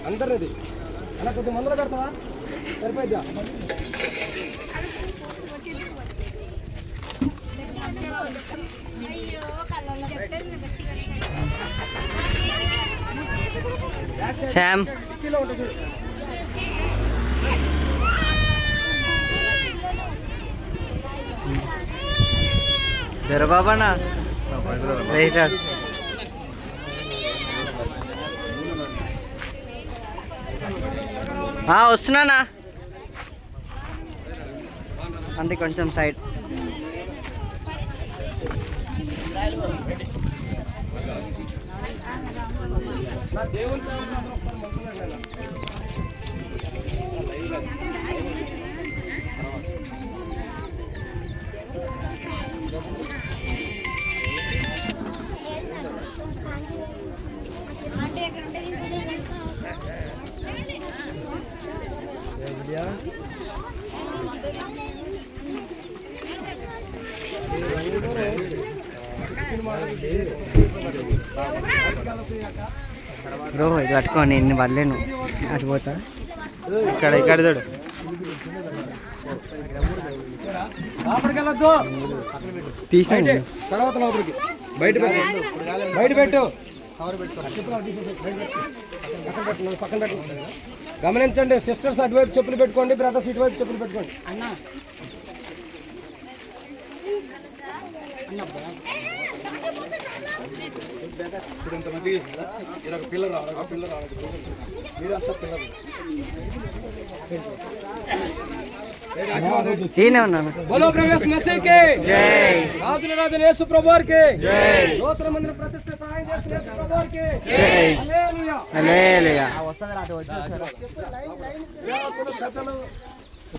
అందరిది అలా కొద్ది మందులు కడతావా సరిపోద్దా శామ్ జర బాబానా వస్తున్నానా అంటే కొంచెం సైడ్ బ్రో ఇది పట్టుకోండి ఇన్ని పడలేను అటు పోతా ఇక్కడ చూడు తీసిన తర్వాత లోపలికి బయట పెట్టు పక్కన పెట్టు గమనించండి సిస్టర్స్ అటువైపు చెప్పులు పెట్టుకోండి బ్రదర్స్ ఇటువైపు చెప్పులు పెట్టుకోండి ఉన్నాను బోలో ప్రవేశ్ మెస్సీకి జై రాజుల రాజు యేసు ప్రభువారికి జై నూతన మందిర ప్రతిష్ఠ సహాయం చేస్తున్న యేసు ప్రభువారికి జై హల్లెలూయా హల్లెలూయా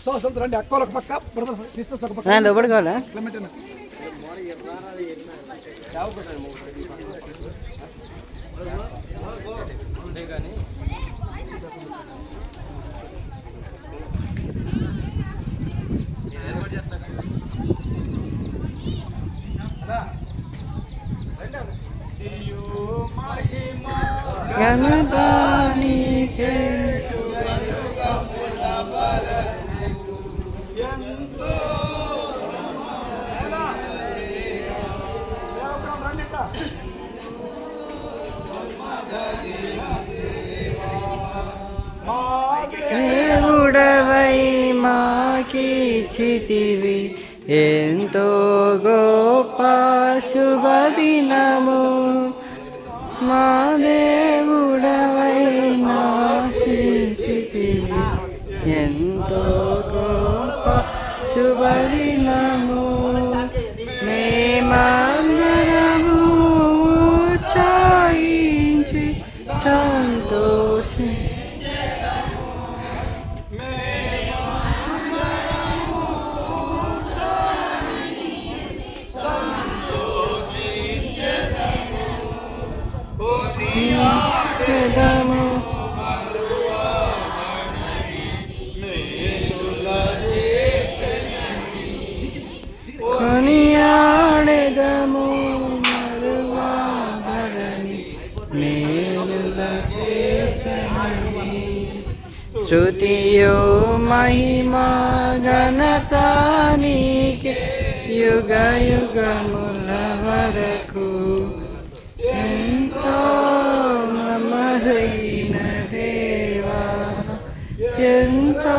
వస్తుంది రండి అక్కలకు పక్క బ్రదర్స్ సిస్టర్స్ ఒక పక్క లోపలికి కావాలా గణదానికే దేవుడవై మాకిచ్చితివి ఎంతో గొప్ప శుభదినము మా దేవుడవై మాకిచ్చితివి ఎంతో గొప్ప శుభదినము మేమందరము ఉత్సాహించి సంతోషి కొనియాడెదము మరువబడని మేలుల చేసెనని స్తుతియో మహిమా ఘనత నీకే యుగ యుగముల వరకు ఎంతో నమ్మదగిన దేవా ఎంతో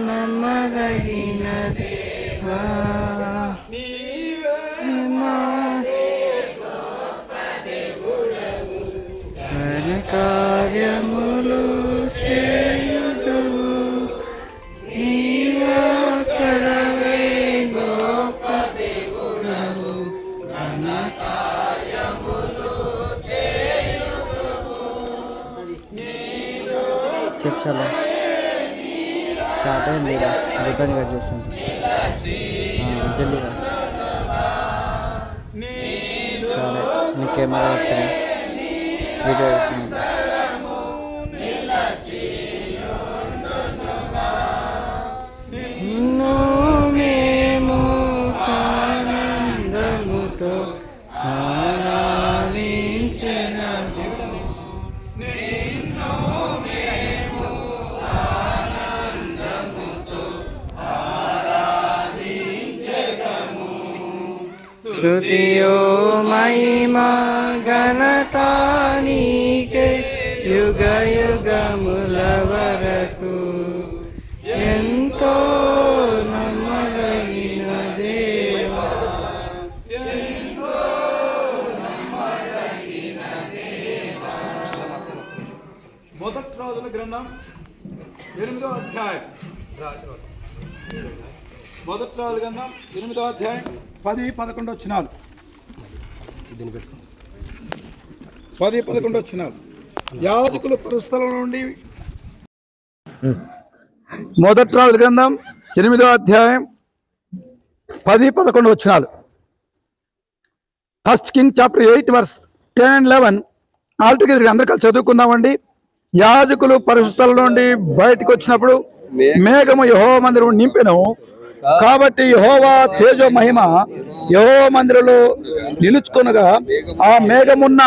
నమ్మదగిన దేవా కార్యములు చేయుదువు నీవొక్కడవే గొప్ప దేవుడవు ఘన కార్యములు చేయుదువు చెప్పాలా స్టార్ట్ అయింది రిటర్న్ కట్ చేస్తుంది జల్దీగా సరే నీ కెమెరా వస్తుంది వీడియో వేస్తున్నాను మేము ఆనందముతో ఆరాధించెదము స్తుతియో మహిమా ఘనత నీకే యుగ యుగముల వరకు ఎంతో నమ్మదగిన దేవా మొదటి రాజుల గ్రంథం 8వ అధ్యాయం. మొదటి రాజుల గ్రంథం 8వ అధ్యాయం 10-11 వచనాలు. 10-11 వచనాలు. యాజకులు పరుస్థలం నుండి మొదటి రాజుల గ్రంథం 8వ అధ్యాయం 10-11 వచనాలు. First king chapter 8 verse 10-11 altogether అందరూ కలిసి చదువుకుందామండి. యాజకులు పరిశుద్ధల నుండి బయటకు వచ్చినప్పుడు మేఘము యెహోవా మందిరం నింపెను. కాబట్టి యెహోవా తేజో మహిమ యెహోవా మందిరంలో నిలుచుకొనగా ఆ మేఘమున్న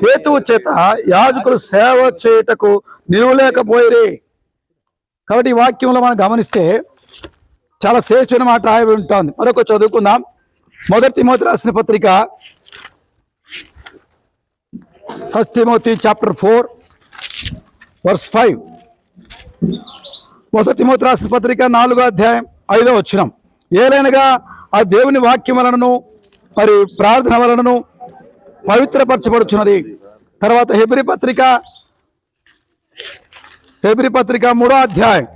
హేతువు చేత యాజకులు సేవ చేయుటకు నిలువలేకపోయిరి. కాబట్టి ఈ వాక్యంలో మనం గమనిస్తే చాలా శ్రేష్టమైన మాట రాయబడి ఉంటుంది. మరొక చదువుకుందాం. మొదటి తిమోతి రాసిన పత్రిక ఫస్ట్ తిమోతి చాప్టర్ 4 వర్స్ 5. మొదటి తిమోతి రాసిన పత్రిక 4వ అధ్యాయం 5వ వచనం. ఏలైనగా ఆ దేవుని వాక్యం వలనను మరి ప్రార్థన వలనను పవిత్రపరచబడుచున్నది. తర్వాత హెబ్రీ పత్రిక 3వ అధ్యాయం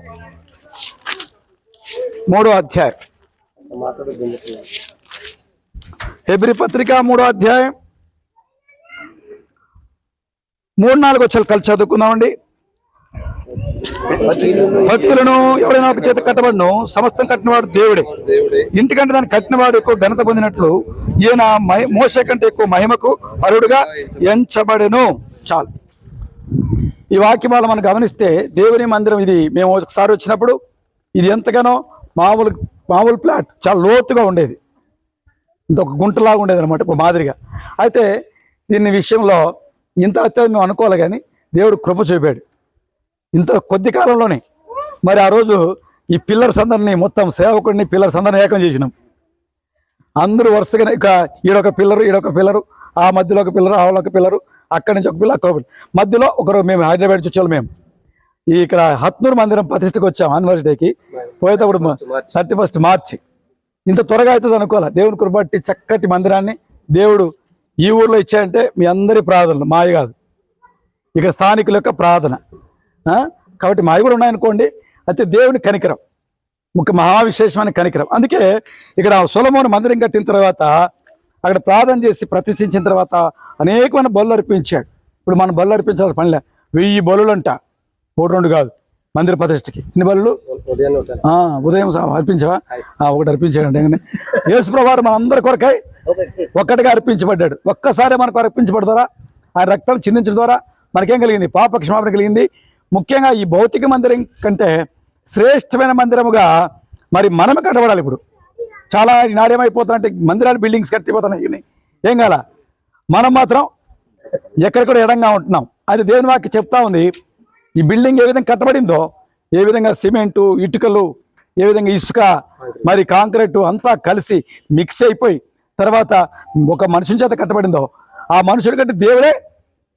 3వ అధ్యాయం హెబ్రీ పత్రిక 3వ అధ్యాయం 3-4 వచ్చాలు కలిసి చదువుకుందామండి. పతిలను ఎవడైనా ఒక చేత కట్టబడను సమస్తం కట్టినవాడు దేవుడే. ఇంటికంటే దాన్ని కట్టినవాడు ఎక్కువ ఘనత పొందినట్లు ఈయన మోషే కంటే ఎక్కువ మహిమకు అరుడుగా ఎంచబడెను. చాలు. ఈ వాక్యాలు మనం గమనిస్తే దేవుని మందిరం ఇది మేము ఒకసారి వచ్చినప్పుడు ఇది ఎంతగానో మామూలు ప్లాట్ చాలా లోతుగా ఉండేది. ఇంత ఒక గుంటలాగా ఉండేది అనమాట, ఒక మాదిరిగా. అయితే దీని విషయంలో ఇంత అత్యవసరం మేము అనుకోవాలి, కానీ దేవుడు కృప చూపాడు ఇంత కొద్ది కాలంలోనే. మరి ఆ రోజు ఈ పిల్లర్స్ అందరినీ మొత్తం సేవకుడిని పిల్లర్స్ అందరినీ ఏకం చేసినాం. అందరూ వరుసగా ఇక ఈడొక పిల్లరు ఆ మధ్యలో ఒక పిల్లరు, ఆవులో ఒక పిల్లరు, అక్కడి నుంచి ఒక పిల్లరు, అక్కడ ఒక మధ్యలో ఒకరు. మేము హైదరాబాద్ నుంచి వచ్చాము. మేము ఇక్కడ హత్నూరు మందిరం ప్రతిష్టకు వచ్చాము యానివర్సరీకి. పోయేటప్పుడు 31 మార్చి. ఇంత త్వరగా అవుతుంది అనుకోవాలి. దేవుని కృప బట్టి చక్కటి మందిరాన్ని దేవుడు ఈ ఊర్లో ఇచ్చాయంటే మీ అందరి ప్రార్థనలు, మాయ కాదు, ఇక్కడ స్థానికుల యొక్క ప్రార్థన. కాబట్టి మావి కూడా ఉన్నాయనుకోండి. అయితే దేవుని కనికరం, మహావిశేషమైన కనికరం. అందుకే ఇక్కడ సొలొమోను మందిరం కట్టిన తర్వాత అక్కడ ప్రార్థన చేసి ప్రతిష్ఠించిన తర్వాత అనేకమైన బలులు అర్పించాడు. ఇప్పుడు మనం బలు అర్పించాల్సిన పనిలే. 1000 బలులు అంట, 1-2 కాదు. మందిర ప్రతిష్ఠకి ఎన్ని బలులు? ఉదయం అర్పించవా? ఒకటి అర్పించాడు. యేసుప్రభువు మనందరి కొరకై ఒక్కటిగా అర్పించబడ్డాడు. ఒక్కసారి మనకు అర్పించబడతారా? ఆయన రక్తం చిందించడం ద్వారా మనకేం కలిగింది? పాప క్షమాపణ కలిగింది. ముఖ్యంగా ఈ భౌతిక మందిరం కంటే శ్రేష్టమైన మందిరముగా మరి మనమే కట్టబడాలి. ఇప్పుడు చాలా నాడేమైపోతారంటే మందిరాలు, బిల్డింగ్స్ కట్టిపోతున్నాయి. ఏం కాల, మనం మాత్రం ఎక్కడిక్కడ ఎడంగా ఉంటున్నాం. అది దేవుని వాక్యం చెప్తా ఉంది. ఈ బిల్డింగ్ ఏ విధంగా కట్టబడిందో, ఏ విధంగా సిమెంటు, ఇటుకలు, ఏ విధంగా ఇసుక, మరి కాంక్రీటు అంతా కలిసి మిక్స్ అయిపోయి తర్వాత ఒక మనుషుని చేత కట్టబడిందో, ఆ మనుషుడి కంటే దేవుడే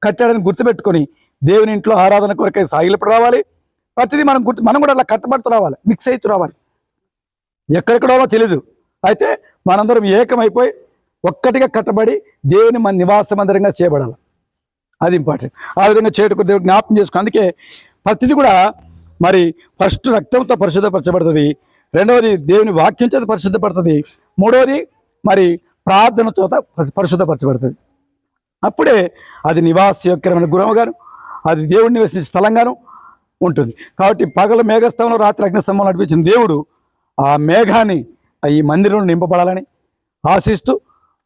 కట్టాడని గుర్తుపెట్టుకొని దేవుని ఇంట్లో ఆరాధన కొరకై సాగిలపు రావాలి. ప్రతిదీ మనం కూడా అలా కట్టబడుతూ రావాలి, మిక్స్ అవుతూ రావాలి. ఎక్కడెక్కడో తెలీదు. అయితే మనందరం ఏకమైపోయి ఒక్కటిగా కట్టబడి దేవుని మన నివాస మందిరంగా చేయబడాలి. అది ఇంపార్టెంట్. ఆ విధంగా చేయటకు దేవుడు జ్ఞాపకం చేసుకుని, అందుకే ప్రతిదీ కూడా మరి ఫస్ట్ రక్తంతో పరిశుద్ధపరచబడుతుంది, రెండవది దేవుని వాక్యం చేత పరిశుద్ధపడుతుంది, మూడవది మరి ప్రార్థనతో పరిశుద్ధపరచబడుతుంది. అప్పుడే అది నివాసయోగ్యమైన గృహంగాను, అది దేవుడిని నివసించే స్థలంగాను ఉంటుంది. కాబట్టి పగలు మేఘస్తంభంలో, రాత్రి అగ్నిస్తంభంలో నడిపించిన దేవుడు ఆ మేఘాన్ని ఈ మందిరంలో నింపబడాలని ఆశిస్తూ,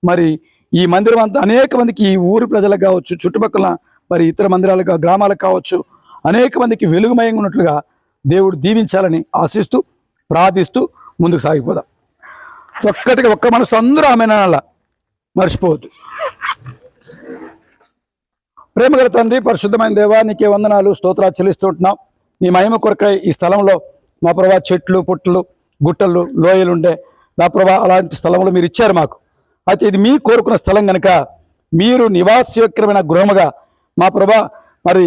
మరి ఈ మందిరం అంతా అనేక మందికి, ఈ ఊరి ప్రజలకు కావచ్చు, చుట్టుపక్కల మరి ఇతర మందిరాలకు, గ్రామాలకు కావచ్చు, అనేక మందికి వెలుగుమయంగా ఉన్నట్లుగా దేవుడు దీవించాలని ఆశిస్తూ ప్రార్థిస్తూ ముందుకు సాగిపోదాం. ఒక్క మనసుతో అందరూ ఆమెనలా మర్చిపోవద్దు. ప్రేమగల తండ్రి, పరిశుద్ధమైన దేవా, నీకే వందనాలు, స్తోత్రాలు చెల్లిస్తుంటున్నాం. నీ మహిమ కొరకై ఈ స్థలంలో మా ప్రభా చెట్లు, పుట్టలు, గుట్టలు, లోయలుండే నా ప్రభా అలాంటి స్థలంలో మీరు ఇచ్చారు మాకు. అయితే ఇది మీ కోరుకున్న స్థలం గనక మీరు నివాసయోగ్యమైన గృహముగా మా ప్రభా మరి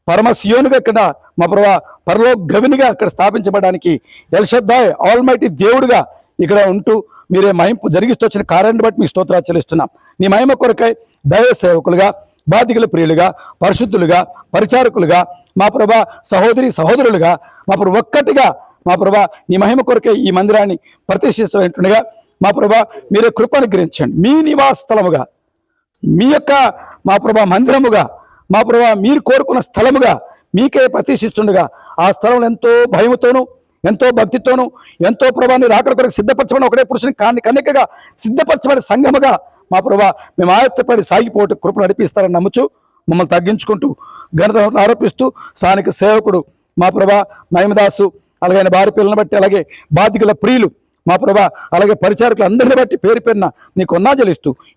పరమశియోనుగా ఇక్కడ మా ప్రభా పరలోక గవినిగా అక్కడ స్థాపించబడడానికి ఎల్షద్దాయ్ ఆల్మైటీ దేవుడుగా ఇక్కడ ఉంటూ మీరే మహింపు జరిగిస్తూ వచ్చిన కార్యాన్ని బట్టి మీకు స్తోత్రాలు చెల్లిస్తున్నాం. నీ మహిమ కొరకై దైవ సేవకులుగా, బాధికుల ప్రియులుగా, పరిశుద్ధులుగా, పరిచారకులుగా, మా ప్రభా సహోదరి సహోదరులుగా మా ప్రభు ఒక్కటిగా మా ప్రభా నీ మహిమ కొరకై ఈ మందిరాన్ని ప్రతిష్ఠిస్తుండగా మా ప్రభా మీరే కృపను గ్రహించండి. మీ నివాస స్థలముగా, మీ యొక్క మా ప్రభా మందిరముగా, మా ప్రభా మీరు కోరుకున్న స్థలముగా మీకే ప్రతిష్ఠిస్తుండగా ఆ స్థలంలో ఎంతో భయముతోనూ ఎంతో భక్తితోనూ ఎంతో ప్రభాని రాకడ కొరకు సిద్ధపరచబడిన ఒకటే పురుషుని కన్నికగా సిద్ధపరచబడి సంఘముగా మా ప్రభా మేము ఆయత్తపడి సాగిపోవటం కృపను నడిపిస్తారని నమ్ముచు మమ్మల్ని తగ్గించుకుంటూ ఘనత ఆరోపిస్తూ స్థానిక సేవకుడు మా ప్రభా మహిమదాసు అలాగే భార్య పిల్లలను బట్టి అలాగే బాధికుల ప్రియులు మా ప్రభా అలాగే పరిచారకులు అందరిని బట్టి పేరు పేరున నీకు వందనాలు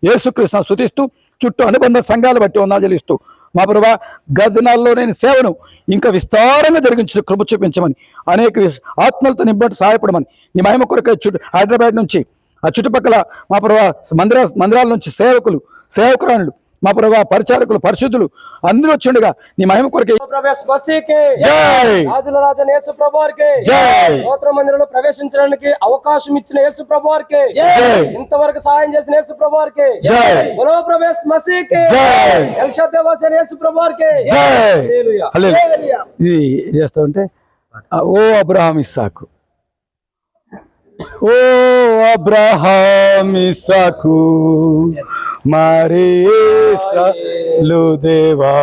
యేసుక్రీస్తును స్తుతిస్తూ చుట్టూ అనుబంధ సంఘాలు బట్టి వందనాలు చెల్లిస్తూ మా ప్రభా గదినాల్లో నేను సేవను ఇంకా విస్తారంగా జరిగించు కృప చూపించమని అనేక ఆత్మలతో నింపటి సహాయపడమని నీ మహిమ కొరకై హైదరాబాద్ నుంచి ఆ చుట్టుపక్కల మా ప్రభా మందిరాల నుంచి సేవకురాళ్ళు మా ప్రభా పరిచారకులు పరిశుద్ధులు అందరూ వచ్చిండగా నీ మహిమ కొరకే మందిరంలో ప్రవేశించడానికి అవకాశం ఇచ్చిన యేసు ప్రభువారికి ఇంతవరకు సహాయం చేసిన యేసు ప్రభువారికి ప్రవేశ్ మసీకి యేసు ప్రభువారికి ఇది చేస్తా ఉంటే ఓ అబ్రహాం ఇస్సాకు ఓ అబ్రహాం ఇస్సాకు మరేసలు దేవా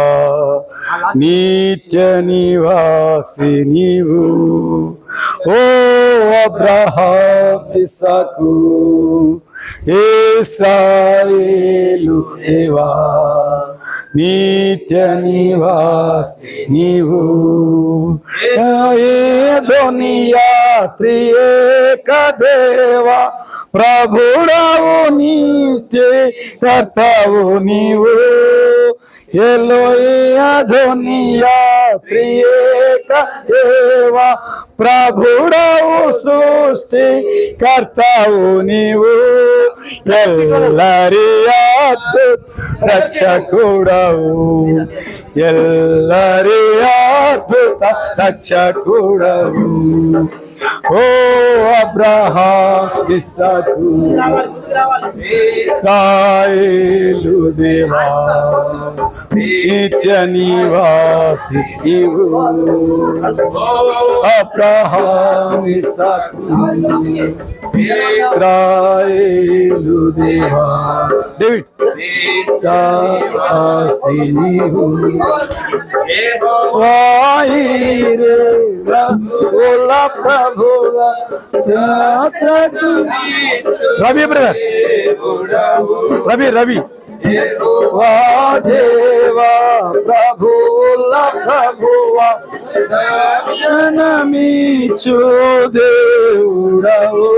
నిత్య నివాసి నీవు ఓ అబ్రహాం ఇస్సాకు ఇశ్రాయేలు దేవా నిత్య నివాసి నీవు దునియా త్రియేక దేవా ప్రభుడవు నీచే కర్తావు నీవు ఎలోయా దునియా త్రియేక దేవా ప్రభుడవు సృష్టి కర్తావు నీవు ఎల్లరి అద్భుత రక్షకుడవు ఎల్లరి అద్భుత రక్షకుడవు ఓ అబ్రహాం ఇస్సాకు ఇశ్రాయేలు దేవా నిత్య నివాసి నీవు అబ్రహాం ఇస్సాకు ఇశ్రాయేలు దేవా డేవిడ్ నివాసి నీవు వాయిరే ఓలా ప్రభువా రవి బ్రదర్ రవి వా దేవా ప్రభులా ప్రభువా దర్శనమిచ్చు దేవుడవు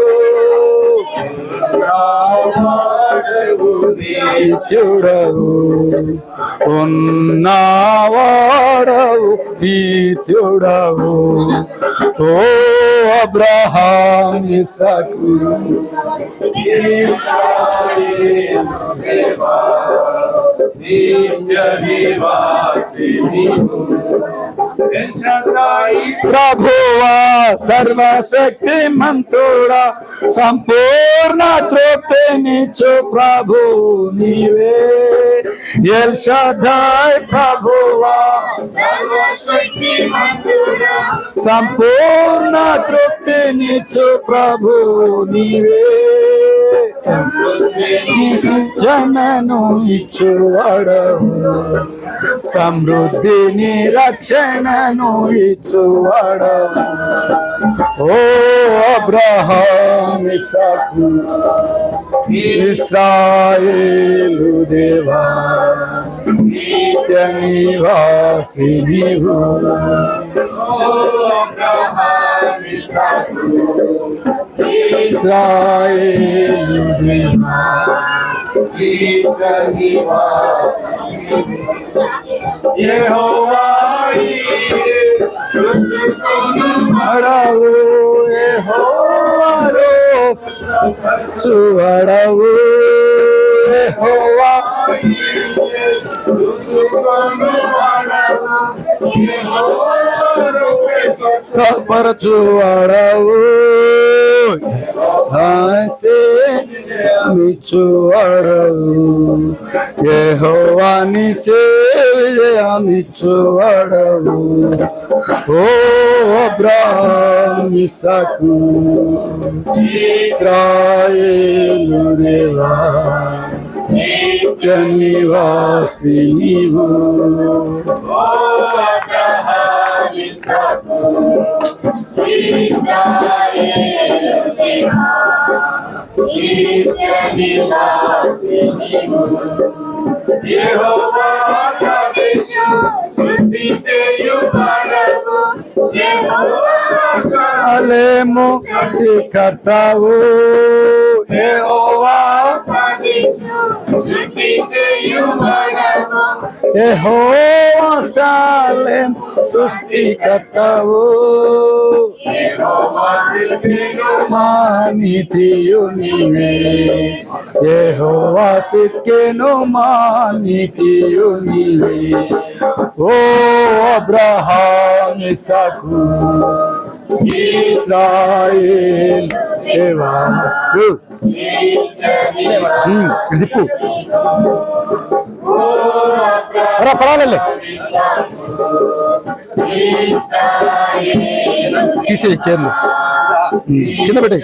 నిత్యుడవు ఉన్నవాడవు నిత్యుడవు ఓ అబ్రహాం ఇస్సాకు ప్రభువా సర్వశక్తి మంతుడా సంపూర్ణ తృప్తినిచ్చు ప్రభు నీవే ఎల్ షద్దాయ్ ప్రభువా సర్వశక్తి మంతుడా సంపూర్ణ తృప్తినిచ్చు ప్రభు నీవే జనను ఇచ్చువాడవు సమృద్ధిని రక్షణను ఇచ్చువాడవు ఓ అబ్రహాం ఇస్సాకు ఇశ్రాయేలు దేవా నిత్య నివాసి నీవు ఇశ్రాయేలు దేవా నిత్య నివాసి యెహోవా అడవు యెహోవా చూడవు స్వస్థపరచువాడవు మిచ్చువాడవు యెహోవాని సేవించువాడవు ఓ అబ్రహాము ఇస్సాకు ఇశ్రాయేలు దేవా నిత్య నివాసి నీవు యెహోవా కాదేశు శుద్ధి చేయువాడవు యెహోవా అలేము కర్తావు యెహోవా కాదేశు శుద్ధి చేయువాడవు యెహోవా షాలేం సృష్టికర్తవు యెహోవా సిల్కెను మా నీతియు నీవే యెహోవా సిక్కెను మా నీతియు నీవే ఓ అబ్రహాము ఇస్సాకు ఇశ్రాయేలు దేవా దిప్పు పడాలే తీసే చీరలు కింద పెట్టే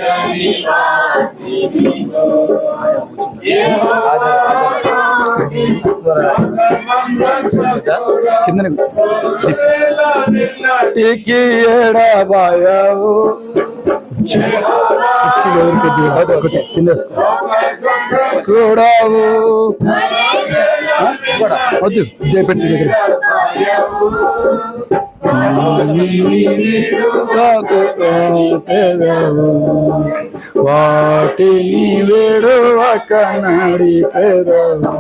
కిందనే టీకి ఏడాబాయావు ఒకటి కింద చూడావు వద్దు పెట్టి దగ్గర వాటిని వేడువక నడిపెదవు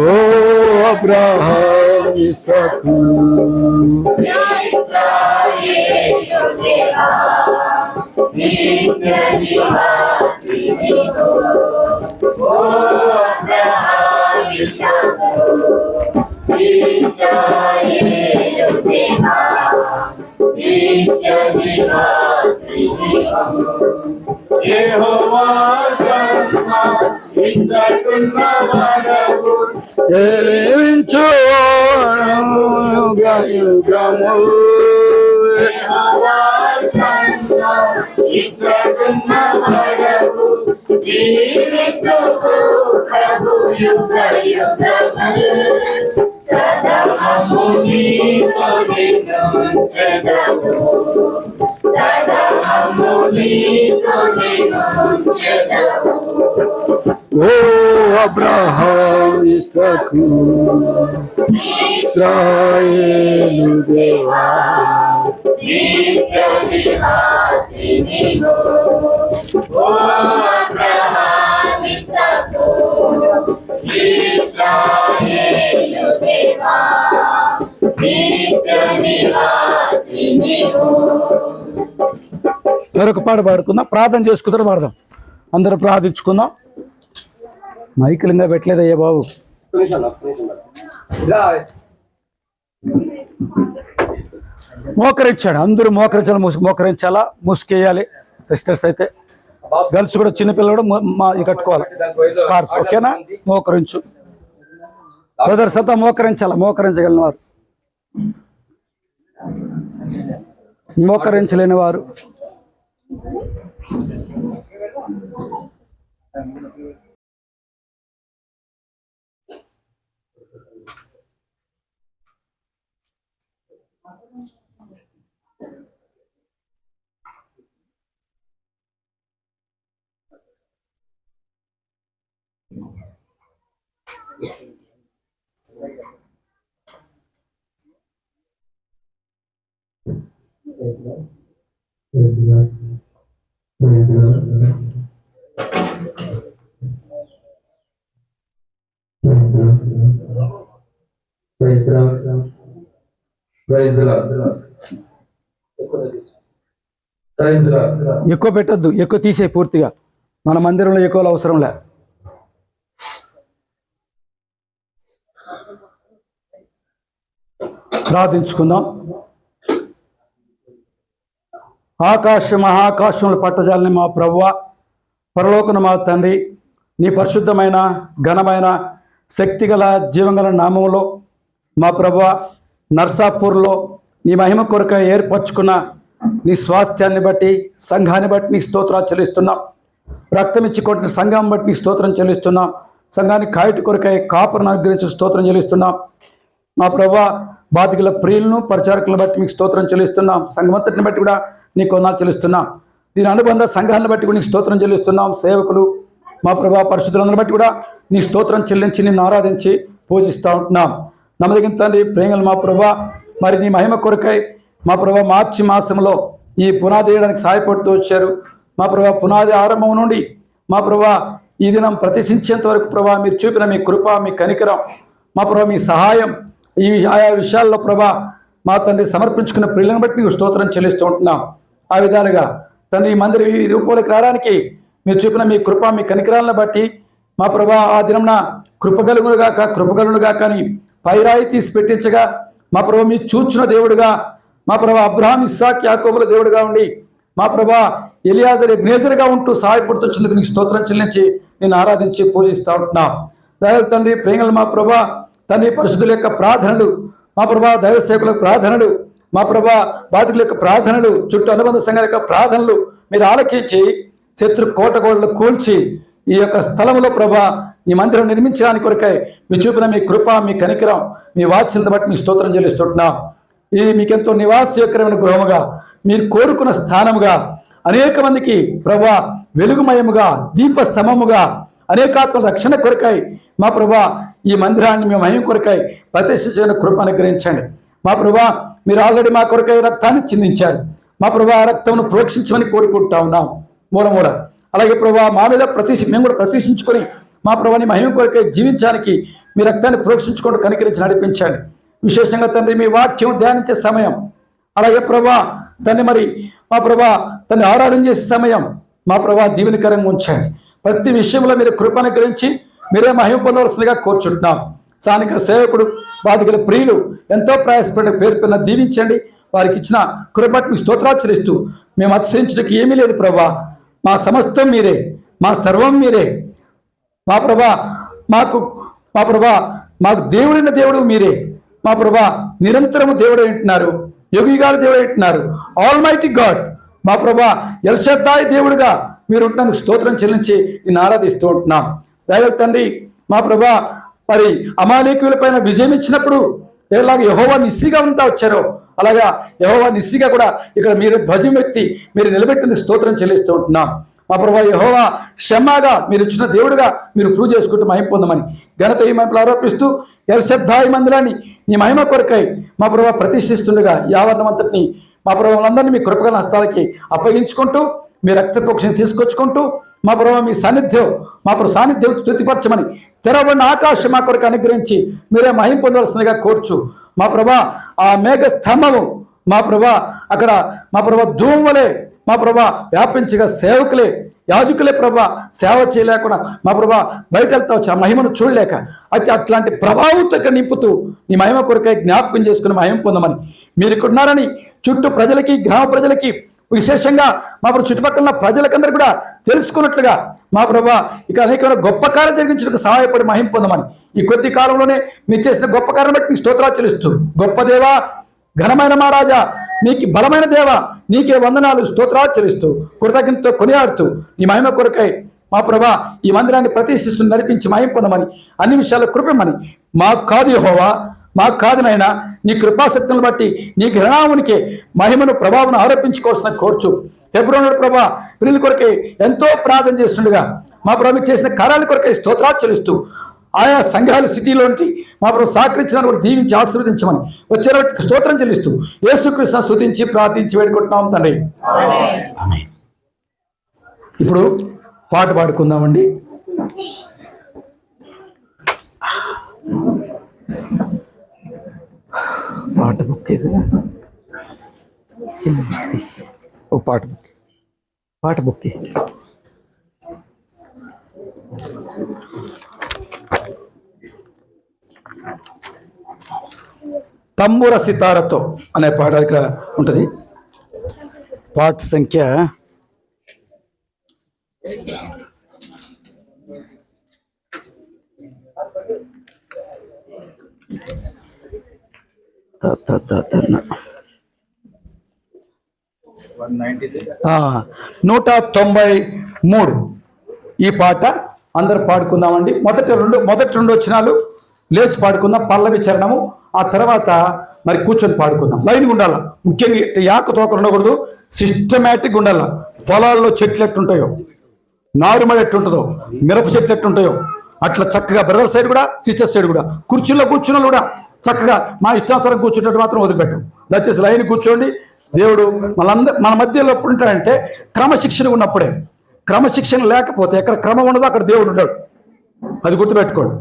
ఓ అబ్రహాము ఇస్సాకు యెహోవా శర్మ ఇచ్చకున్నవాడవు ఏవించు యుగము యెహోవా శర్మ ఇచ్చకున్నవాడవు జీవితుకు ప్రభు యుగ యుగములు సదా మమ్ము నీతో నిలుంచెదవు సదా మమ్ము నీతో నిలుంచెదవు ఓ అబ్రహాము ఇస్సాకు ఇశ్రాయేలు దేవా నిత్య నివాసి నీవు ఓ అబ్రహాము ఇస్సాకు ఇశ్రాయేలు దేవా నిత్య నివాసి నీవు. మరొక పాట పాడుకుందాం, ప్రార్థన చేసుకుంటారు పాడదాం. అందరూ ప్రార్థించుకుందాం. మైకిలింగా పెట్టలేదయ్యా బాబు. మోకరించాడు, అందరూ మోకరించాలి, మోకరించాలా, ముసుకేయాలి. సిస్టర్స్ అయితే గర్ల్స్ కూడా చిన్నపిల్లలు కూడా కట్టుకోవాలి స్కార్ఫ్. ఓకేనా? మోకరించు. బ్రదర్స్ అంతా మోకరించాలా, మోకరించగలిగిన వారు, మోకరించలేని వారు ఎక్కువ పెట్టద్దు, ఎక్కువ తీసే పూర్తిగా. మన మందిరంలో ఎక్కువ అవసరం లే. ప్రార్థించుకుందాం. ఆకాశ మహాకాశములు పట్టజాలని మా ప్రభువా, పరలోకన మా తండ్రి, నీ పరిశుద్ధమైన ఘనమైన శక్తిగల జీవంగల నామములో మా ప్రభువా, నర్సాపూర్లో నీ మహిమ కొరకు ఏర్పరచుకున్న నీ స్వాస్థ్యాన్ని బట్టి, సంఘాన్ని బట్టి నీకు స్తోత్రాలు చెల్లిస్తున్నాం. రక్తం ఇచ్చి కొట్టిన సంఘం బట్టి నీకు స్తోత్రం చెల్లిస్తున్నాం. సంఘాన్ని కాయటి కొరకై కాపురను అనుగ్రహించి స్తోత్రం చెల్లిస్తున్నాం. మా ప్రభువా, బాధికుల ప్రియులను పరిచారకులను బట్టి మీకు స్తోత్రం చెల్లిస్తున్నాం. సంఘమంతటిని బట్టి కూడా నీకు వందనాలు చెల్లిస్తున్నాం. దీని అనుబంధ సంఘాలను బట్టి కూడా నీకు స్తోత్రం చెల్లిస్తున్నాం. సేవకులు మా ప్రభువా, పరిశుద్ధులందరిని బట్టి కూడా నీ స్తోత్రం చెల్లించి నిన్ను ఆరాధించి పూజిస్తూ ఉంటున్నాం. నమ్మదగిన తండ్రి, ప్రేమలు మా ప్రభువా, మరి నీ మహిమ కొరకై మా ప్రభువా మార్చి మాసంలో ఈ పునాది వేయడానికి సహాయపడుతూ వచ్చారు. మా ప్రభువా, పునాది ఆరంభం నుండి మా ప్రభువా ఈ దినం ప్రతిష్ఠించేంత వరకు ప్రభువా మీరు చూపిన మీ కృప, మీ కనికరం, మా ప్రభువా మీ సహాయం, ఈ ఆయా విషయాల్లో ప్రభా మా తండ్రి సమర్పించుకున్న ప్రియులను బట్టి నీకు స్తోత్రం చెల్లిస్తూ ఉంటున్నాం. ఆ విధాలుగా తండ్రి ఈ మందిరం ఈ రూపంలోకి రావడానికి మీరు చూపిన మీ కృప, మీ కనికరాలను బట్టి మా ప్రభా ఆ దినంన కృపగలుగునుగా కానీ పైరాయి తీసి పెట్టించగా మా ప్రభా మీ చూచిన దేవుడుగా, మా ప్రభా అబ్రహాం, ఇస్సాక్, యాకోబుల దేవుడుగా ఉండి మా ప్రభా ఎలియాజర్, ఎబ్నేజర్గా ఉంటూ సహాయపడుతున్నందుకు నీకు స్తోత్రం చెల్లించి నేను ఆరాధించి పూజిస్తూ ఉంటున్నాం. దైవ తండ్రి, ప్రేమలు మా ప్రభా తండ్రి, పరిశుద్ధుల యొక్క ప్రార్థనలు, మా ప్రభా దైవ సేవకుల ప్రార్థనలు, మా ప్రభా బాధికుల యొక్క ప్రార్థనలు, చుట్టూ అనుబంధ సంఘాల యొక్క ప్రార్థనలు మీరు ఆలకించి శత్రు కోటగోడలు కూల్చి ఈ యొక్క స్థలంలో ప్రభా ఈ మందిరం నిర్మించడానికి కొరకై మీ చూపిన మీ కృప, మీ కనికరం, మీ వాత్సల్యత బట్టి మీ స్తోత్రం చెల్లిస్తుంటున్నాం. ఇది మీకెంతో నివాసయోగ్యమైన గృహముగా, మీరు కోరుకున్న స్థానముగా, అనేక మందికి ప్రభా వెలుగుమయముగా, దీపస్తంభముగా, అనేకాత్మ రక్షణ కొరకై మా ప్రభా ఈ మందిరాన్ని మీ మహిమ కొరకై ప్రతిష్ఠించిన కృప అనుగ్రహించండి. మా ప్రభా మీరు ఆల్రెడీ మా కొరకై రక్తాన్ని చిందించారు. మా ప్రభా ఆ రక్తమును ప్రోక్షించమని కోరుకుంటా ఉన్నాం మూల. అలాగే ప్రభా మా మీద మేము కూడా ప్రతిష్ఠించుకొని మా ప్రభాని మహిమ కొరకై జీవించడానికి మీ రక్తాన్ని ప్రోక్షించుకుంటూ కనికరించి నడిపించండి. విశేషంగా తండ్రి మీ వాక్యం ధ్యానించే సమయం, అలాగే ప్రభా తండ్రి మరి మా ప్రభా తండ్రి ఆరాధన చేసే సమయం మా ప్రభా దీవెనకరంగా ఉంచండి. ప్రతి విషయంలో మీరు కృప అనుగ్రహించి మీరే మహిమ పొందవలసిందిగా కోరుచుంటున్నాం. స్థానిక సేవకుడు, బాధికుల ప్రియులు ఎంతో ప్రయాసపడిన పేరుపైన దీవించండి. వారికి ఇచ్చిన కృపను మీకు స్తోత్రాలు చెల్లిస్తూ మేము అతిశయించడానికి ఏమీ లేదు ప్రభా, మా సమస్తం మీరే, మా సర్వం మీరే. మా ప్రభా మాకు దేవుడైన దేవుడు మీరే. మా ప్రభా నిరంతరము దేవుడు అంటున్నారు, యుగయుగాల దేవుడు అంటున్నారు, ఆల్ మైటీ గాడ్. మా ప్రభా ఎల్షద్దాయి దేవుడుగా మీరు ఉంటున్నందుకు స్తోత్రం చెల్లించి నేను ఆరాధిస్తూ ఉంటున్నాం. దైవ తండ్రి మా ప్రభా మరి అమాలేకుల పైన విజయం ఇచ్చినప్పుడు ఎలాగ యెహోవా నిస్సిగా ఉంటా వచ్చారో అలాగా యెహోవా నిస్సిగా కూడా ఇక్కడ మీరు ధ్వజం ఎత్తి మీరు నిలబెట్టింది స్తోత్రం చెల్లిస్తూ ఉంటున్నాం. మా ప్రభా యెహోవా క్షమాగా మీరు ఇచ్చిన దేవుడుగా మీరు ప్రూవ్ చేసుకుంటూ మహిమ పొందమని ఘనత ఈ మహిమలు ఆరోపిస్తూ ఎల్షద్దాయి మందిరాన్ని నీ మహిమ కొరకై మా ప్రభా ప్రతిష్ఠిస్తుండగా యావరణమంతటిని మా ప్రభువులందరినీ మీ కృపగల హస్తాలకి అప్పగించుకుంటూ మీ రక్తపోక్షని తీసుకొచ్చుకుంటూ మా ప్రభావ మీ సాన్నిధ్యం తృప్తిపరచమని తెరవబడిన ఆకాశం మా కొరకు అనుగ్రహించి మీరే మహిమ పొందవలసిందిగా కోర్చు. మా ప్రభా ఆ మేఘ స్తంభము మా ప్రభా అక్కడ మా ప్రభా ధూమలే మా ప్రభా వ్యాపించగా సేవకులే, యాజకులే ప్రభా సేవ చేయలేకుండా మా ప్రభా బయట వెళ్తా వచ్చి ఆ మహిమను చూడలేక అయితే అట్లాంటి ప్రభావంతో ఇక్కడ నింపుతూ నీ మహిమ కొరకై జ్ఞాపకం చేసుకుని మహిమ పొందమని మీరు ఇక్కడ ఉన్నారని చుట్టూ ప్రజలకి, గ్రామ ప్రజలకి, విశేషంగా మా ప్రభు చుట్టుపక్కల ప్రజలకందరూ కూడా తెలుసుకున్నట్లుగా మా ప్రభా ఇక అనేకమైన గొప్ప కార్యం జరిగించడానికి సహాయపడి మహిమ పొందమని ఈ కొద్ది కాలంలోనే మీరు చేసిన గొప్ప కార్యం బట్టి మీకు స్తోత్రాలు చెల్లిస్తూ, గొప్ప దేవా, ఘనమైన మా రాజా, నీకు బలమైన దేవా, నీకే వందనాలు స్తోత్రాలు చెల్లిస్తూ కృతజ్ఞతతో కొనియాడుతూ నీ మహిమ కొరకై మా ప్రభా ఈ మందిరాన్ని ప్రతిష్ఠిస్తూ నడిపించి మహిమ పొందమని అన్ని విషయాల్లో కృపమని మాకు కాదు యెహోవా, మాకు కాదునైనా నీ కృపాశక్తులను బట్టి నీ ఘనామునికే మహిమను ప్రభావం ఆరోపించుకోవాల్సిన కోర్చు. హెబ్రోనుడు ప్రభా ప్రియుల కొరకై ఎంతో ప్రార్థన చేస్తుండగా మా ప్రభు చేసిన కార్యాల కొరకై స్తోత్రాలు చెల్లిస్తూ ఆయా సంఘాలు సిటీలోంటి మా ప్రభు సహకరించిన కూడా దీవించి ఆశీర్వదించమని వచ్చే స్తోత్రం చెల్లిస్తూ యేసుక్రీస్తును స్తుతించి ప్రార్థించి వేడుకుంటున్నాం తండ్రి, ఆమేన్. ఇప్పుడు పాట పాడుకుందామండి. పాట బుక్ ఇది ఓ పాట బుక్ తంబుర సితారతో అనే పాట ఇక్కడ ఉంటుంది. పాట సంఖ్య 193. ఈ పాట అందరు పాడుకుందామండి. మొదటి రెండు వచనాలు లేచి పాడుకుందాం, పల్లవి చరణము. ఆ తర్వాత మరి కూర్చొని పాడుకుందాం. లైన్గా ఉండాల, ముఖ్యంగా యాక తోక ఉండకూడదు, సిస్టమేటిక్గా ఉండాల. పొలాల్లో చెట్లు ఎట్టుంటాయో, నారుమడి ఎట్టుంటుందో, మిరప చెట్లు ఎట్టుంటాయో అట్లా చక్కగా బ్రదర్ సైడ్ కూడా సిస్టర్ సైడ్ కూడా కుర్చీలో కూర్చున్న కూడా చక్కగా మా ఇష్టానుసారం కూర్చున్నట్టు మాత్రం వదిలిపెట్టాం. దయచేసి లైన్ కూర్చోండి. దేవుడు మన మధ్యలో ఎప్పుడు ఉంటాడంటే క్రమశిక్షణ ఉన్నప్పుడే. క్రమశిక్షణ లేకపోతే ఎక్కడ క్రమం ఉండదో అక్కడ దేవుడు ఉంటాడు, అది గుర్తుపెట్టుకోండి.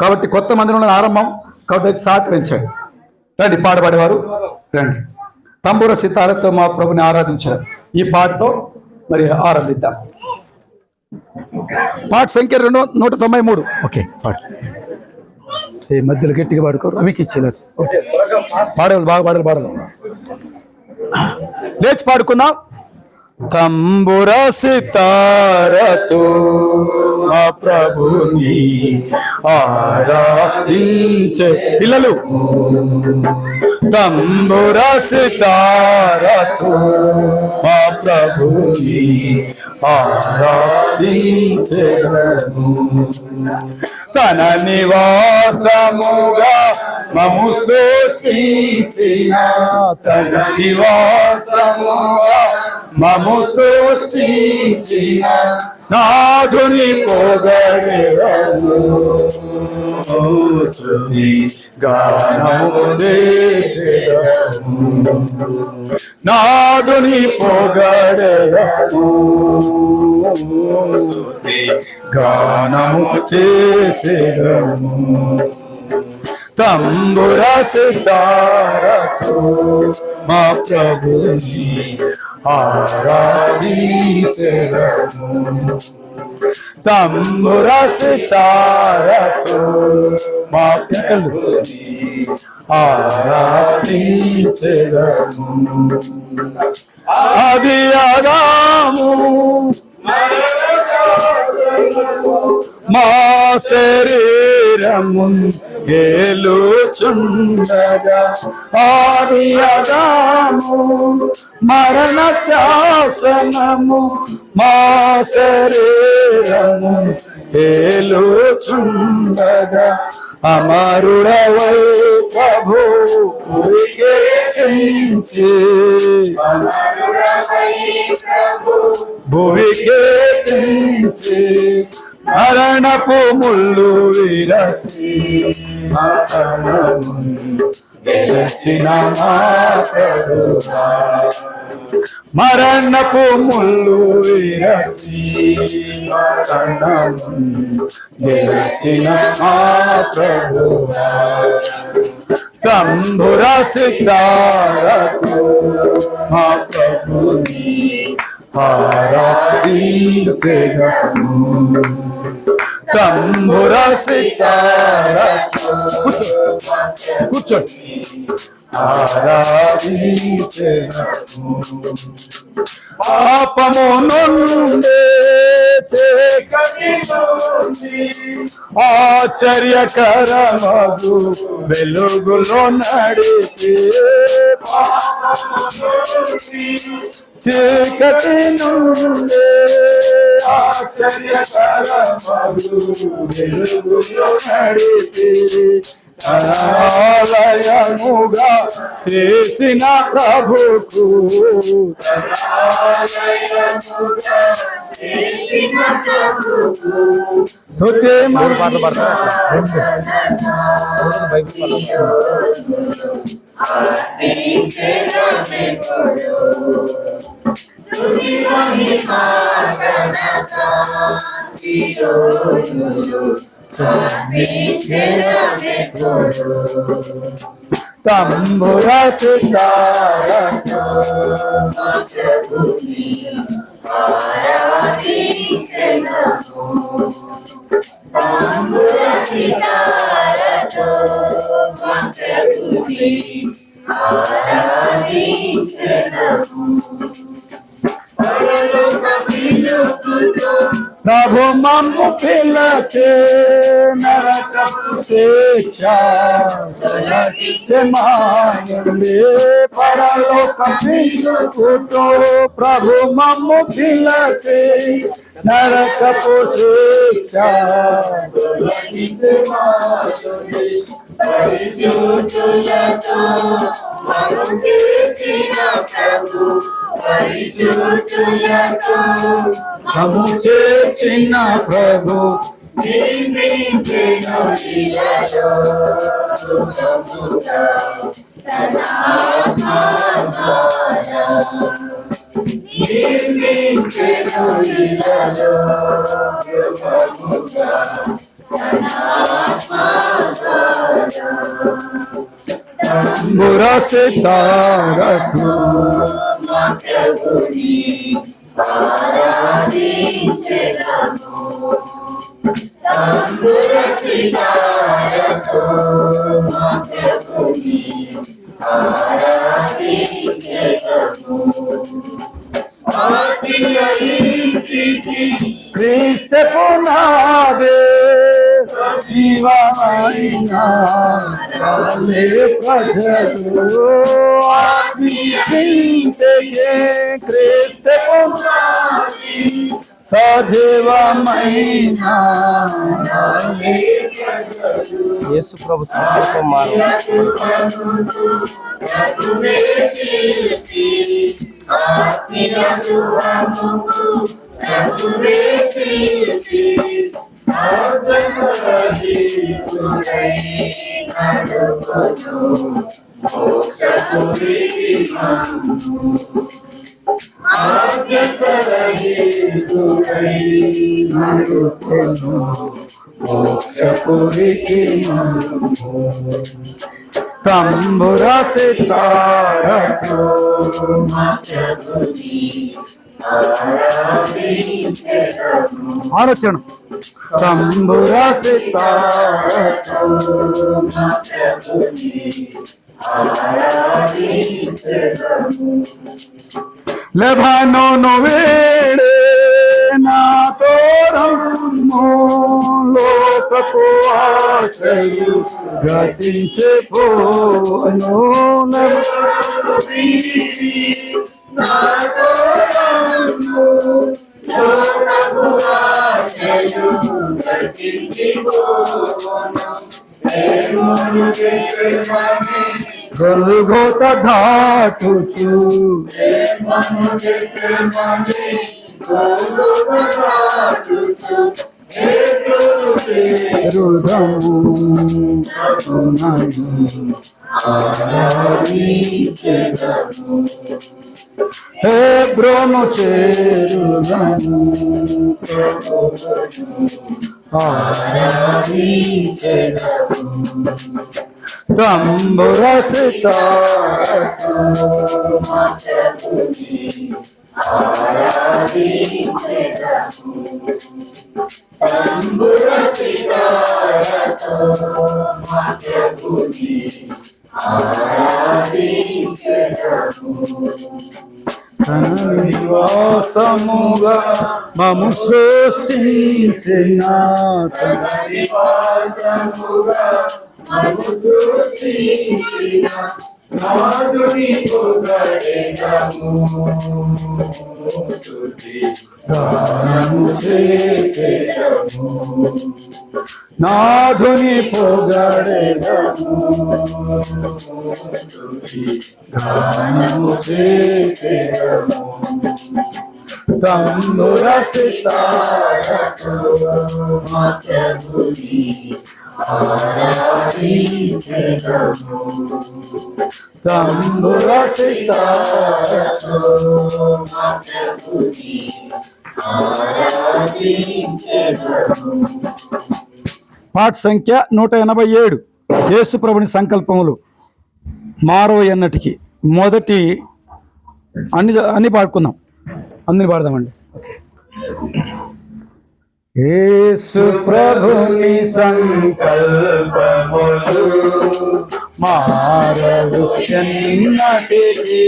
కాబట్టి కొత్త మందిరంలో ఆరంభం కాబట్టి సహకరించండి. రండి, పాడబడేవారు రండి. తంబూర సితారతో మా ప్రభుని ఆరాధించారు. ఈ పాటతో మరి ఆరాధిద్దాం. పాట సంఖ్య 193. ఓకే, పాట ఈ మధ్యలో గట్టిగా పాడుకోరు, అవికి ఇచ్చేలేదు. పాడలు బాగా పాడలు లేచి పాడుకుందాం. తంబుర సితారతో మా ప్రభుని ఆరాధించే పిల్లలు. తంబుర సితారతో మా ప్రభుని ఆరాధించెదము. తన నివాసముగా మము సృష్టించిన, తన నివాసముగా మము సృష్టించిన నాదుని పొగడెదము. స్తుతి గానము చేసెదము, నాదుని పొగడెదము. స్తుతి గానము చేసెదము. తంబుర సితారతో మా ప్రభుని ఆరాధించెదము. తంబుర సితారతో మా ప్రభుని ఆరాధించెదము. అది ఆదాము మా శరీరము ఏలుచుండగా, ఆది ఆదాము మరణ శాసనము మా శరీరము ఏలుచుండగా, అమరుడవై ప్రభు భువికే తెంచి మరణపు ముళ్ళు విరచి గెలచిన మా ప్రభువా. మరణపు ముళ్ళు విరచి గెలచిన మా ప్రభువా. తంబుర సితారతో మా ప్రభుని ఆరాధించెదము. తంబుర సితారతో కూర్చోండి ఆరాధించెదము. పాపము నుండి చీకటి నుండి ఆశ్చర్యకరమగు వెలుగులో నడిపి, చీకటి నుండి ఆశ్చర్యకరమగు వెలుగులో నడిపి, ఆలయముగా చేసిన ప్రభుకు మూడు పాటలు పడతారు. తంబుర సితారతో ప్రభు మమ్ము పిలచే నరకపు శిక్ష మానుండే పరలోక పిలుపుతో ప్రభు మమ్ము పిలచే నరకపు శిక్ష ప్రభు చేసిన ప్రభు बुरा सितारा क्रिस्त पुनादे जीवाना प्रजलो क्रिस्त సజీవమైన యేసు ప్రభు సంకల్పం మారు తంబుర సితారతో ఆలోచన తంబుర సితారతో లెబానోను వేడే నాతో రమ్ము లోకపు ఆశలు గతించే పోను గొల్గోత ధాటుచు హృదము హెబ్రోను చేరుదము తంబుర సితారతో తన నివాసముగా మము సృష్టించిన తన నివాసముగా మము సృష్టించిన నాదుని పొగడెదము స్తుతి గానము చేసెదము నాదుని పొగడెదము స్తుతి గానము చేసెదము తంబుర సితారతో ప్రభుని ఆరాధించెదము తంబుర సితారతో ప్రభుని ఆరాధించెదము. పాట సంఖ్య 187. యేసు ప్రభుని సంకల్పములు మారో ఎన్నటికి. మొదటి అన్ని పాడుకుందాం, అందరిని పాడదామండి. యేసు ప్రభుని సంకల్పములు మారవు ఎన్నటికీ,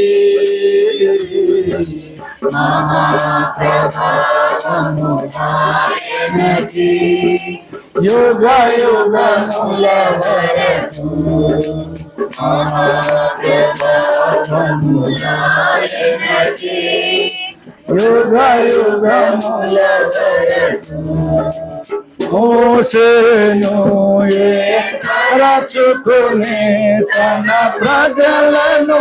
యుగ యుగముల వరకు యుగ యుగముల వరకు మోషేను రచుకునే తన ప్రజలను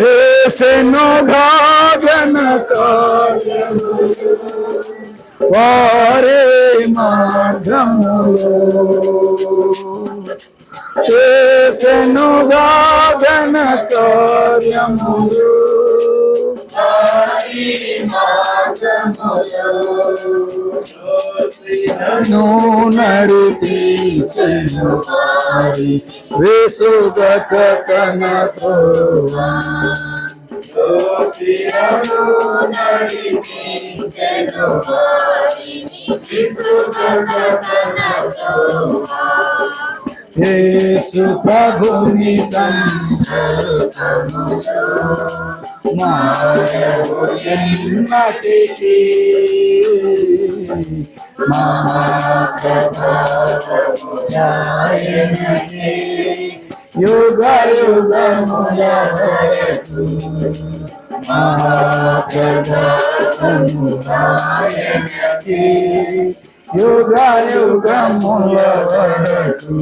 ఏసెను గాగనక వారే మార్గములో చేసెను గాగన కార్యములు నడిపించెను వేసుగక తన త్రోవ యేసు ప్రభుని మారవు ఎన్నటికీ, యుగ యుగముల వరకు యుగ యుగముల వరకు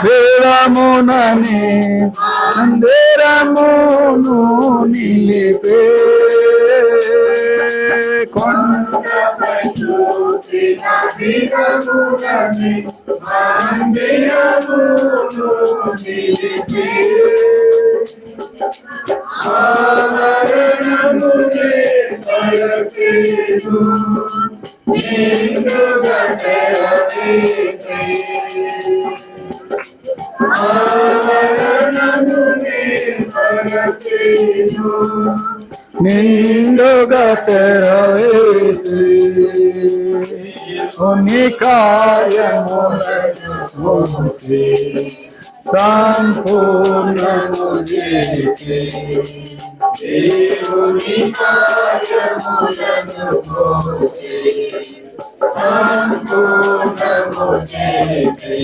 వేదమునని మందిరమును నిలిపే నిండుగా తెరవేసి కొన్ని కార్యములను సంపూర్ణము చేసి దేవుని కార్యములను సంపూర్ణము చేసి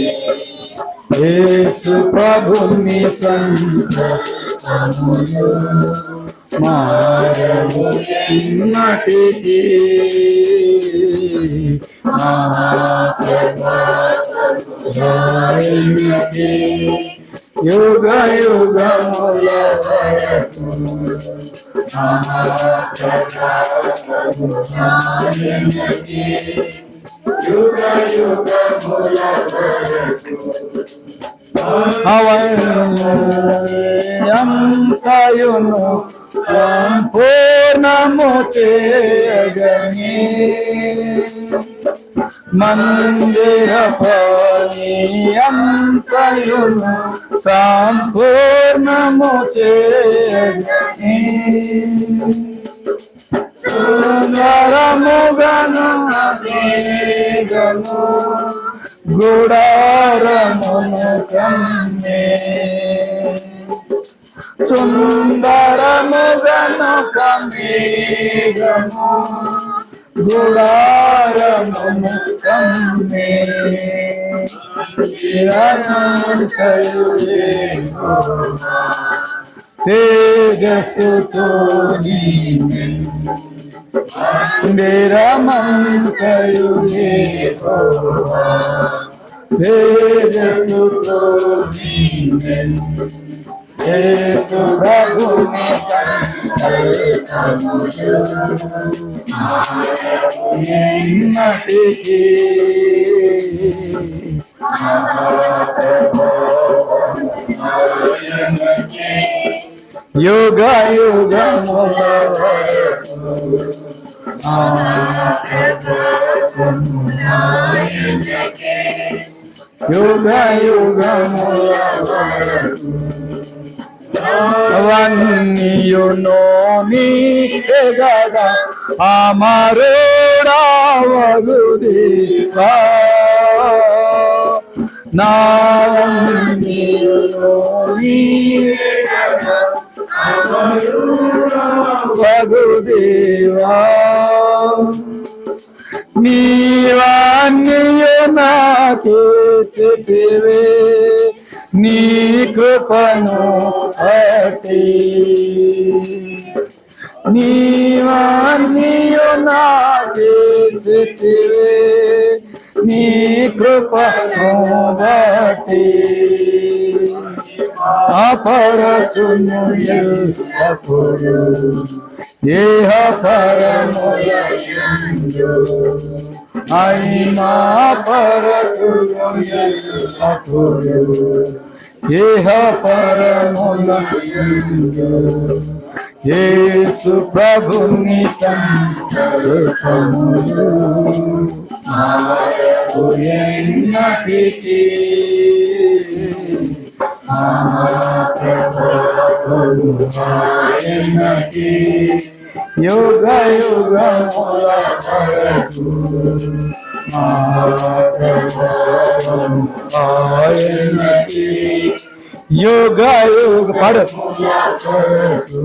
యేసు ప్రభుని సంకల్పములు మారవు ఎన్నటికీ, యుగ యుగముల వరకు యుగ యుగముల వరకు అవయంతయును సంపూర్ణము చేయగని మందిర పనియంతయును సంపూర్ణము చేయగని సుందరముగను మేఘము గుడారమును కమ్మే సుందరముగను కమేఘము గుడారమును కమ్మే తేజస్సుతో మందిరమంతయు తేజస్సుతో యేసు ప్రభుని ఎన్నటికీ యుగ యుగముల యుగ యుగముల అవన్నీయును నీకే గదా అమరుడావగు దేవా నావన్నీయును నీకే గదా అమరుడావగు దేవా నీవన్నీయు నాకేసితివే నీ కృపను అతి నీవన్నీయు నాకేసితివే నీ కృపను బట్టి అపరచును ఎల్లప్పుడు ఏహ పరములందు అయినా పరచును ఎల్లప్పుడు ఏహ పరములందు యేసు ప్రభుని సంకల్పములు ఎన్నటికీ యుగ యుగముల వరకు ఆయనకి యుగ యుగ పడముల వరకు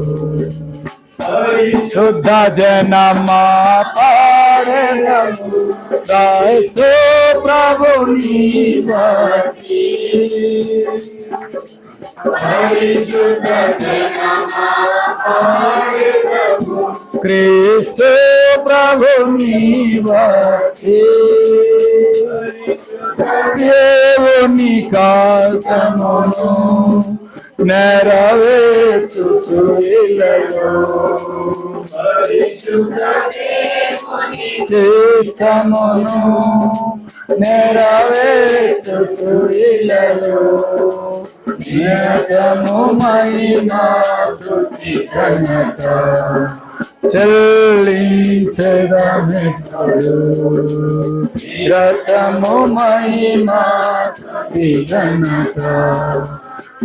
శుద్ధ జనమా పాడెదము దాసు ప్రభుని బట్టి పరిశుద్ధ జనమా పాడెదము క్రీస్తు ప్రభుని బట్టి దేవుని కార్యమును నెరవేర్చుచు ఇలలో చిత్తమును నెరవేర్చుచు ఇలలో నిత్యము మహిమా స్తుతి ఘనత చెల్లించెదమెప్పుడు రతము మహిమా స్తుతి ఘనత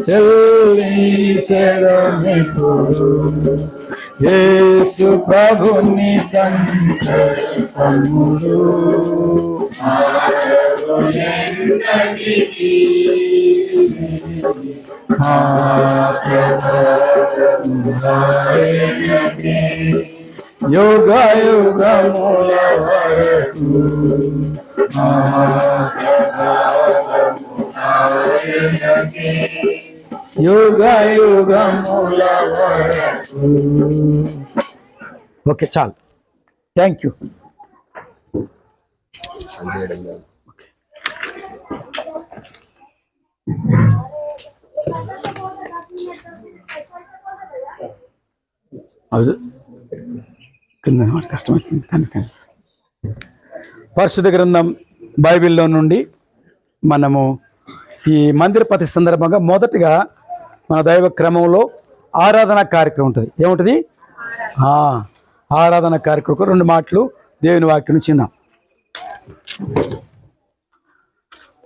చెల్లించెదమెప్పుడు యేసు ప్రభుని సంకల్పములు యుగ యుగముల వరకు యుగ యుగముల వరకు. ఓకే చాలు, థ్యాంక్ యూ. అది కష్టమవుతుంది కనుక పరిశుద్ధ గ్రంథం బైబిల్లో నుండి మనము ఈ మందిర ప్రతిష్ఠ సందర్భంగా మొదటగా మన దైవ క్రమంలో ఆరాధన కార్యక్రమం ఉంటుంది. ఏముంటుంది? ఆరాధన కార్యక్రమం. 2 మాటలు దేవుని వాక్యం నుంచి విన్నాం.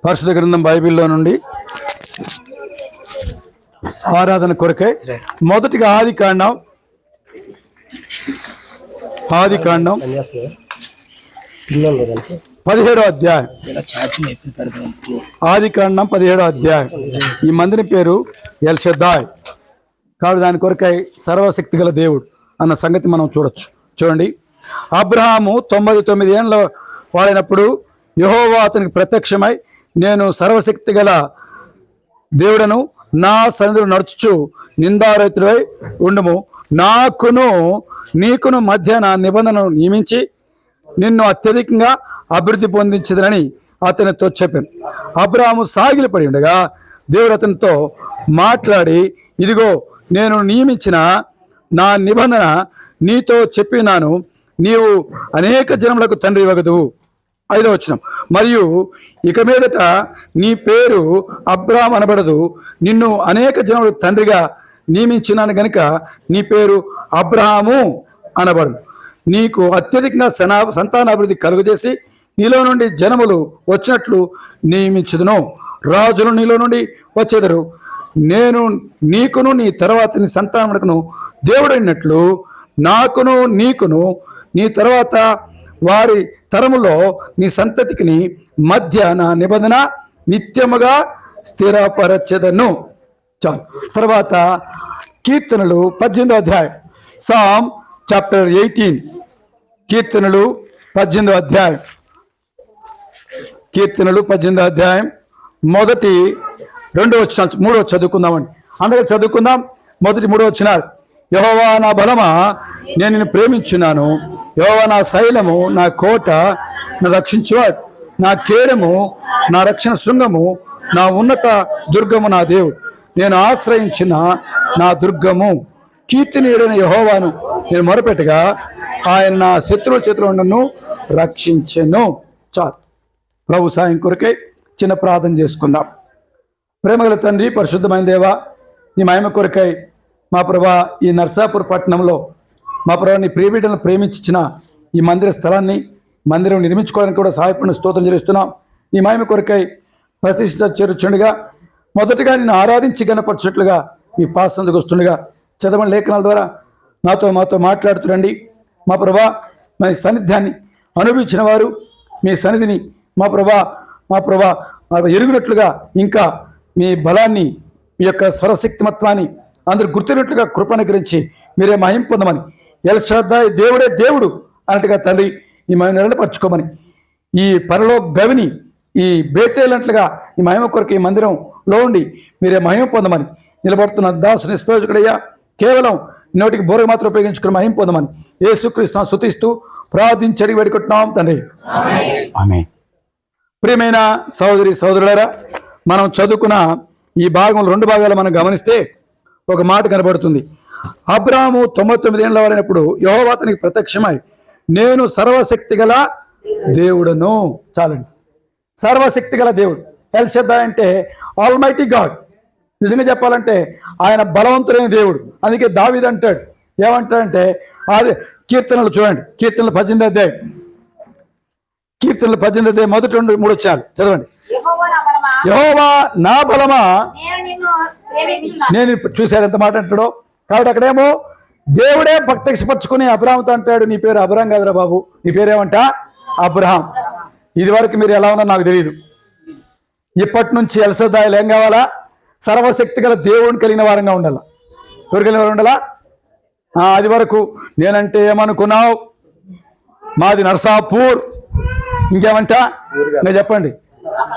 పరిశుద్ధ గ్రంథం బైబిల్లో నుండి ఆరాధన కొరకై మొదటిగా ఆది కాండం 17వ అధ్యాయం. ఆది కాండం 17వ అధ్యాయం. ఈ మందిరం పేరు ఎల్ షద్దాయ్. కాబట్టి దాని కొరకై సర్వశక్తి గల దేవుడు అన్న సంగతి మనం చూడొచ్చు. చూడండి, అబ్రహాము 99 ఏళ్ళ వాడైనప్పుడు యెహోవా అతనికి ప్రత్యక్షమై, నేను సర్వశక్తి గల దేవుడను, నా సన్నిధిలో నడుచుచు నిందారహితుడై ఉండుము, నాకును నీకును మధ్య నా నిబంధనను నియమించి నిన్ను అత్యధికంగా అభివృద్ధి పొందించదని అతనితో చెప్పాను. అబ్రాహాము సాగిలపడి ఉండగా దేవుడు అతనితో మాట్లాడి, ఇదిగో నేను నియమించిన నా నిబంధన నీతో చెప్పినాను, నీవు అనేక జనములకు తండ్రి వగదువు. 5వ వచనం, మరియు ఇక మీదట నీ పేరు అబ్రాహాము అనబడదు, నిన్ను అనేక జనములకు తండ్రిగా నియమించినాను గనుక నీ పేరు అబ్రాహాము అనబడదు. నీకు అత్యధికంగా సంతానాభివృద్ధి కలుగజేసి నీలో నుండి జనములు వచ్చినట్లు నియమించుదును. రాజులు నీలో నుండి వచ్చేదరు. నేను నీకును నీ తర్వాత నీ సంతానమునకును దేవుడైనట్లు నాకును నీకును నీ తర్వాత వారి తరములో నీ సంతతికి మధ్య నా నిబంధన నిత్యముగా స్థిరపరచెదను. చాలు. తర్వాత కీర్తనలు 18వ అధ్యాయం, సామ్ చాప్టర్ 18. కీర్తనలు 18వ అధ్యాయం, కీర్తనలు 18వ అధ్యాయం మొదటి 2వ వచనం 3వ చదువుకుందామండి. అందరూ చదువుకుందాం. మొదటి 3వ వచనాలు. యెహోవా నా బలమా, నేను నిన్ను ప్రేమించున్నాను. యెహోవా నా శైలము, నా కోట, నా రక్షించువాడు, నా కేడము, నా రక్షణ శృంగము, నా ఉన్నత దుర్గము, నా దేవుడు, నేను ఆశ్రయించిన నా దుర్గము. కీర్తనీయుడైన యెహోవాను నేను మొరపెట్టగా ఆయన నా శత్రువుల చేతిలో నన్ను రక్షించెను. చాలు. ప్రభు సాయం కొరకై చిన్న ప్రార్థన చేసుకుందాం. ప్రేమగల తండ్రి, పరిశుద్ధమైన దేవ, నీ మహిమ కొరకై మా ప్రభా ఈ నర్సాపూర్ పట్టణంలో మా ప్రభా నీ ప్రియబిడ్డలను ప్రేమించిన ఈ మందిర స్థలాన్ని, మందిరం నిర్మించుకోవడానికి కూడా సహాయపడిన స్తోత్రం చెల్లిస్తున్నాం. నీ మహిమ కొరకై ప్రతిష్ఠ చేరుచుండగా మొదటగా నిన్ను ఆరాధించి గణపరచుట్లుగా మీ పాసందుకు వస్తుండగా చదవని లేఖనాల ద్వారా మాతో మాట్లాడుతురండి. మా ప్రభా మీ సాన్నిధ్యాన్ని అనుభవించిన వారు మీ సన్నిధిని మా ప్రభా ఎరుగునట్లుగా ఇంకా మీ బలాన్ని, మీ యొక్క సర్వశక్తిమత్వాన్ని అందరూ గుర్తున్నట్లుగా కృపను గురించి మీరే మహిమ పొందమని, ఎల్షదాయ్ దేవుడే దేవుడు అన్నట్టుగా తండ్రి ఈ మహిమ నిలపరచుకోమని, ఈ పరలో గవిని ఈ బేతేలంట్లుగా ఈ మహిమ కొరకు ఈ మందిరంలో ఉండి మీరే మహిమ పొందమని, నిలబడుతున్న దాసు నిష్ప్రయోజకుడయ్యా కేవలం నోటికి బోర మాత్రం ఉపయోగించుకుని మహిమ పొందమని యేసుక్రీస్తును స్తుతిస్తూ ప్రార్థించి వేడుకుంటున్నాం తండ్రి, ఆమేన్. ప్రియమైన సహోదరి సహోదరులారా, మనం చదువుకున్న ఈ భాగంలో 2 భాగాలు మనం గమనిస్తే ఒక మాట కనబడుతుంది. అబ్రాహాము 99 ఏళ్ళ వారైనప్పుడు యెహోవా అతనికి ప్రత్యక్షమై నేను సర్వశక్తి గల దేవుడను. చాలండి. సర్వశక్తి గల దేవుడు ఎల్షదాయ్ అంటే ఆల్మైటీ గాడ్. నిజంగా చెప్పాలంటే ఆయన బలవంతుడైన దేవుడు. అందుకే దావీదు అంటాడు, ఏమంటాడంటే అది కీర్తనలు చూడండి, కీర్తనలు 18వ అధ్యాయం, కీర్తనలు 18వ అధ్యాయం మొదటి 2-3 వచ్చారు చదవండి. యెహోవా నా బలమా, నేను చూశాను ఎంత మాట అంటాడో. కాబట్టి అక్కడేమో దేవుడే ప్రత్యక్షపరచుకుని అబ్రాహాంతో అంటాడు, నీ పేరు అబ్రాహాం కాదురా బాబు, నీ పేరేమంట అబ్రహాం. ఇది వరకు మీరు ఎలా ఉన్నారో నాకు తెలియదు. ఇప్పటి నుంచి ఎల్షదాయిలు ఏం కావాలా? సర్వశక్తి గల దేవుని కలిగిన వారంగా ఉండాలా. ఎవరు కలిగిన వారు ఉండాలా? అది వరకు నేనంటే ఏమనుకున్నావు, మాది నర్సాపూర్, ఇంకేమంట నేను చెప్పండి,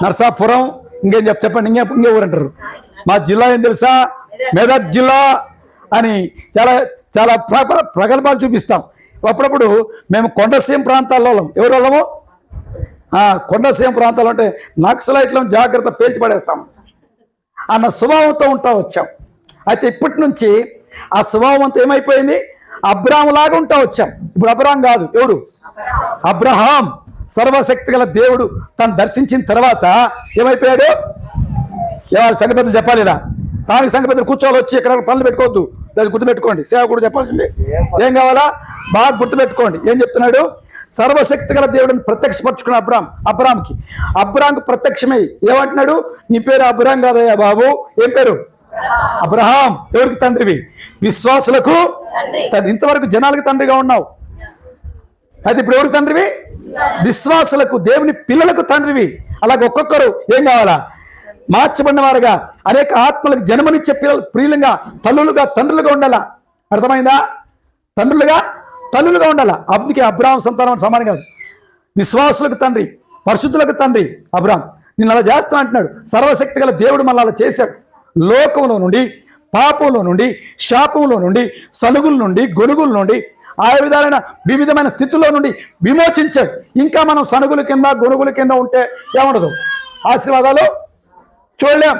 నర్సాపురం, ఇంకేం చెప్పండి, ఇంకే ఊరు అంటారు. మా జిల్లా ఏం తెలుసా, మెదక్ జిల్లా అని చాలా చాలా ప్రగల్భాలు చూపిస్తాం. అప్పుడప్పుడు మేము కొండసీమ ప్రాంతాల్లో వాళ్ళం. ఎవరు వాళ్ళము? కొండసీమ ప్రాంతాలు అంటే నక్సలైట్లను జాగ్రత్త పేల్చి పడేస్తాం అన్న స్వభావంతో వచ్చాం. అయితే ఇప్పటి నుంచి ఆ స్వభావం అంతా ఏమైపోయింది, అబ్రాహాం లాగా వచ్చాం. ఇప్పుడు అబ్రాహాం కాదు, ఎవరు? అబ్రహాం. సర్వశక్తి గల దేవుడు తను దర్శించిన తర్వాత ఏమైపోయాడు? ఎవరు సంఘ పెద్దలు చెప్పాలి, ఇలా స్థానిక సంఘ పెద్దలు కూర్చోవాలి, వచ్చి ఇక్కడ పనులు పెట్టుకోవద్దు, దాన్ని గుర్తుపెట్టుకోండి. సేవకుడు చెప్పాల్సిందే. ఏం కావాలా? బాగా గుర్తుపెట్టుకోండి. ఏం చెప్తున్నాడు? సర్వశక్తి గల దేవుడిని ప్రత్యక్షపరచుకున్న అబ్రాహాంకి ప్రత్యక్షమై ఏమంటున్నాడు? నీ పేరు అబ్రాహాం కాదయ్యా బాబు, ఏం పేరు? అబ్రహాం. ఎవరికి తండ్రివి? విశ్వాసులకు తండ్రి. ఇంతవరకు జనాలకు తండ్రిగా ఉన్నావు, అయితే ఇప్పుడు ఎవరికి తండ్రివి? విశ్వాసులకు, దేవుని పిల్లలకు తండ్రివి. అలాగే ఒక్కొక్కరు ఏం కావాలా? మార్చబడిన వారుగా, అనేక ఆత్మలకు జన్మనిచ్చే పిల్లలు, ప్రియులుగా, తల్లులుగా, తండ్రులుగా ఉండాలా. అర్థమైందా? తల్లులుగా ఉండాలా. అందుకే అబ్రాహాం సంతానం సమానం కాదు. విశ్వాసులకు తండ్రి, పరిశుద్ధులకు తండ్రి అబ్రాహాం. నిన్ను అలా చేస్తా అంటున్నాడు. సర్వశక్తి గల దేవుడు మళ్ళీ అలా చేశాడు. లోకంలో నుండి, పాపంలో నుండి, శాపంలో నుండి, సలుగుల నుండి, గొనుగుల నుండి, ఆ వివిధమైన స్థితుల్లో నుండి విమోచించాడు. ఇంకా మనం సనుగుల కింద, గొనుగుల కింద ఉంటే ఏముండదు, ఆశీర్వాదాలు చూడలేం.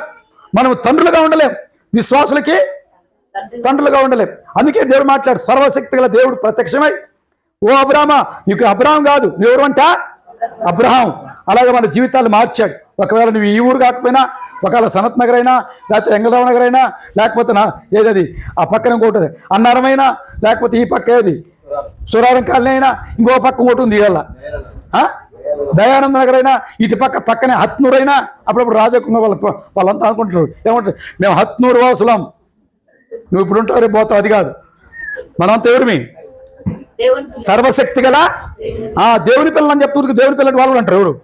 మనం తండ్రులుగా ఉండలేం. విశ్వాసులకి తండ్రులుగా ఉండలేం. అందుకే దేవుడు మాట్లాడు, సర్వశక్తి గల దేవుడు ప్రత్యక్షమై, ఓ అబ్రామా, నీకు అబ్రాహం కాదు, నువ్వు ఎవరు అంట? అబ్రహాం. అలాగే మన జీవితాలు మార్చాడు. ఒకవేళ నువ్వు ఈ ఊరు కాకపోయినా, ఒకవేళ సనత్ నగర్ అయినా, లేకపోతే ఎంగళరావు నగర్ అయినా, లేకపోతే ఏదది ఆ పక్కన ఇంకోటి అన్నారమైనా, లేకపోతే ఈ పక్క ఏది సురారం కాలనీ అయినా, ఇంకో పక్క ఇంకోటి ఉంది ఇవాళ దయానంద నగర్ అయినా, ఇటు పక్కనే హత్నూరు అయినా. అప్పుడప్పుడు రాజకున్న వాళ్ళంతా అనుకుంటారు, ఏమంటారు, మేము హత్నూరు వాసులం. నువ్వు ఇప్పుడు ఉంటావు, రేపు పోతావు, అది కాదు. మనంతా ఎవరిమి? సర్వశక్తి గల దేవుని పిల్లలు అని చెప్తూ దేవుని పిల్లలు వాళ్ళు అంటారు. ఎవరు?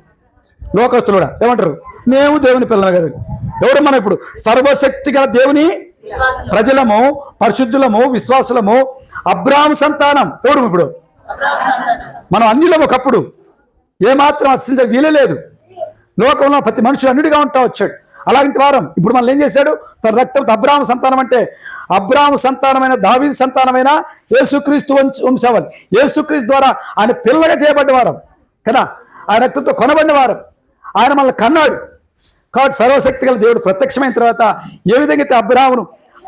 లోకస్తులు కూడా ఏమంటారు? మేము దేవుని పిల్లలు కదా. ఎవరు మనం ఇప్పుడు? సర్వశక్తి గల దేవుని ప్రజలము, పరిశుద్ధులము, విశ్వాసులము, అబ్రాహాము సంతానం. ఎవరు ఇప్పుడు? మనం అన్నిలో ఒకప్పుడు ఏమాత్రం అతిశించ వీలలేదు. లోకంలో ప్రతి మనుషులు అన్నిటిగా ఉంటా వచ్చాడు. అలాంటి వారం ఇప్పుడు మనం ఏం చేశాడు? తన రక్తంతో అబ్రాహాము సంతానం అంటే అబ్రాహాము సంతానమైన, దావీదు సంతానమైన యేసుక్రీస్తు వంశావళి. యేసుక్రీస్తు ద్వారా ఆయన పిల్లగా చేయబడ్డ వారం కదా, ఆయన రక్తంతో కొనబడిన వారం. ఆయన మనల్ని కన్నాడు. కాబట్టి సర్వశక్తి గల దేవుడు ప్రత్యక్షమైన తర్వాత ఏ విధంగా అయితే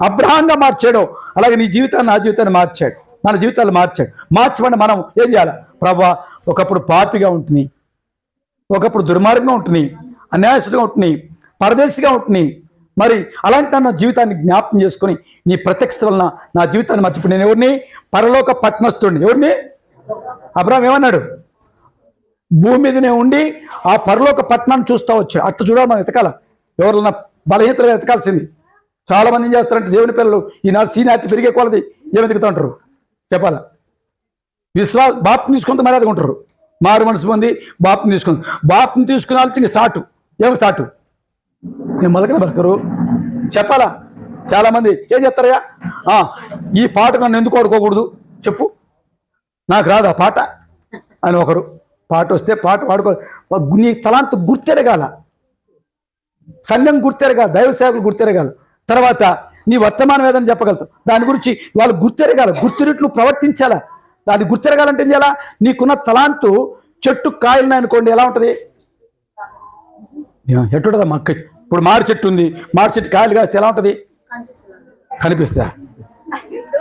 అబ్రహాంగా మార్చాడో, అలాగే నీ జీవితాన్ని, నా జీవితాన్ని మార్చాడు. మన జీవితాలు మార్చాడు. మార్చమని మనం ఏం చేయాలి? ప్రభువా, ఒకప్పుడు పాపిగా ఉంటుంది, ఒకప్పుడు దుర్మార్గంగా ఉంటుంది, అన్యాయస్తుగా ఉంటుంది, పరదేశిగా ఉంటుంది. మరి అలాంటి నా జీవితాన్ని జ్ఞాపకం చేసుకుని నీ ప్రత్యక్షత వలన నా జీవితాన్ని మర్చిపోయి నేను ఎవరిని? పరలోక పట్టణస్తుడిని. ఎవరిని? అబ్రహాం ఏమన్నాడు? భూమి మీదనే ఉండి ఆ పరలోక పట్టణాన్ని చూస్తూ వచ్చాడు. అట్లా చూడాలి మనం ఎతకాల. ఎవరన్నా బలహీనతలుగా ఎతకాల్సింది. చాలా మంది ఏం చేస్తారంటే దేవుని పిల్లలు ఈనాడు సీనియారిటీ పెరిగే కొలది ఏమి ఎదుగుతూ ఉంటారు చెప్పాలా? బాప్ని తీసుకుంటే మర్యాదగా ఉంటారు. మారు మనసు పొంది బాప్ని తీసుకుని వాళ్ళకి స్టార్ట్. ఏమి స్టార్ట్? నేను బలకరు చెప్పాలా? చాలా మంది ఏం చేస్తారయ్యా, ఈ పాట నన్ను ఎందుకు వాడుకోకూడదు చెప్పు, నాకు రాదు ఆ పాట అని ఒకరు. పాట వస్తే పాట వాడుకో. నీ తలాంత గుర్తెరగాల, సంఘం గుర్తెరగాలి, దైవ సేవకులు గుర్తెరగాలి. తర్వాత నీ వర్తమానం ఏదని చెప్పగలుగుతావు. దాని గురించి వాళ్ళు గుర్తెరగాలి, గుర్తిరిట్లు ప్రవర్తించాలా. అది గుర్తెరగాలంటే ఏం చేయాలా? నీకున్న తలాంతు చెట్టు కాయలున్నాయి అనుకోండి, ఎలా ఉంటుంది? ఎట్టుంటుందా? మొక్క ఇప్పుడు మాడి చెట్టు ఉంది, మాడి చెట్టు కాయలు కాస్తే ఎలా ఉంటుంది? కనిపిస్తా?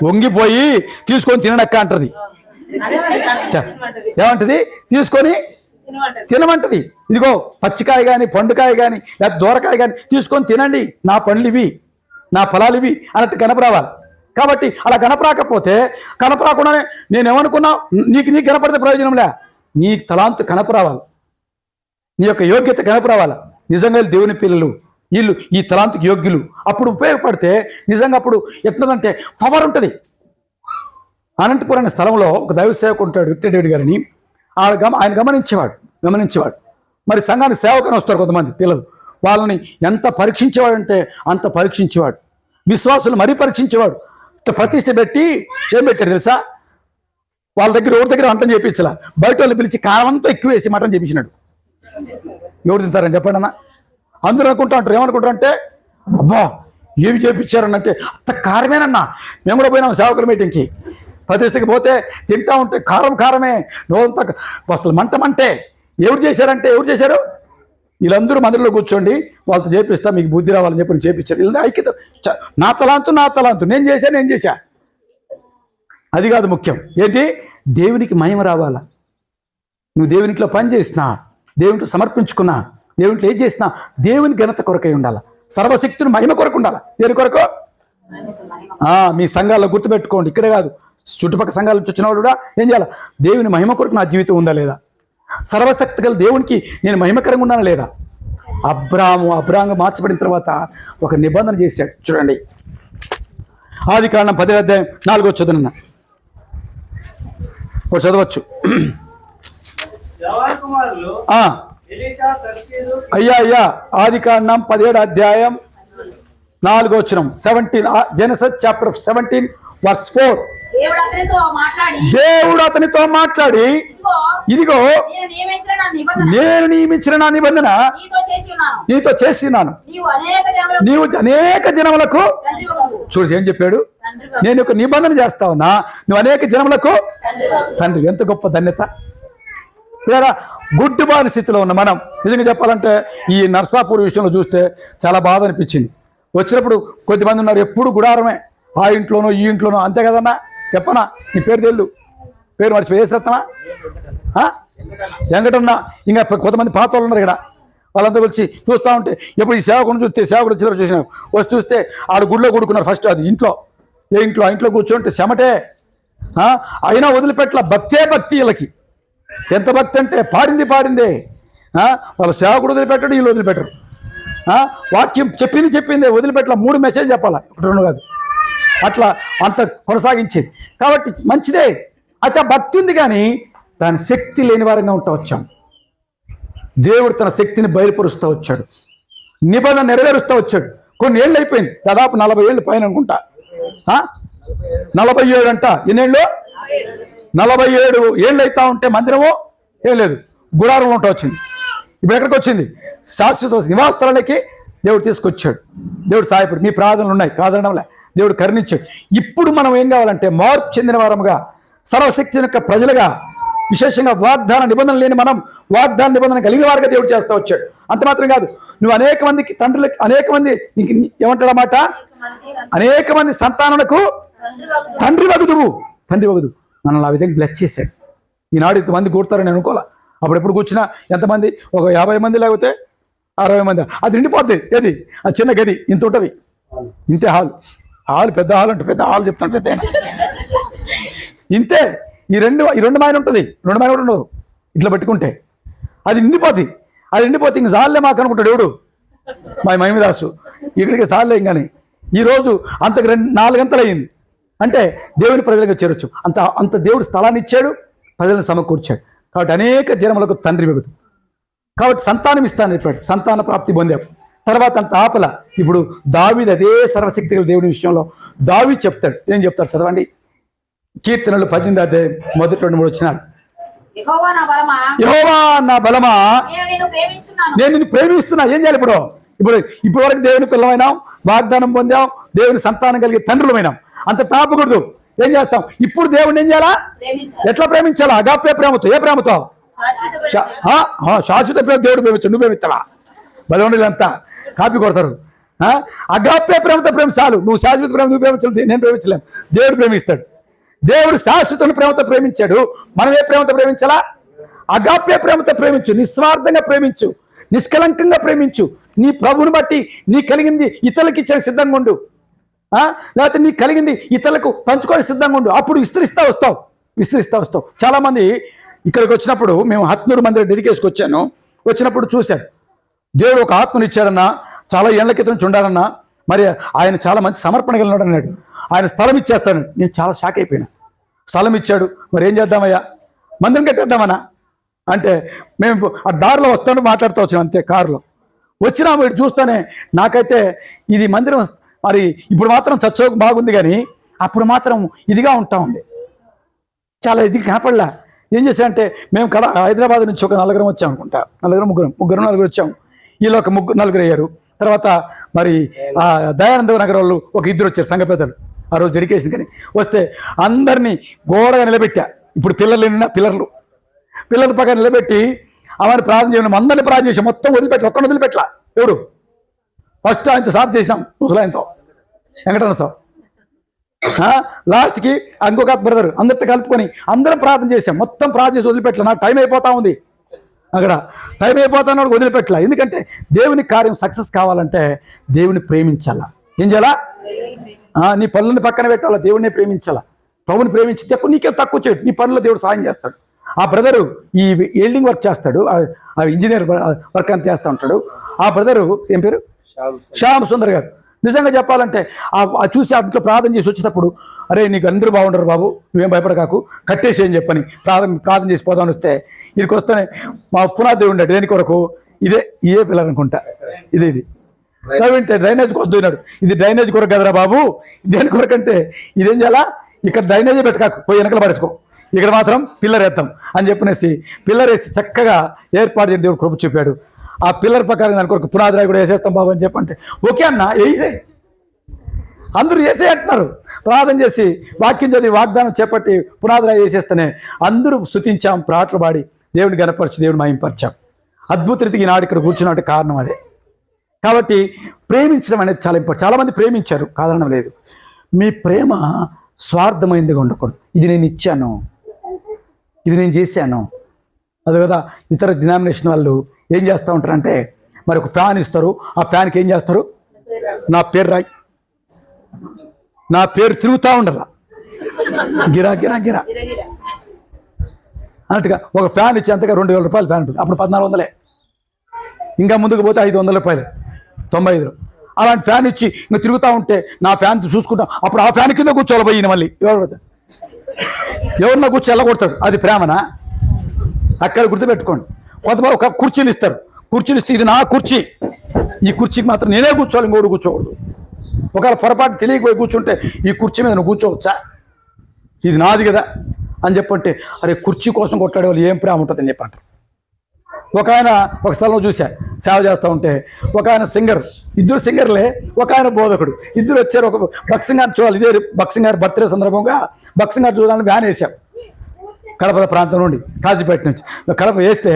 వంగిపోయి తీసుకొని తినడక్క అంటది. ఏమంటది? తీసుకొని తినమంటది. ఇదిగో పచ్చికాయ కానీ, పండుకాయ కానీ, లేదా దూరకాయ కానీ తీసుకొని తినండి, నా పండ్లు ఇవి, నా ఫలాలు ఇవి అన్నట్టు కనపరావాలి. కాబట్టి అలా కనపరాకపోతే, కనపరాకుండానే నేనేమనుకున్నా, నీకు కనపడితే ప్రయోజనంలే. నీ తలాంతు కనపరావాలి, నీ యొక్క యోగ్యత కనపరావాలి. నిజంగా దేవుని పిల్లలు వీళ్ళు ఈ తలాంతుకి యోగ్యులు. అప్పుడు ఉపయోగపడితే నిజంగా అప్పుడు ఎట్లదంటే పవర్ ఉంటుంది. అనంతపురం అనే స్థలంలో ఒక దైవ సేవకు ఉంటాడు, విక్టర్ డేవిడ్ గారిని. ఆయన గమనించేవాడు. మరి సంఘానికి సేవకని వస్తారు కొంతమంది పిల్లలు, వాళ్ళని ఎంత పరీక్షించేవాడంటే అంత పరీక్షించేవాడు. విశ్వాసులు మరీ పరీక్షించేవాడు. ప్రతిష్ట పెట్టి ఏం పెట్టాడు తెలుసా? వాళ్ళ దగ్గర ఎవరి దగ్గర వంటని చేయించాల, బయట వాళ్ళు పిలిచి కారం అంతా ఎక్కువ వేసి మటన్ చేయించినాడు. ఎవరు తింటారని చెప్పండి అన్న. అందరూ అనుకుంటా ఉంటారు, ఏమనుకుంటారంటే అబ్బా ఏమి చేయించారనంటే అంత కారమేనన్నా. మేము కూడా పోయినాం సేవకుల మీటింగ్కి, ప్రతిష్టకి పోతే తింటా ఉంటే కారమే, నోంతా అసలు మంటే. ఎవరు చేశారు? వీళ్ళందరూ మందిరంలో కూర్చోండి, వాళ్ళతో చేపిస్తా, మీకు బుద్ధి రావాలని చెప్పి చేపించారు. వీళ్ళ ఐక్యత. నా తలాంతు నేను చేశా. అది కాదు ముఖ్యం. ఏంటి? దేవునికి మహిమ రావాలా. నువ్వు దేవునికిలో పని చేసినా, దేవునితో సమర్పించుకున్నా, దేవునితో ఏం చేసినా దేవుని ఘనత కొరకై ఉండాలి. సర్వశక్తుని మహిమ కొరకు ఉండాలి. దేని కొరకు? మీ సంఘాల్లో గుర్తుపెట్టుకోండి. ఇక్కడే కాదు, చుట్టుపక్కల సంఘాల నుంచి వచ్చిన వాడు కూడా ఏం చేయాలి? దేవుని మహిమ కొరకు నా జీవితం ఉందా లేదా? సర్వశక్తి గల దేవునికి నేను మహిమకరంగా ఉన్నానా లేదా? అబ్రాహాము మార్చబడిన తర్వాత ఒక నిబంధన చేశాడు. చూడండి, ఆదికాండం 10వ అధ్యాయం 4వ చదువున చదవచ్చు. అయ్యా ఆదికాండం 17వ అధ్యాయం 4వ వచనం, 17 జెనసిస్ చాప్టర్ 17 వర్స్ 4. దేవుడు అతనితో మాట్లాడి, ఇదిగో నేను నియమించిన నా నిబంధన నీతో చేసినాను, నీవు అనేక జనములకు. చూడు ఏం చెప్పాడు? నేను ఒక నిబంధన చేస్తా ఉన్నా, నువ్వు అనేక జనములకు తండ్రి. ఎంత గొప్ప ధన్యత! గుడ్డుబాని స్థితిలో ఉన్న మనం నిజంగా చెప్పాలంటే ఈ నర్సాపూర్ విషయంలో చూస్తే చాలా బాధ అనిపించింది. వచ్చినప్పుడు కొద్దిమంది ఉన్నారు, ఎప్పుడు గుడారమే, ఆ ఇంట్లోనో ఈ ఇంట్లోనో, అంతే కదన్నా? చెప్పనా? నీ పేరు తెలు, పేరు మర్చిపోయి వేసిరత్నమా వెంకటన్న. ఇంకా కొంతమంది పాత వాళ్ళు ఉన్నారు ఇక్కడ, వాళ్ళంతా వచ్చి చూస్తూ ఉంటే ఎప్పుడు ఈ సేవకుని చూస్తే సేవకుడు వచ్చిన చూసినాం, వచ్చి చూస్తే ఆడు గుడిలో కూడుకున్నారు. ఫస్ట్ అది ఇంట్లో, ఏ ఇంట్లో, ఆ ఇంట్లో కూర్చోంటే చెమటే. అయినా వదిలిపెట్ల, భక్తే భక్తి. వీళ్ళకి ఎంత భక్తి అంటే పాడిందే. వాళ్ళ సేవకుడు వదిలిపెట్టాడు, వీళ్ళు వదిలిపెట్టరు. వాక్యం చెప్పిందే వదిలిపెట్ల. 3 మెసేజ్ చెప్పాలా, 1 2 కాదు. అట్లా అంత కొనసాగించేది. కాబట్టి మంచిదే. అయితే ఆ భక్తి ఉంది, కానీ దాని శక్తి లేని వారంగా ఉంటా వచ్చాం. దేవుడు తన శక్తిని బయలుపరుస్తూ వచ్చాడు, నిబంధన నెరవేరుస్తూ వచ్చాడు. కొన్ని ఏళ్ళు అయిపోయింది, దాదాపు 40 ఏళ్ళు పైన అనుకుంటా. 47 అంట. ఎన్నేళ్ళు? 47 ఏళ్ళు అవుతా ఉంటే మందిరము ఏం లేదు, గుడారంలో ఉంటా వచ్చింది. ఇప్పుడు ఎక్కడికి వచ్చింది? శాశ్వత నివాస స్థలానికి దేవుడు తీసుకొచ్చాడు. దేవుడు సాయపడు. మీ ప్రార్థనలు ఉన్నాయి కాదనడంలే, దేవుడు కరుణించాడు. ఇప్పుడు మనం ఏం కావాలంటే మార్పు చెందిన వారముగా, సర్వశక్తి యొక్క ప్రజలుగా, విశేషంగా వాగ్దాన నిబంధన లేని మనం వాగ్దాన నిబంధన కలిగిన వారుగా దేవుడు చేస్తూ వచ్చాడు. అంత మాత్రం కాదు, నువ్వు అనేక మందికి తండ్రులకి, అనేక మంది ఏమంటాడన్నమాట, అనేక మంది సంతానాలకు తండ్రి వగుదువు. మనల్ని ఆ విధంగా బ్లెస్ చేశాడు. ఈనాడు ఇంతమంది కూడతారని అనుకోలే. అప్పుడు ఎప్పుడు కూర్చున్నా ఎంతమంది? ఒక 50 మంది, లేకపోతే 60 మంది. అది నిండిపోద్ది. ఏది? ఆ చిన్న గది ఇంత ఉంటుంది, ఇంతే హాల్ పెద్ద హాల్ అంటే పెద్ద హాల్ చెప్తాను, పెద్ద ఇంతే. ఈ రెండు మాయన ఉంటుంది, 2 మాయన కూడా ఉండదు. ఇట్లా పెట్టుకుంటే అది నిండిపోద్ది. ఇంక సార్లే మాకు అనుకుంటాడు ఎవడు, మా మహిమదాసు. ఇక్కడికి సార్లే ఇంకాని. ఈరోజు అంతకు 4 గంటలు అయ్యింది అంటే దేవుని ప్రజలకు చేరొచ్చు. అంత దేవుడు స్థలాన్ని ఇచ్చాడు, ప్రజలను సమకూర్చాడు. కాబట్టి అనేక జనములకు తండ్రి వెగుదు. కాబట్టి సంతానం ఇస్తానని చెప్పాడు, సంతాన ప్రాప్తి పొందాం. తర్వాత అంత ఆపల. ఇప్పుడు దావీదు అదే సర్వశక్తి గల దేవుని విషయంలో దావీదు చెప్తాడు. ఏం చెప్తాడు చదవండి. కీర్తనలు 18వ అధ్యాయం 1-3 వచనాలు. యెహోవా నా బలమా, నేను నిన్ను ప్రేమిస్తున్నా. ఏం చేయాలి ఇప్పుడు? వరకు దేవుని పిల్లమైనాం, వాగ్దానం పొందాం, దేవుని సంతానం కలిగే తండ్రులమైనాం. అంత తాపకూడదు. ఏం చేస్తాం? ఇప్పుడు దేవుడిని ఏం చేయాలా? ఎట్లా ప్రేమించాలా? అగాపే ప్రేమతో. ఏ ప్రేమతో? శాశ్వత ప్రేమ. దేవుడు ప్రేమించు, నువ్వు ప్రేమిస్తావా? బలవంతులంతా కాపీ కొడతారు. అగాపే ప్రేమతో చాలు. నువ్వు శాశ్వత ప్రేమ నువ్వు ప్రేమించలేదు, నేను ప్రేమించలేను, దేవుడు ప్రేమిస్తాడు. దేవుడు శాశ్వత ప్రేమతో ప్రేమించాడు. మనం ఏ ప్రేమతో ప్రేమించాలా? అగాపే ప్రేమతో ప్రేమించు, నిస్వార్థంగా ప్రేమించు, నిష్కలంకంగా ప్రేమించు. నీ ప్రభువుని బట్టి నీ కలిగింది ఇతరులకు ఇచ్చే సిద్ధంగా ఉండు. లేకపోతే నీకు కలిగింది ఇతరులకు పంచుకొని సిద్ధంగా ఉండు. అప్పుడు విస్తరిస్తా వస్తావు. చాలా మంది ఇక్కడికి వచ్చినప్పుడు, మేము హత్నూరు మందిర డెడికేషన్కి వచ్చాను. వచ్చినప్పుడు చూశాను, దేవుడు ఒక ఆత్మని ఇచ్చాడన్నా, చాలా ఏళ్ల క్రితం నుంచి ఉండాలన్నా, మరి ఆయన చాలా మంచి సమర్పణ కలిగినాడు అన్నాడు. ఆయన స్థలం ఇచ్చేస్తాడు. నేను చాలా షాక్ అయిపోయినా. స్థలం ఇచ్చాడు, మరి ఏం చేద్దామయ్యా? మందిరం కట్టేద్దామన్నా అంటే మేము ఆ దారిలో వస్తాను మాట్లాడుతూ వచ్చాం, అంతే. కారులో వచ్చినా వీడు చూస్తానే నాకైతే ఇది మందిరం మరి ఇప్పుడు మాత్రం చచ్చోకు బాగుంది, కానీ అప్పుడు మాత్రం ఇదిగా ఉంటా ఉంది. చాలా ఇది కనపడలా. ఏం చేశానంటే, మేము హైదరాబాద్ నుంచి ఒక 4 వచ్చాం అనుకుంటా, 4 వచ్చాం. వీళ్ళు ఒక 4 అయ్యారు. తర్వాత మరి దయానంద నగర్ వాళ్ళు ఒక 2 వచ్చారు, సంఘ పెద్దలు. ఆ రోజు డెడికేషన్ కానీ వస్తే అందరినీ గోడగా నిలబెట్టా. ఇప్పుడు పిల్లల పక్కన నిలబెట్టి అవన్నీ ప్రార్థన చేయడం, అందరినీ ప్రార్థన చేసాం. మొత్తం ఒక్కడిని వదిలిపెట్టలా. ఎవరు? ఫస్ట్ ఆయనతో సాధ చేసినాం, ముసలాయనతో, వెంకటన్నతో. లాస్ట్కి ఇంకొక బ్రదర్, అందరితో కలుపుకొని అందరం ప్రార్థన చేసాం. మొత్తం ప్రార్థన చేసి వదిలిపెట్టలే. నాకు టైం అయిపోతా ఉంది, అక్కడ టైం అయిపోతాను వదిలిపెట్టలే. ఎందుకంటే దేవుని కార్యం సక్సెస్ కావాలంటే దేవుని ప్రేమించాలా. ఏం చేయాలా? నీ పనులను పక్కన పెట్టాలా, దేవుడిని ప్రేమించాలా. ప్రభుని ప్రేమించి నీకే తక్కువ చేయడు, నీ పనుల్లో దేవుడు సాయం చేస్తాడు. ఆ బ్రదరు ఈ వెల్డింగ్ వర్క్ చేస్తాడు, ఆ ఇంజనీర్ వర్క్ అని చేస్తూ ఉంటాడు. ఆ బ్రదరు ఏం పేరు? శ్యామ్ సుందర్ గారు. నిజంగా చెప్పాలంటే చూసి ఇంట్లో ప్రార్థన చేసి వచ్చేటప్పుడు, అరే నీకు అందరూ బాగుండరు బాబు, నువ్వేం భయపడకాకు, కట్టేసి అని చెప్పని ప్రార్థన చేసి పోదామని వస్తే, ఇదికి వస్తేనే మా పునాది ఉండే దేని కొరకు, ఇదే పిల్లలు అనుకుంటా, ఇది వింటే డ్రైనేజ్ వస్తున్నాడు. ఇది డ్రైనేజ్ కొరకు కదరా బాబు, దేని కొరకు అంటే ఇదేం చేయాలా, ఇక్కడ డ్రైనేజ్ పెట్టకాకు, పోయి వెనకలు పడేసుకో, ఇక్కడ మాత్రం పిల్లర్ వేద్దాం అని చెప్పనేసి పిల్లర్ వేసి చక్కగా ఏర్పాటు చేసి దేవుడు కృప చూపాడు. ఆ పిల్లర్ ప్రకారం దాని కొరకు పునాది రాయి కూడా వేసేస్తాం బాబు అని చెప్పంటే, ఓకే అన్న వేయదే, అందరూ వేసే అంటున్నారు. ప్రార్థన చేసి వాక్యం చదివి వాగ్దానం చేపట్టి పునాది రాయి వేసేస్తేనే అందరూ స్తుతించాం, పాటలు పాడి దేవుని గణపరిచి దేవుని మహింపరిచాం. అద్భుత రీతికి ఈనాడు ఇక్కడ కూర్చున్నట్టు కారణం అదే. కాబట్టి ప్రేమించడం అనేది చాలా ఇంపార్టెంట్. చాలామంది ప్రేమించారు, కాదనడం లేదు. మీ ప్రేమ స్వార్థమైందిగా ఉండకూడదు. ఇది నేను ఇచ్చాను, ఇది నేను చేశాను. అదే కదా ఇతర డినామినేషన్ వాళ్ళు ఏం చేస్తూ ఉంటారంటే, మరి ఒక ఫ్యాన్ ఇస్తారు, ఆ ఫ్యాన్కి ఏం చేస్తారు, నా పేరు రాయి, నా పేరు తిరుగుతూ ఉండరా, గిరా గిరా గిరా అన్నట్టుగా ఒక ఫ్యాన్ ఇచ్చి అంతగా 2000 రూపాయలు ఫ్యాన్ ఉంటుంది. అప్పుడు 1400, ఇంకా ముందుకు పోతే 500 రూపాయలు, 95. అలాంటి ఫ్యాన్ ఇచ్చి ఇంకా తిరుగుతూ ఉంటే నా ఫ్యాన్ చూసుకుంటాం. అప్పుడు ఆ ఫ్యాన్ కింద కూర్చోవాలి పోయి మళ్ళీ ఎవరన్నా కూర్చో వెళ్ళగొడతాడు. అది ప్రేమనా? అక్కడ గుర్తుపెట్టుకోండి. కొంతమంది ఒక కుర్చీలు ఇస్తారు, కుర్చీలు ఇస్తే ఇది నా కుర్చీ, ఈ కుర్చీకి మాత్రం నేనే కూర్చోవాలి, ఇంకోటి కూర్చోకూడదు. ఒకవేళ పొరపాటు తెలియకపోయి కూర్చుంటే ఈ కుర్చీ మీద నువ్వు కూర్చోవచ్చా, ఇది నాది కదా అని చెప్పంటే, అరే కుర్చీ కోసం కొట్లాడే వాళ్ళు ఏం ప్రేమ ఉంటుందని చెప్పంటారు. ఒక ఆయన ఒక స్థలంలో చూశా, సేవ చేస్తూ ఉంటే ఒక ఆయన సింగర్, ఇద్దరు సింగర్లే, ఒక ఆయన బోధకుడు, ఇద్దరు వచ్చారు. ఒక భక్సింగ్ గారు చూడాలి, ఇదే భక్సింగ్ గారి బర్త్డే సందర్భంగా భక్సింగ్ గారు చూడాలని వ్యాన్ వేసాం. కడప ప్రాంతం నుండి, కాజీపేట నుంచి కడప వేస్తే,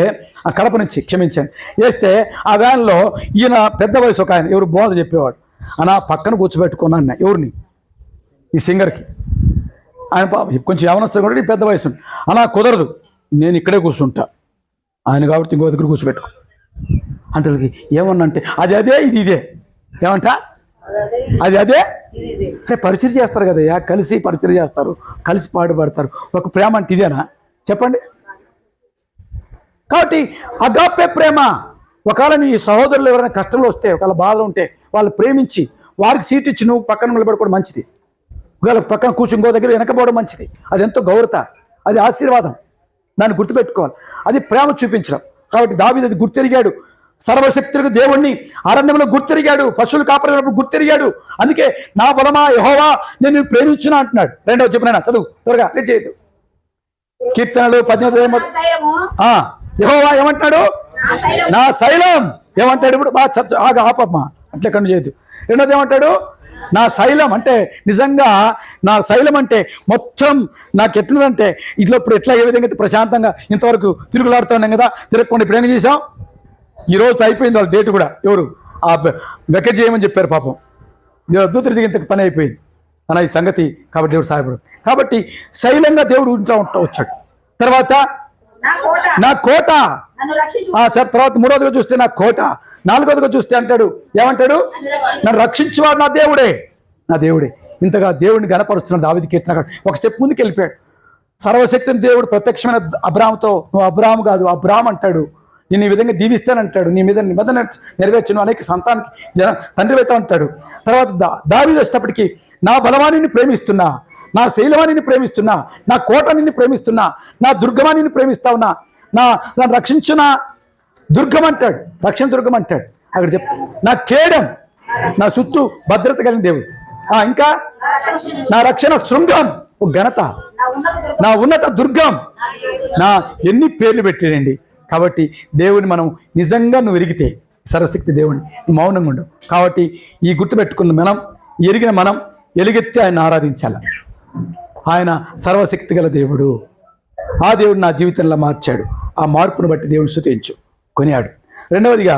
ఆ కడప నుంచి క్షమించండి వేస్తే, ఆ వ్యాన్లో ఈయన పెద్ద వయసు ఒక ఆయన, ఎవరు బోధ చెప్పేవాడు, అన్న పక్కన కూర్చోబెట్టుకున్నాను ఎవరిని, ఈ సింగర్కి. ఆయన కొంచెం యవనస్తుడు కూడా పెద్ద వయసు, అలా కుదరదు, నేను ఇక్కడే కూర్చుంటా, ఆయన కాబట్టి ఇంకో దగ్గర కూర్చోబెట్టుకో అంటే. ఏమన్నా అంటే అది అదే ఇది ఇదే, ఏమంట అది అదే. పరిచయం చేస్తారు కదయ్యా, కలిసి పరిచయం చేస్తారు, కలిసి పాడుపడతారు. ఒక ప్రేమ అంటే ఇదేనా చెప్పండి? కాబట్టి అగాపే ప్రేమ. ఒకవేళ నీ సహోదరులు ఎవరైనా కష్టంలో వస్తే, ఒకవేళ బాధ ఉంటే వాళ్ళు ప్రేమించి వారికి సీట్ ఇచ్చి నువ్వు పక్కన నిలబడుకోవడం మంచిది. ఒకవేళ పక్కన కూర్చుని ఇంకో దగ్గర వెనకపోవడం మంచిది. అది ఎంతో గౌరవత, అది ఆశీర్వాదం. దాన్ని గుర్తుపెట్టుకోవాలి, అది ప్రేమ చూపించడం. కాబట్టి దావీదు అది గుర్తెరిగాడు. సర్వశక్తులకు దేవుణ్ణి అరణ్యంలో గుర్తెరిగాడు, పశువులు కాపాడినప్పుడు గుర్తెరిగాడు. అందుకే నా బలమా యెహోవా నేను ప్రేమించున్నా అంటున్నాడు. రెండవ చెప్పిన చదువు త్వరగా లేట్ చేయదు. కీర్తనలు 18 యెహోవా ఏమంటాడు, నా శైలం ఏమంటాడు. ఇప్పుడు బాగా ఆపమ్మా అట్లా కన్ను చేయొద్దు. రెండోది ఏమంటాడు, నా శైలం అంటే నిజంగా నా శైలం అంటే మొత్తం నాకు ఎట్లుందంటే ఇట్లా ఇప్పుడు ఎట్లా ఏ విధంగా ప్రశాంతంగా ఇంతవరకు తిరుగులాడుతున్నాం కదా, తిరగకుండా ఇప్పుడు ఏం చేసాం, ఈరోజు అయిపోయింది వాళ్ళ డేట్ కూడా. ఎవరు ఆ వెకెట్ చేయమని చెప్పారు పాపం, అద్భుతం ఇంత పని అయిపోయింది అన్న ఈ సంగతి. కాబట్టి దేవుడు సహాయపడు. కాబట్టి శైలంగా దేవుడు ఇంట్లో వచ్చాడు. తర్వాత నా కోట, తర్వాత మూడోదిగా చూస్తే నా కోట, నాలుగోదిగా చూస్తే అంటాడు ఏమంటాడు, నన్ను రక్షించేవాడు నా దేవుడే, నా దేవుడే. ఇంతగా దేవుడిని గణపరుస్తున్నాడు దావీదు కీర్తన. ఒక స్టెప్ ముందుకు వెళ్ళిపోయాడు. సర్వశక్తిని దేవుడు ప్రత్యక్షమైన అబ్రాహాముతో, నువ్వు అబ్రాహాము కాదు అబ్రాహాం అంటాడు, నేను ఈ విధంగా దీవిస్తానంటాడు, నీ మీద నిబంధన నెరవేర్చను, అనేక సంతానానికి తండ్రి అవుతా అంటాడు. తర్వాత దావీదు వచ్చేటప్పటికి నా బలవాణిని ప్రేమిస్తున్నా, నా శైలవాణిని ప్రేమిస్తున్నా, నా కోటని ప్రేమిస్తున్నా, నా దుర్గమానిని ప్రేమిస్తా ఉన్నా, నన్ను రక్షించున్న దుర్గం అంటాడు, రక్షణ దుర్గం అంటాడు. అక్కడ చెప్పు నా కేడం, నా చుట్టూ భద్రత కలిగిన దేవుడు. ఇంకా నా రక్షణ శృంగం, ఒక ఘనత, నా ఉన్నత దుర్గం, నా ఎన్ని పేర్లు పెట్టాడండి. కాబట్టి దేవుని మనం నిజంగా నువ్వు ఎరిగితే, సర్వశక్తి దేవుని మౌనంగా ఉండవు. కాబట్టి ఈ గుర్తుపెట్టుకున్న మనం, ఎరిగిన మనం ఎలుగెత్తి ఆయన ఆరాధించాలి. ఆయన సర్వశక్తి గల దేవుడు. ఆ దేవుడు నా జీవితంలో మార్చాడు. ఆ మార్పును బట్టి దేవుడు స్తుతించు, కొనియాడు. రెండవదిగా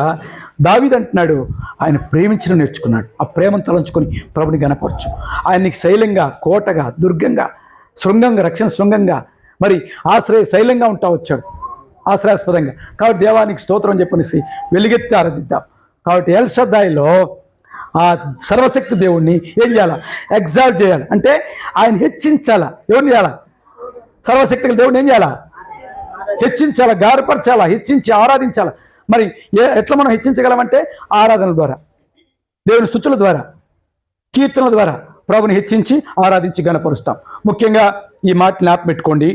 దావీదు అంటున్నాడు, ఆయన ప్రేమించడం నేర్చుకున్నాడు. ఆ ప్రేమను తలంచుకొని ప్రభుని గణపరచు. ఆయన నీకు శైలంగా, కోటగా, దుర్గంగా, శృంగంగా, రక్షణ శృంగంగా, మరి ఆశ్రయ శైలంగా ఉంటా వచ్చాడు, ఆశ్రయాస్పదంగా. కాబట్టి దేవానికి స్తోత్రం చెప్పనేసి వెలుగెత్తి ఆరాధిద్దాం. కాబట్టి ఎల్ షద్దాయిలో ఆ సర్వశక్తి దేవుణ్ణి ఏం చేయాలా, ఎగ్జాల్ట్ చేయాలి, అంటే ఆయన హెచ్చించాలా. ఎవరిని చేయాలా, సర్వశక్తి దేవుడిని ఏం చేయాలా, హెచ్చించాలా, గారపరచాలా, హెచ్చించి ఆరాధించాలా. మరి ఎట్లా మనం హెచ్చించగలమంటే ఆరాధనల ద్వారా, దేవుని స్తుతుల ద్వారా, కీర్తనల ద్వారా ప్రభుని హెచ్చించి ఆరాధించి గణపరుస్తాం. ముఖ్యంగా ఈ మాట జ్ఞాపకం పెట్టుకోండి.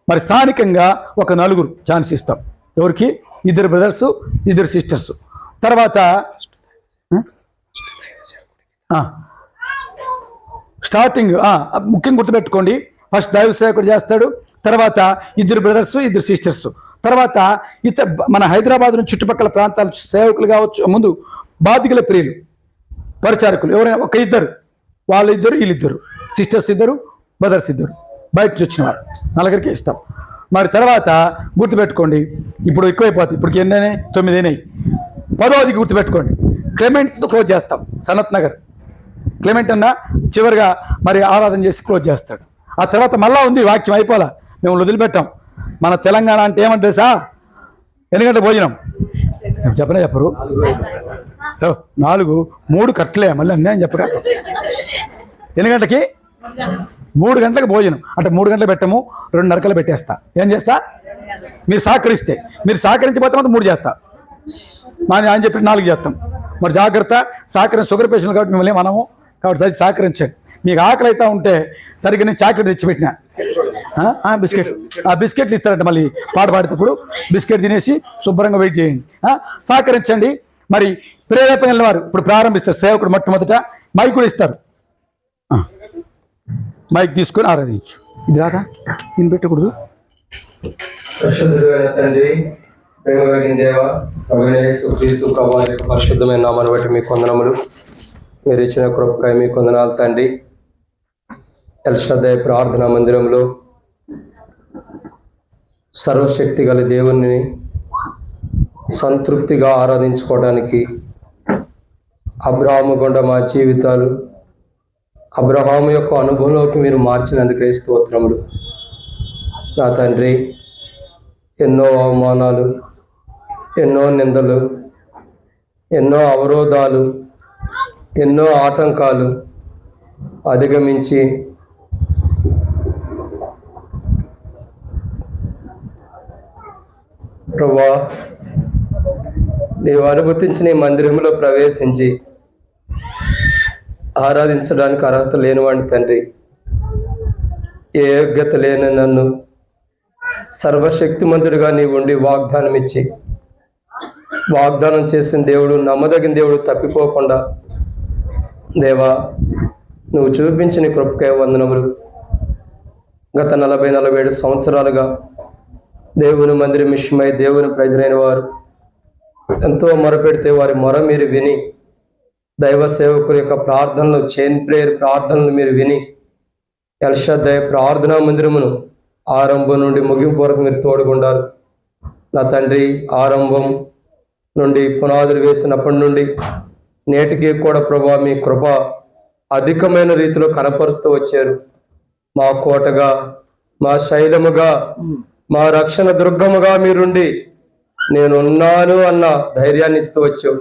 మరి స్థానికంగా ఒక 4 ఛాన్స్ ఇస్తాం. ఎవరికి, 2 బ్రదర్సు, 2 సిస్టర్స్. తర్వాత స్టార్టింగ్ ముఖ్యంగా గుర్తుపెట్టుకోండి, ఫస్ట్ దైవ సేవకుడు చేస్తాడు, తర్వాత 2 బ్రదర్స్, 2 సిస్టర్స్, తర్వాత మన హైదరాబాద్ నుంచి చుట్టుపక్కల ప్రాంతాల సేవకులు కావచ్చు, ముందు బాధికుల ప్రియులు, పరిచారకులు ఎవరైనా ఒక 2, వాళ్ళిద్దరు వీళ్ళిద్దరు, సిస్టర్స్ 2, బ్రదర్స్ 2, బయట నుంచి వచ్చిన వారు 4కి ఇస్తాం. మరి తర్వాత గుర్తుపెట్టుకోండి, ఇప్పుడు ఎక్కువైపోతుంది, ఇప్పుడు ఎన్ని అయినాయి, 9 అయినాయి. 10వది గుర్తుపెట్టుకోండి, క్లెమెంట్తో క్లోజ్ చేస్తాం. సనత్ నగర్ క్లెమెంట్ అన్న చివరిగా మరి ఆరాధన చేసి క్లోజ్ చేస్తాడు. ఆ తర్వాత మళ్ళా ఉంది వాక్యం అయిపోలా, మేము వదిలిపెట్టాం. మన తెలంగాణ అంటే ఏమంటే తెలుసా, ఎన్ని గంటల భోజనం చెప్పనే చెప్పరు. 4 3 కట్టలే మళ్ళీ అన్యాయం చెప్పగా. ఎన్ని గంటలకి? 3 గంటలకు భోజనం అంటే 3 గంటలు పెట్టము, 2:30 పెట్టేస్తా. ఏం చేస్తా? మీరు సహకరిస్తే, మీరు సహకరించబోతే మాత్రం 3 చేస్తా. ఆయన చెప్పి 4 చేస్తాం. మరి జాగ్రత్త, సహకరించి షుగర్ పేషెంట్ కాబట్టి మిమ్మల్ని మనము కాబట్టి సహకరించండి. మీకు ఆకలి అయితే ఉంటే సరిగ్గా నేను చాక్లెట్ తెచ్చిపెట్టినా, బిస్కెట్లు ఇస్తారంట. మళ్ళీ పాడేటప్పుడు బిస్కెట్ తినేసి శుభ్రంగా వెయిట్ చేయండి. సహకరించండి. మరి ప్రేరేపణ వారు ఇప్పుడు ప్రారంభిస్తారు. సేవకుడు మొట్టమొదట మైక్ కూడా ఇస్తారు. మైక్ తీసుకొని ఆరాధించు. ఇది రాదా దీన్ని పెట్టకూడదు. తండ్రి, పరిశుద్ధమైన నామాన్ని బట్టి మీకు వందనములు. మీరు ఇచ్చిన కృపకాయ మీకు వందనాలు తండ్రి. ఎల్షాదై ప్రార్థనా మందిరంలో సర్వశక్తి గల దేవుణ్ణి సంతృప్తిగా ఆరాధించుకోవడానికి అబ్రహాము గుండా మా జీవితాలు అబ్రహాము యొక్క అనుభవంలోకి మీరు మార్చినందుకే స్తోత్రములు. నా తండ్రి, ఎన్నో అవమానాలు, ఎన్నో నిందలు, ఎన్నో అవరోధాలు, ఎన్నో ఆటంకాలు అధిగమించి ప్రభువా నీవు అనుమతించిన ఈ మందిరంలో ప్రవేశించి ఆరాధించడానికి అర్హత లేనివాడిని తండ్రి. ఏ యోగ్యత లేని నన్ను సర్వశక్తిమంతుడిగా నీవు ఉండి వాగ్దానం ఇచ్చి వాగ్దానం చేసిన దేవుడు, నమ్మదగిన దేవుడు తప్పిపోకుండా దేవా నువ్వు చూపించిన కృపకే వందనములు. గత 40-47 సంవత్సరాలుగా దేవుని మందిరం విషయమై దేవుని ప్రజలైన వారు ఎంతో మొరపెడితే వారి మొర మీరు విని, దైవ సేవకుల యొక్క ప్రార్థనలు, చైన్ ప్రేయర్ ప్రార్థనలు మీరు విని, ఎల్షాదై ప్రార్థనా మందిరమును ఆరంభం నుండి ముగింపు వరకు మీరు తోడుగుండారు. నా తండ్రి, ఆరంభం నుండి పునాదులు వేసినప్పటి నుండి నేటికి కూడా ప్రభువా మీ కృప అధికమైన రీతిలో కనపరుస్తూ వచ్చారు. మా కోటగా, మా శైలముగా, మా రక్షణ దుర్గముగా మీరుండి నేనున్నాను అన్న ధైర్యాన్ని ఇస్తూ వచ్చావు.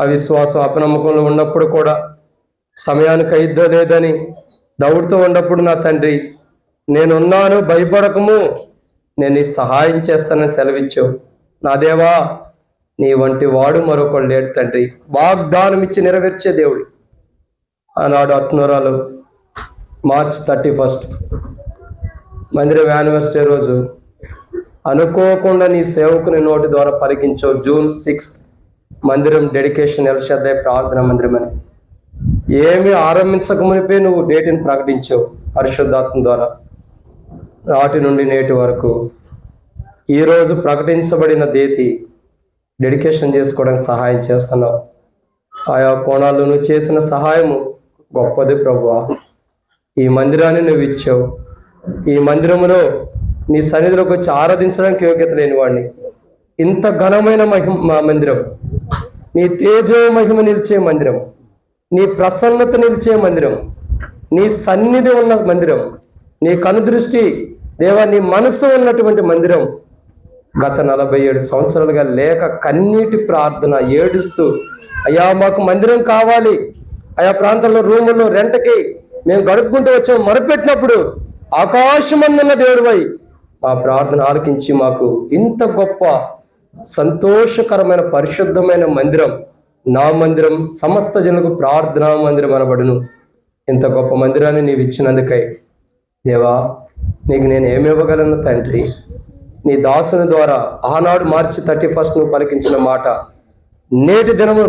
అవిశ్వాసం, అపనమ్మకంలో ఉన్నప్పుడు కూడా, సమయానికి అయిద్దో లేదని డౌట్తో ఉన్నప్పుడు నా తండ్రి నేనున్నాను, భయపడకము, నేను నీ సహాయం చేస్తానని సెలవిచ్చావు. నా దేవా, నీ వంటి వాడు మరొకడు లేడు తండ్రి. వాగ్దానం ఇచ్చి నెరవేర్చే దేవుడి. ఆనాడు అత్నూరాలు మార్చ్ 31 మందిరం యానివర్సరీ రోజు అనుకోకుండా నీ సేవకుని నోటి ద్వారా పలికించావు. జూన్ 6 మందిరం డెడికేషన్ ఎల్షాదై ప్రార్థన మందిరం అని. ఏమి ఆరంభించక మునిపే నువ్వు డేట్ని ప్రకటించావు పరిశుద్ధాత్మ ద్వారా. నాటి నుండి నేటి వరకు ఈరోజు ప్రకటించబడిన తేదీ డెడికేషన్ చేసుకోవడానికి సహాయం చేస్తున్నావు. ఆయా కోణాల్లో నువ్వు చేసిన సహాయము గొప్పది ప్రభువా. ఈ మందిరాన్ని నువ్వు ఇచ్చావు. ఈ మందిరములో నీ సన్నిధిలోకి వచ్చి ఆరాధించడానికి యోగ్యత లేని వాడిని. ఇంత ఘనమైన మందిరం, నీ తేజో మహిమ నిలిచే మందిరం, నీ ప్రసన్నత నిలిచే మందిరం, నీ సన్నిధి ఉన్న మందిరం, నీ కనుదృష్టి దేవా, నీ మనసు ఉన్నటువంటి మందిరం గత 47 సంవత్సరాలుగా లేక కన్నీటి ప్రార్థన ఏడుస్తూ, అయ్యా మాకు మందిరం కావాలి, ఆయా ప్రాంతాల్లో రూముల్లో రెంట్కి మేము గడుపుకుంటూ వచ్చాము మొరపెట్టినప్పుడు ఆకాశమందున్న దేవుడివై మా ప్రార్థన ఆలకించి మాకు ఇంత గొప్ప సంతోషకరమైన పరిశుద్ధమైన మందిరం, నా మందిరం, సమస్త జనులకు ప్రార్థనా మందిరం అనబడును. ఇంత గొప్ప మందిరాన్ని నీవు ఇచ్చినందుకై దేవా నీకు నేను ఏమివ్వగలను తండ్రి. నీ దాసుని ద్వారా ఆనాడు మార్చి 31 నువ్వు పలికించిన మాట నేటి దినము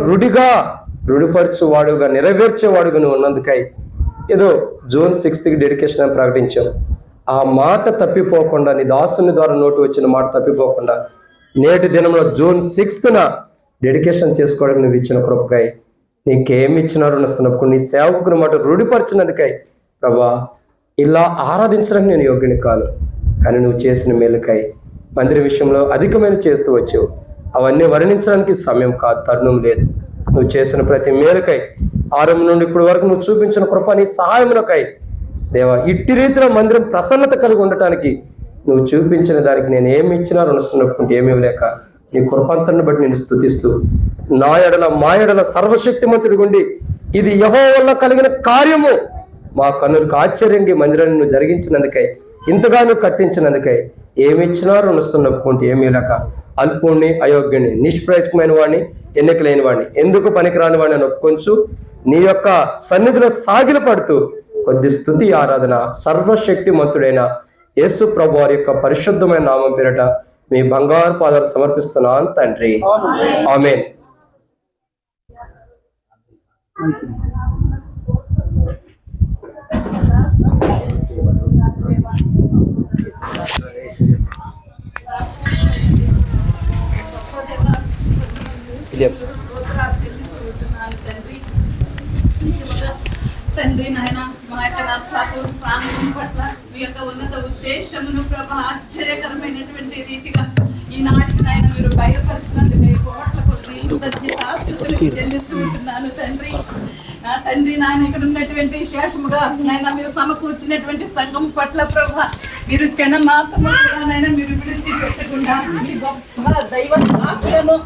రుడిపరచువాడుగా, నెరవేర్చేవాడుగా నువ్వు ఉన్నందుకై ఏదో జూన్ 6కి డెడికేషన్ అని ప్రకటించాం. ఆ మాట తప్పిపోకుండా, నీ దాసుని ద్వారా నోటి వచ్చిన మాట తప్పిపోకుండా నేటి దినంలో జూన్ 6న డెడికేషన్ చేసుకోవడానికి నువ్వు ఇచ్చిన కృపకై నీకేమి ఇచ్చినారు నస్తున్నప్పుడు నీ సేవకుని మాట రుడిపరిచినందుకై ప్రభా, ఇలా ఆరాధించడానికి నేను యోగ్యుని కాను, కానీ నువ్వు చేసిన మేలుకై మందిర విషయంలో అధికమైన చేస్తూ వచ్చావు. అవన్నీ వర్ణించడానికి సమయం కాదు, తరుణం లేదు. నువ్వు చేసిన ప్రతి మేలుకై, ఆరంభం నుండి ఇప్పటి వరకు నువ్వు చూపించిన కృప, నీ సహాయములకై దేవా, ఇట్టి రీతిలో మందిరం ప్రసన్నత కలిగి ఉండటానికి నువ్వు చూపించిన దానికి నేను ఏమి ఇచ్చినా రుణస్తున్నటువంటి ఏమీ లేక నీ కృపాంతరాన్ని బట్టి నేను స్తుతిస్తూ, నా ఎడల మా ఎడల సర్వశక్తిమంతుడి గుండి ఇది యెహోవా వల్ల కలిగిన కార్యము, మా కన్నులకు ఆశ్చర్యంగా ఈ మందిరాన్ని నువ్వు జరిగించినందుకై, ఇంతగా నువ్వు కట్టించినందుకై ఏమి ఇచ్చినా రుణస్తున్నటువంటి ఏమీ లేక అల్పుణ్ణి, అయోగ్యుని, నిష్ప్రయోజకమైన వాడిని, ఎన్నికలేని వాడిని, ఎందుకు పనికిరాని వాడిని అని ఒప్పుకొంచు నీ యొక్క సన్నిధిలో సాగిల పడుతూ కొద్ది స్తుతి ఆరాధన సర్వశక్తిమంతుడైన యేసు ప్రభు వారి యొక్క పరిశుద్ధమైన నామం పేరట మీ బంగారు పాదాలు సమర్పిస్తున్నాను తండ్రి. ఆమేన్. తండ్రి నాయన, మా యొక్క నష్టాలు ప్రాంతం పట్ల మీ యొక్క ఉన్నత ఉద్దేశమును ప్రభా ఆశ్చర్యకరమైనటువంటి రీతిగా ఈనాటికి నాయన మీరు బయలుపరిచినందుకు కోట్ల కొద్ది కృతజ్ఞతాస్తుతులు చెల్లిస్తూ ఉంటున్నాను తండ్రి. నా తండ్రి నాయన, ఇక్కడ ఉన్నటువంటి శేషముగా నాయన మీరు సమకూర్చినటువంటి సంఘం పట్ల ప్రభా మీరు క్షణ మాత్రము కూడా నాయన మీరు విడిచిపెట్టకుండా మీ గొప్ప దైవ సాక్షులను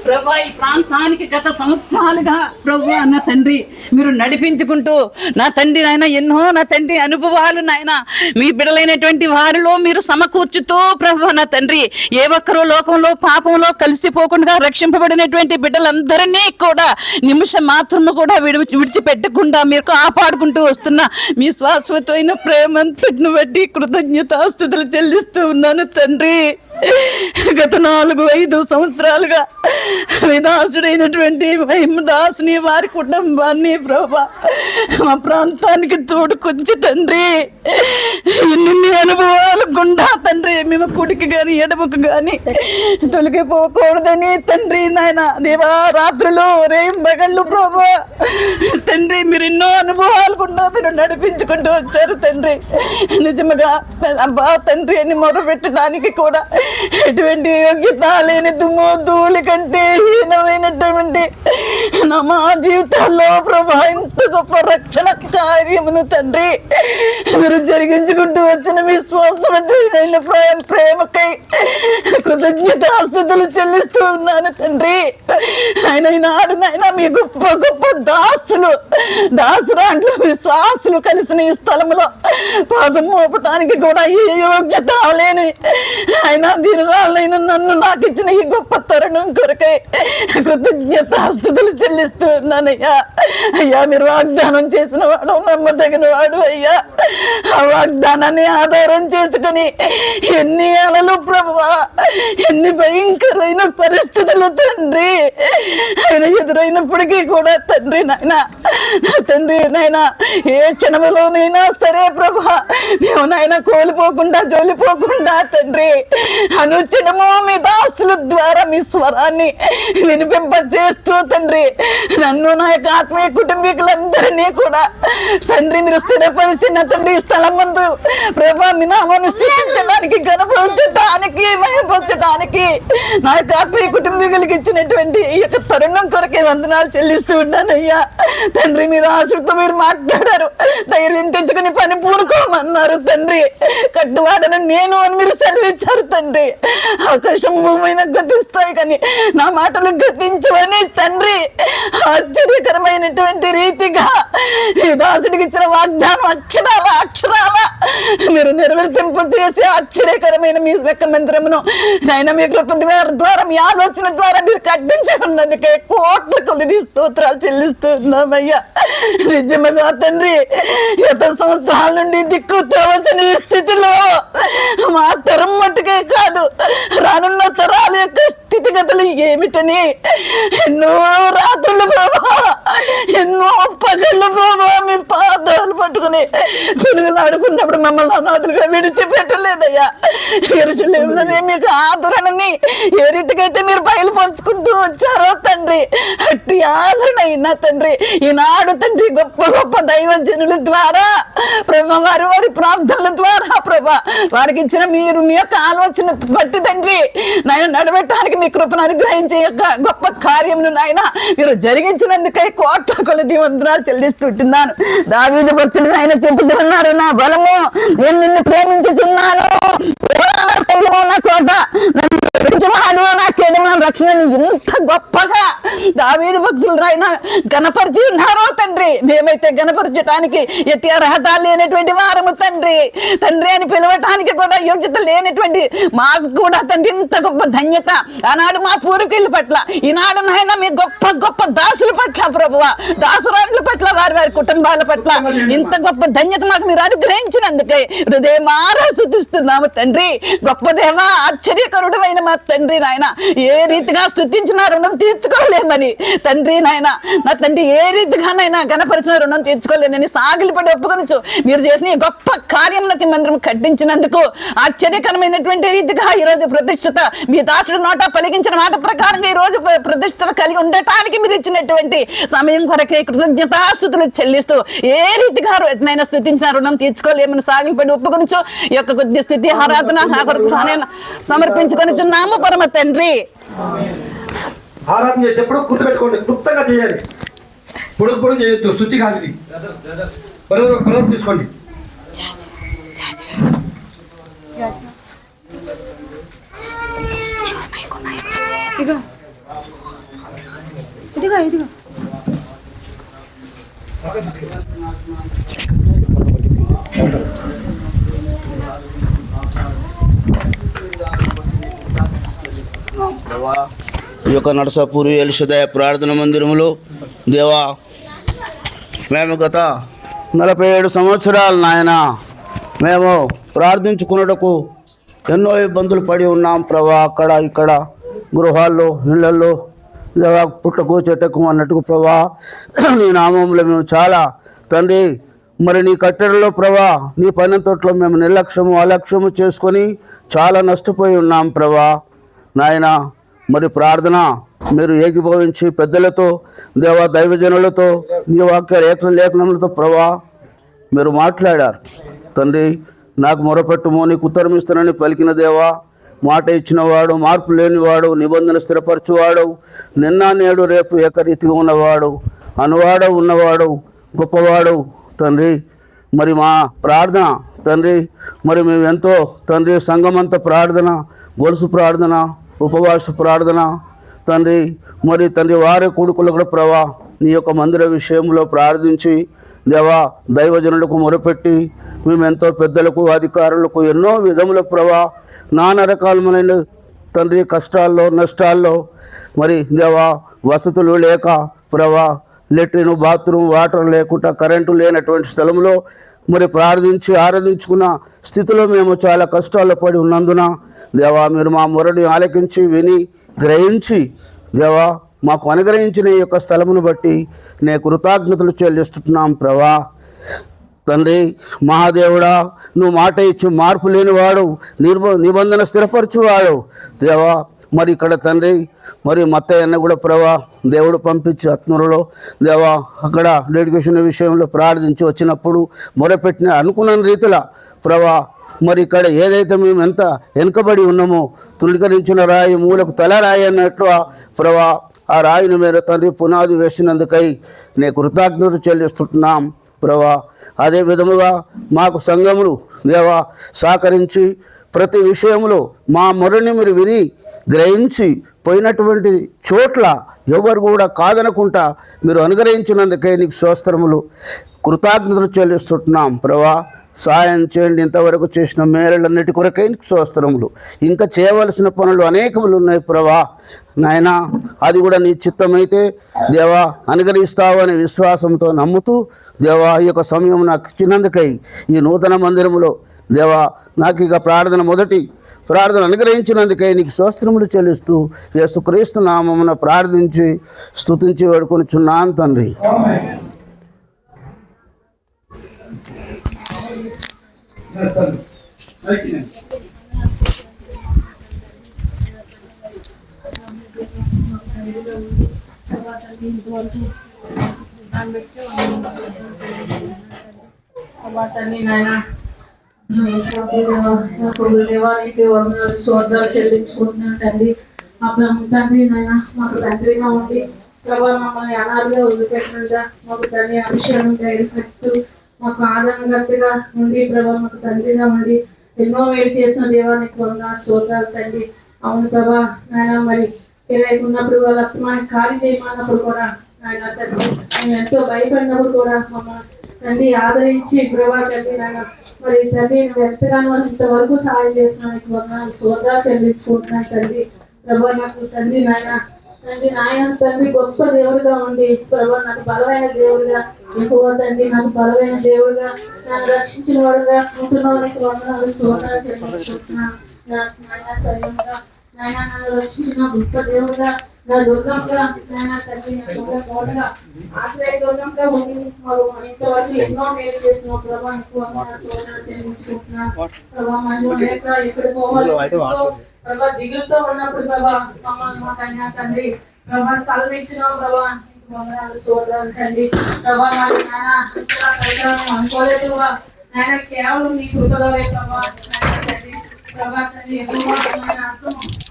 ప్రభా ఈ ప్రాంతానికి గత సంవత్సరాలుగా ప్రభు అన్న తండ్రి మీరు నడిపించుకుంటూ నా తండ్రి నాయన ఎన్నో నా తండ్రి అనుభవాలు నాయన మీ బిడ్డలైనటువంటి వారిలో మీరు సమకూర్చుతూ ప్రభు నా తండ్రి ఏ ఒక్కరూ లోకంలో పాపంలో కలిసిపోకుండా రక్షింపబడినటువంటి బిడ్డలందరినీ కూడా నిమిషం మాత్రము కూడా విడిచిపెట్టకుండా మీరు కాపాడుకుంటూ వస్తున్న మీ శాశ్వతమైన ప్రేమంతటిని బట్టి కృతజ్ఞతాస్తుతులు చెల్లిస్తూ ఉన్నాను తండ్రి. గత 4-5 సంవత్సరాలుగా వినాశుడైనటువంటి మహిమదాసుని వారి కుటుంబాన్ని ప్రభా మా ప్రాంతానికి తోడుకొచ్చి తండ్రి ఎన్ని అనుభవాలు గుండా తండ్రి మేము కుడికి కానీ ఎడమకు కానీ తొలగిపోకూడదని తండ్రి నాయన దేవా రాత్రులు రేం బగళ్ళు ప్రభా తండ్రి మీరు ఎన్నో అనుభవాలు గుండా మీరు నడిపించుకుంటూ వచ్చారు తండ్రి. నిజముగా అబ్బా తండ్రి అని మొదలుపెట్టడానికి కూడా ఎటువంటి యోగ్యత లేని దుమ్ము ధూళి కంటే హీనమైనటువంటి మా జీవితాల్లో ప్రభా ఇంత గొప్ప రక్షణ కార్యమును తండ్రి మీరు జరిగించుకుంటూ వచ్చిన మీ శ్వాసమైన ప్రేమకై కృతజ్ఞతాస్తుతులు చెల్లిస్తూ ఉన్నాను తండ్రి. ఆయన ఈనాడు నాయన మీ గొప్ప గొప్ప దాసురాంట్లు విశ్వాసులు కలిసిన ఈ స్థలంలో పాదం మోపటానికి కూడా ఏ యోగ్యత లేని ఆయన దీనిరాలైన నన్ను నాకు ఇచ్చిన ఈ గొప్ప తరుణం కొరకై కృతజ్ఞతాస్తుతులు చెల్లిస్తూ ఉన్నానయ్యా. అయ్యా మీరు వాగ్దానం చేసిన వాడు నమ్మదగిన వాడు అయ్యా. ఆ వాగ్దానాన్ని ఆధారం చేసుకుని ఎన్ని అలలు ప్రభువా ఎన్ని భయంకరమైన పరిస్థితులు తండ్రి ఆయన ఎదురైనప్పటికీ కూడా తండ్రి నాయన తండ్రి నాయన ఏ క్షణంలోనైనా సరే ప్రభా మేము నాయన కోల్పోకుండా జోలిపోకుండా తండ్రి అనుక్షణము మీ దాసుల ద్వారా మీ స్వరాన్ని వినిపింపజేస్తూ తండ్రి నన్ను నా యొక్క ఆత్మీయ కుటుంబీకులందరినీ కూడా తండ్రి మీరు స్థిరపరిచిన తండ్రి స్థలం ముందు ప్రభా మీ నామాన్ని స్థితించడానికి కనపరచడానికి మహిమపరచడానికి నా యొక్క ఆత్మీయ కుటుంబీకులకి ఇచ్చినటువంటి ఈ యొక్క తరుణం కొరకే వందనాలు చెల్లిస్తూ ఉన్నానయ్యా. తండ్రి మీరు ఆశతో మీరు మాట్లాడారు, ధైర్యం తెచ్చుకుని పని పూనుకోమన్నారు తండ్రి. కట్టువాడను నేను అని మీరు సెలవిచ్చారు తండ్రి. ఆకాశం భూమైన గతిస్తాయి కానీ నా మాటలు గతించవని తండ్రి ఆశ్చర్యకరమైనటువంటి రీతిగా ఈ దాసుడికి ఇచ్చిన వాగ్దానం అక్షరాల మీరు నెరవేర్తింపు చేసి ఆశ్చర్యకరమైన మీ యొక్క మందిరమును నాయన మీ కృప ద్వారా మీ ఆలోచన ద్వారా మీరు కట్టించి ఉన్నందుకే కోట్ల కొలిది స్తోత్రాలు చెల్లిస్తున్నామయ్యా. నిజముగా తండ్రి గత సంవత్సరాల నుండి దిక్కు తోచని ఈ స్థితిలో మా తరం మట్టుకే కాదు రానున్న తరాల యొక్క స్థితిగతులు ఏమిటని ఎన్నో రాత్రులు ప్రభా ఎన్నో పగళ్ళు ప్రభా మీ పాదాలు పట్టుకుని పునుగులాడుకున్నప్పుడు మమ్మల్ని అనాథులుగా విడిచిపెట్టలేదయ్యా. ఎరుచులేములనే మీకు ఆదరణని ఏ రీతికైతే మీరు బయలుపరుచుకుంటూ వచ్చారో తండ్రి అట్టి ఆదరణ అయినా తండ్రి ఈనాడు తండ్రి గొప్ప గొప్ప దైవజనుల ద్వారా ప్రభు దేవా వారి వారి ప్రార్థనల ద్వారా ప్రభా వారికి ఇచ్చిన మీరు మీ యొక్క ఆలోచన బట్టి తండ్రి నాయన నడవటానికి మీ కృపను అనుగ్రహించే యొక్క గొప్ప కార్యమును నాయన మీరు జరిగించినందుకై కోట్ల కొలది వందనాలు చెల్లిస్తుంటున్నాను. దావీదు భక్తులు ఆయన చెబుతున్నారు, నా బలము నేను నిన్ను ప్రేమించుచున్నాను, నా కోట నాకేదైనా రక్షణ ఇంత గొప్పగా దావీదు భక్తులు ఆయన గణపరిచి ఉన్నారో తండ్రి. మేమైతే గణపరచటానికి ఎట్టి అర్హత లేనటువంటి వారము తండ్రి. తండ్రి అని పిలవటానికి కూడా యోగ్యత లేనటువంటి మాకు కూడా తండ్రి ఇంత గొప్ప ధన్యత ఆనాడు మా పూర్వీకుల పట్ల, ఈనాడు నాయన మీ గొప్ప గొప్ప దాసుల పట్ల ప్రభువా, దాసురాండ్ల పట్ల, వారి వారి కుటుంబాల పట్ల ఇంత గొప్ప ధన్యత మాకు మీరు అనుగ్రహించినందుకే హృదయమారా స్తుతిస్తున్నాము తండ్రి. గొప్ప దేవా, ఆశ్చర్యకరుడు అయిన మా తండ్రి నాయన, ఏ రీతిగా స్తుతించిన రుణం తీర్చుకోలేమని తండ్రి నాయన, నా తండ్రి ఏ రీతిగానైనా గణపరిచిన రుణం తీర్చుకోలేనని సాగిలిపడి ఒప్పుకొనొచ్చు. మీరు చేసిన ఈ గొప్ప కార్యములకి మందిరం కట్టించినందుకు ఆశ్చర్యకరమైనటువంటి రీతిగా ఈ రోజు ప్రతిష్ఠత మీ దాసుడు నోట పలికించిన మాట ప్రకారంగా ఈ రోజు ప్రతిష్ఠత కలిగి ఉండటానికి మీరు ఇచ్చినటువంటి సమయం కొరకే కృతజ్ఞతాస్తుతులు చెల్లిస్తూ ఏ రీతిగా నైనా స్థుతించిన రుణం తీర్చుకోలేమని సాగిలిపడి ఒప్పుకొనొచ్చు. ఈ యొక్క కొద్ది స్థితి ఆరాధన సమర్పించుకొనిచున్నాము పరమ తండ్రి. ఆరాధన చేసేప్పుడు గుర్తుపెట్టుకోండి, క్లుప్తంగా చేయాలి, పొడుగు పొడుగు చేయొద్దు. స్థుతి కాదు ఇది. బరువు తీసుకోండి. ఇదిగో ఇదిగో ఈ యొక్క నరసాపూరి ఎలిషదయ ప్రార్థన మందిరములో దేవా మేము గత 47 సంవత్సరాలు నాయన మేము ప్రార్థించుకున్నటకు ఎన్నో ఇబ్బందులు పడి ఉన్నాం ప్రభా. అక్కడ ఇక్కడ గృహాల్లో, ఇళ్లలో దేవా పుట్టకు చెట్టకు అన్నట్టుకు ప్రభా నీ నామంలో మేము చాలా తండ్రి మరి నీ కట్టడలో ప్రభా నీ పని తోటలో మేము నిర్లక్ష్యము అలక్ష్యము చేసుకొని చాలా నష్టపోయి ఉన్నాం ప్రభా. నాయన మరి ప్రార్థన మీరు ఏకీభవించి పెద్దలతో దేవా దైవజనులతో నీ వాక్య లేఖనములతో ప్రభా మీరు మాట్లాడారు తండ్రి. నాకు మొరపెట్టుము, నీకు ఉత్తరం ఇస్తానని పలికిన దేవా, మాట ఇచ్చినవాడు, మార్పు లేనివాడు, నిబంధన స్థిరపరచువాడు, నిన్న నేడు రేపు ఏకరీతిగా ఉన్నవాడు, అనువాడు ఉన్నవాడు, గొప్పవాడు తండ్రి. మరి మా ప్రార్థన తండ్రి, మరి మేము ఎంతో తండ్రి సంఘమంత ప్రార్థన, గొలుసు ప్రార్థన, ఉపవాస ప్రార్థన తండ్రి, మరి తండ్రి వారి కొడుకులు కూడా ప్రభా నీ యొక్క మందిర విషయంలో ప్రార్థించి దేవా దైవజనులకు మొరపెట్టి మేము ఎంతో పెద్దలకు అధికారులకు ఎన్నో విధముల ప్రభా నానా రకాలమైన తండ్రి కష్టాల్లో నష్టాల్లో మరి దేవా వసతులు లేక ప్రభా లెట్రిన్ బాత్రూమ్ వాటర్ లేకుండా కరెంటు లేనటువంటి స్థలంలో మరి ప్రార్థించి ఆరాధించుకున్న స్థితిలో మేము చాలా కష్టాల్లో పడి ఉన్నందున దేవా మీరు మా మొరని ఆలకించి విని గ్రహించి దేవా మాకు అనుగ్రహించిన ఈ యొక్క స్థలమును బట్టి నేను కృతజ్ఞతలు చెల్లిస్తున్నాం ప్రభా. తండ్రి మహాదేవుడా, నువ్వు మాట ఇచ్చి మార్పు లేనివాడు, నిబంధన స్థిరపరచువాడు దేవా. మరి ఇక్కడ తండ్రి మరి మత్తయ్యన్న కూడా ప్రభా దేవుడు పంపించి ఆత్మూరులో దేవా అక్కడ డెడికేషన్ విషయంలో ప్రార్థించి వచ్చినప్పుడు మొరపెట్టిన అనుకున్న రీతిలో ప్రభా మరి ఇక్కడ ఏదైతే మేము ఎంత వెనుకబడి ఉన్నామో తృణీకరించిన రాయి మూలకు తల రాయి అన్నట్టు ప్రభా ఆ రాయిని మీరు తండ్రి పునాది వేసినందుకై నేను కృతజ్ఞత చెల్లిస్తున్నాం ప్రభా. అదే విధముగా మాకు సంఘములు దేవా సహకరించి ప్రతి విషయంలో మా మొరని మీరు విని గ్రహించి పోయినటువంటి చోట్ల ఎవరు కూడా కాదనుకుంటా మీరు అనుగ్రహించినందుకే నీకు స్తోత్రములు కృతజ్ఞతలు చెల్లిస్తున్నాం ప్రభా. సాయం చేయండి, ఇంతవరకు చేసిన మేరలన్నిటి కొరకై నీకు స్తోత్రములు. ఇంకా చేయవలసిన పనులు అనేకములు ఉన్నాయి ప్రభా. నాయన అది కూడా నీ చిత్తమైతే దేవా అనుగ్రహిస్తావని విశ్వాసంతో నమ్ముతూ దేవా ఈ యొక్క సమయం నాకు ఇచ్చినందుకై ఈ నూతన మందిరములో దేవా నాకు ఇక మొదటి ప్రార్థన అనుగ్రహించినందుకై నీకు స్తోత్రములు చెల్లిస్తూ యేసుక్రీస్తు నామమున ప్రార్థించి స్తుతించి వేడుకొనిచున్నాను తండ్రి. అమ్మా తండ్రి నాయన దేవానికి వందనాలు స్తోత్రాలు చెల్లించుకుంటున్నాను తండ్రి. అప్పుడు తండ్రి నాయన మాకు తండ్రిగా ఉండి ప్రభావ మమ్మల్ని అనాథగా వదిలిపెట్టినట్టుగా మాకు తండ్రి అంశాలను ధైర్యపెడుతూ మాకు ఆదరణకర్తగా ఉండి ప్రభావ మాకు తండ్రిగా ఉండి ఎన్నో వేలు చేసిన దేవానికి వందనాలు స్తోత్రాలు తండ్రి. అవును ప్రభా నాయన మరి ఉన్నప్పుడు వాళ్ళ మనకి ఖాళీ చేయమన్నప్పుడు కూడా ఆయన తండ్రి మేము ఎంతో భయపడినప్పుడు కూడా మమ్మల్ని తండ్రి ఆదరించి ప్రభా తండ్రి నాయన మరి తండ్రి నువ్వు ఎంతగానో ఇంతవరకు సహాయం చేసినానికి వందనాలు స్తోత్రాలు చెల్లించుకుంటున్నాను తండ్రి. ప్రభా నాకు తండ్రి నాయన తండ్రి గొప్ప దేవుడిగా ఉండి ప్రభా నాకు బలమైన దేవుడిగా ఎక్కువ తండ్రి నాకు బలమైన దేవుడిగా నన్ను రక్షించిన వాడుగా ఉంటున్నానికి వందనాలు స్తోత్రాలు చెల్లించుకుంటున్నాను. సైన్యంగా నాయన నన్ను రక్షించిన గొప్ప దేవుడుగా నా దుర్గంగా నాయన తండ్రి కోటగా ఆశ్రయ దుర్గంగా ఉండి మాకు ఇంతవరకు ఎన్నో మేలు చేసిన ప్రభా ఎక్కువ స్తోత్రాలు చెల్లించుకుంటున్నాను. ప్రభా మనం లేక ఎక్కడ పోవాలి ప్రభా దిగులతో ఉన్నప్పుడు ప్రభా మమ్మల్ని మాకైనా తండ్రి ప్రభా స్థలం ఇచ్చినావు ప్రభా నీకు వందనాలు స్తోత్రాలు తండ్రి. ప్రభా మరి నాయన అనుకోలేదు నాయన కేవలం నీ కృపగలే ప్రభా నాయన తండ్రి. ప్రభా తండ్రి ఎక్కువ